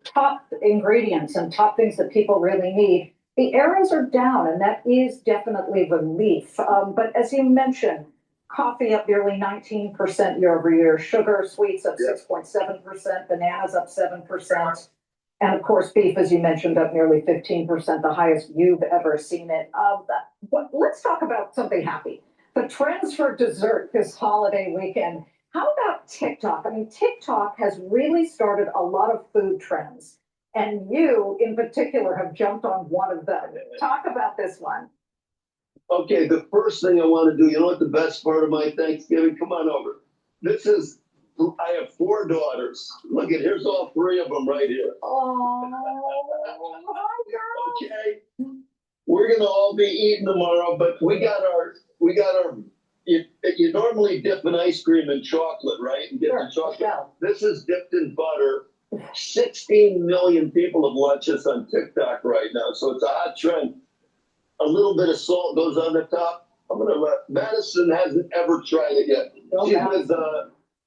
top ingredients and top things that people really need, the arrows are down, and that is definitely relief. But as you mentioned, coffee up nearly 19% year over year, sugar, sweets up 6.7%, bananas up 7%. And of course, beef, as you mentioned, up nearly 15%, the highest you've ever seen it. Let's talk about something happy. The trends for dessert this holiday weekend. How about TikTok? I mean, TikTok has really started a lot of food trends. And you, in particular, have jumped on one of them. Talk about this one. Okay, the first thing I want to do, you know what the best part of my Thanksgiving? Come on over. I have 4 daughters. Look at, here's all 3 of them right here. Oh, okay. We're gonna all be eating tomorrow, but we got our. You normally dip an ice cream in chocolate, right? And get the chocolate. Yeah. This is dipped in butter. 16 million people have watched this on TikTok right now, so it's a hot trend. A little bit of salt goes on the top. I'm gonna let Madison hasn't ever tried it yet.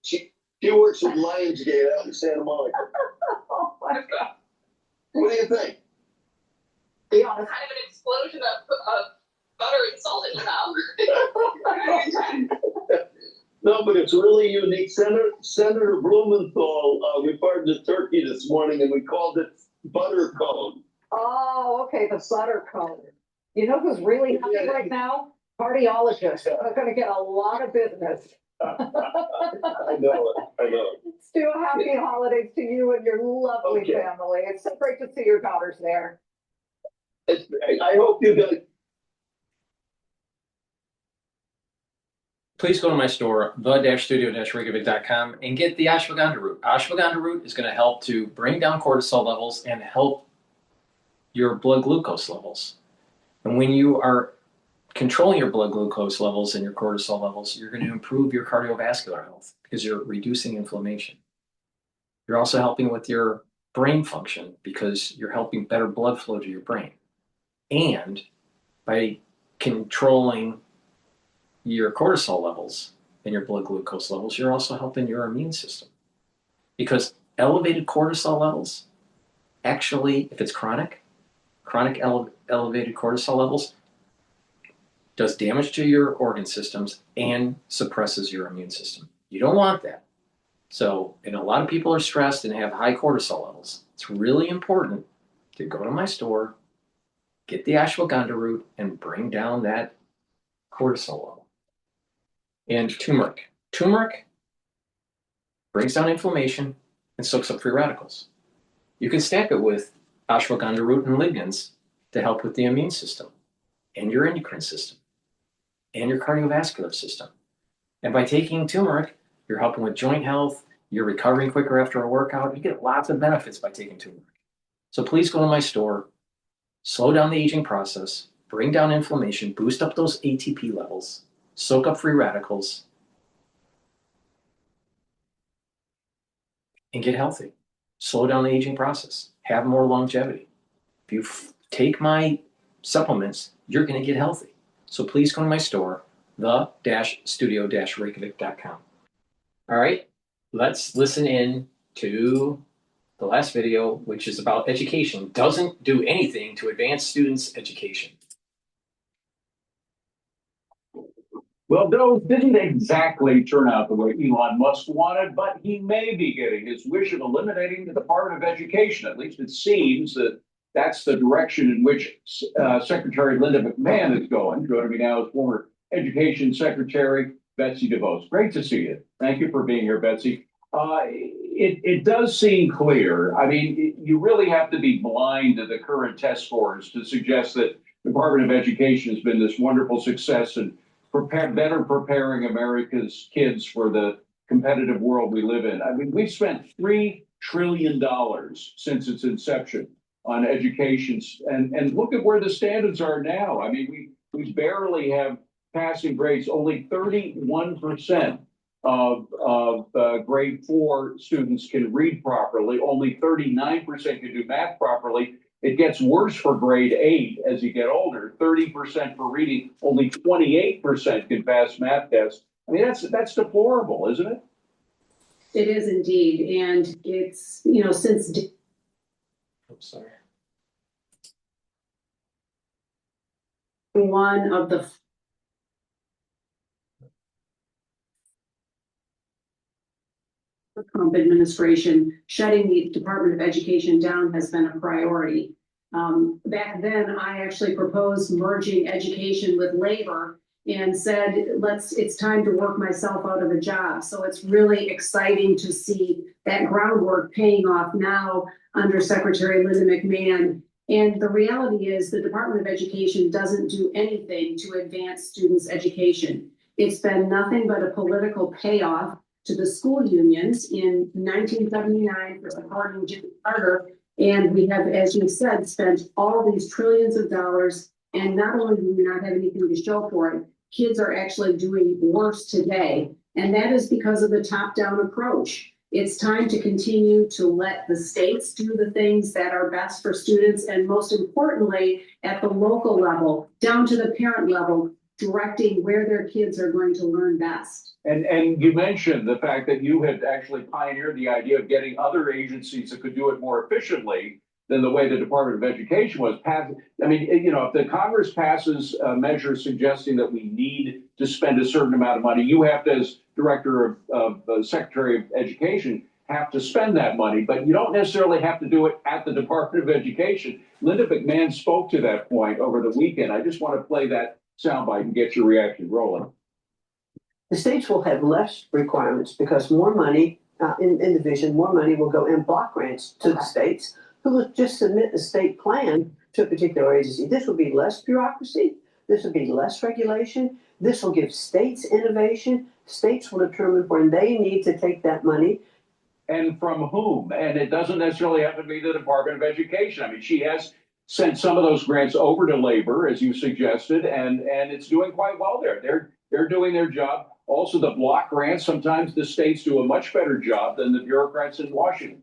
She works with Lionsgate out in Santa Monica. Oh my God. What do you think? Be honest. Kind of an explosion of butter and salt in your mouth. No, but it's really unique. Senator Blumenthal, we pardoned the turkey this morning and we called it butter cone. Oh, okay, the butter cone. You know who's really happy right now? Cardiologists. They're going to get a lot of business. I know it. Stu, happy holidays to you and your lovely family. It's so great to see your daughters there. I hope you guys. Please go to my store, the-studio-reykjavik.com, and get the ashwagandha root. Ashwagandha root is going to help to bring down cortisol levels and help your blood glucose levels. And when you are controlling your blood glucose levels and your cortisol levels, you're going to improve your cardiovascular health because you're reducing inflammation. You're also helping with your brain function because you're helping better blood flow to your brain. And by controlling your cortisol levels and your blood glucose levels, you're also helping your immune system. because elevated cortisol levels, actually, if it's chronic elevated cortisol levels, does damage to your organ systems and suppresses your immune system. You don't want that. So, and a lot of people are stressed and have high cortisol levels. It's really important to go to my store, get the ashwagandha root, and bring down that cortisol level. And turmeric. Turmeric brings down inflammation and soaks up free radicals. You can stack it with ashwagandha root and lignans to help with the immune system and your endocrine system and your cardiovascular system. And by taking turmeric, you're helping with joint health, you're recovering quicker after a workout. You get lots of benefits by taking turmeric. So please go to my store, slow down the aging process, bring down inflammation, boost up those ATP levels, soak up free radicals, and get healthy. Slow down the aging process, have more longevity. If you take my supplements, you're going to get healthy. So please come to my store, the-studio-reykjavik.com. All right, let's listen in to the last video, which is about education. Doesn't do anything to advance students' education. Well, those didn't exactly turn out the way Elon Musk wanted, but he may be getting his wish of eliminating the Department of Education. At least it seems that that's the direction in which Secretary Linda McMahon is going. Joining me now is former Education Secretary Betsy DeVos. Great to see you. Thank you for being here, Betsy. It does seem clear. I mean, you really have to be blind to the current test scores to suggest that the Department of Education has been this wonderful success and better preparing America's kids for the competitive world we live in. I mean, we've spent $3 trillion since its inception on education, and look at where the standards are now. I mean, we barely have passing grades. Only 31% of grade 4 students can read properly. Only 39% can do math properly. It gets worse for grade 8 as you get older. 30% for reading. Only 28% can pass math tests. I mean, that's deplorable, isn't it? It is indeed, and it's since. I'm sorry. One of the Trump administration, shutting the Department of Education down has been a priority. Back then, I actually proposed merging education with labor and said, it's time to work myself out of a job. So it's really exciting to see that groundwork paying off now under Secretary Linda McMahon. And the reality is the Department of Education doesn't do anything to advance students' education. It's been nothing but a political payoff to the school unions in 1979 for supporting Jimmy Carter. And we have, as you said, spent all these trillions of dollars. And not only do we not have anything to show for it, kids are actually doing worse today. And that is because of the top-down approach. It's time to continue to let the states do the things that are best for students. And most importantly, at the local level, down to the parent level, directing where their kids are going to learn best. And you mentioned the fact that you had actually pioneered the idea of getting other agencies that could do it more efficiently than the way the Department of Education was passed. I mean, if the Congress passes a measure suggesting that we need to spend a certain amount of money, you have to, as Director of Secretary of Education, have to spend that money, but you don't necessarily have to do it at the Department of Education. Linda McMahon spoke to that point over the weekend. I just want to play that soundbite and get your reaction rolling. The states will have less requirements because more money in division, more money will go in block grants to the states who will just submit the state plan to a particular agency. This will be less bureaucracy. This will be less regulation. This will give states innovation. States will determine where they need to take that money. And from whom? And it doesn't necessarily have to be the Department of Education. I mean, she has sent some of those grants over to labor, as you suggested, and it's doing quite well there. They're doing their job. Also, the block grants, sometimes the states do a much better job than the bureaucrats in Washington.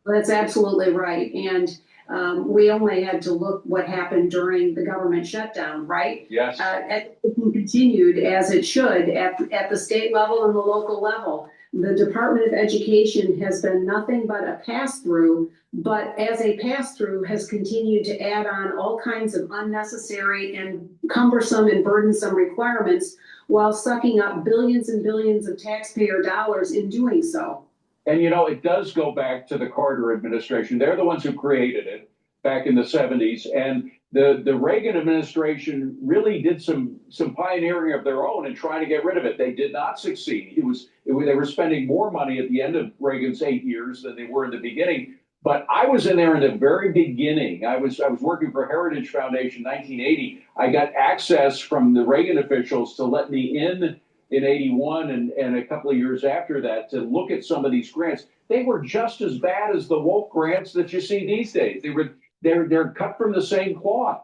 That's absolutely right. And we only had to look what happened during the government shutdown, right? Yes. It continued as it should at the state level and the local level. The Department of Education has been nothing but a pass-through, but as a pass-through has continued to add on all kinds of unnecessary and cumbersome and burdensome requirements while sucking up billions and billions of taxpayer dollars in doing so. And you know, it does go back to the Carter administration. They're the ones who created it back in the 70s. And the Reagan administration really did some pioneering of their own in trying to get rid of it. They did not succeed. They were spending more money at the end of Reagan's 8 years than they were in the beginning. But I was in there in the very beginning. I was working for Heritage Foundation 1980. I got access from the Reagan officials to let me in 81 and a couple of years after that to look at some of these grants. They were just as bad as the woke grants that you see these days. They're cut from the same cloth.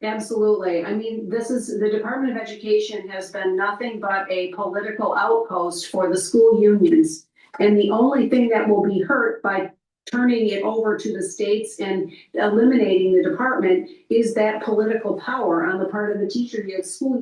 Absolutely. I mean, the Department of Education has been nothing but a political outpost for the school unions. And the only thing that will be hurt by turning it over to the states and eliminating the department is that political power on the part of the teacher school,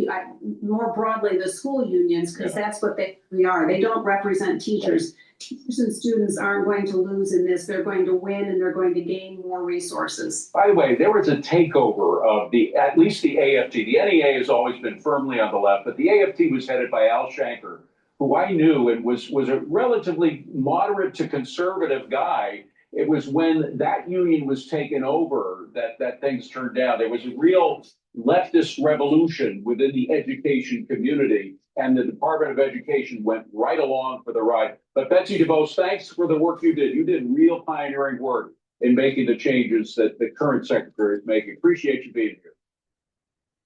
more broadly the school unions, because that's what they are. They don't represent teachers. Teachers and students aren't going to lose in this. They're going to win and they're going to gain more resources. By the way, there was a takeover of at least the AFT. The NEA has always been firmly on the left, but the AFT was headed by Al Shanker, who I knew and was a relatively moderate to conservative guy. It was when that union was taken over that things turned down. There was a real leftist revolution within the education community, and the Department of Education went right along for the ride. But Betsy DeVos, thanks for the work you did. You did real pioneering work in making the changes that the current secretary is making. Appreciate you being here.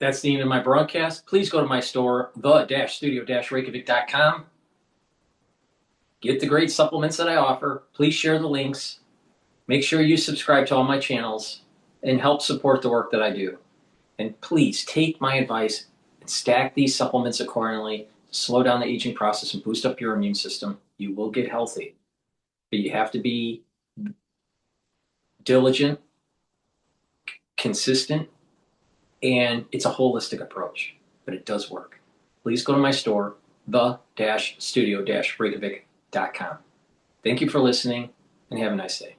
That's the end of my broadcast. Please go to my store, the-studio-reykjavik.com. Get the great supplements that I offer. Please share the links. Make sure you subscribe to all my channels and help support the work that I do. And please take my advice and stack these supplements accordingly to slow down the aging process and boost up your immune system. You will get healthy, but you have to be diligent, consistent, and it's a holistic approach, but it does work. Please go to my store, the-studio-reykjavik.com. Thank you for listening and have a nice day.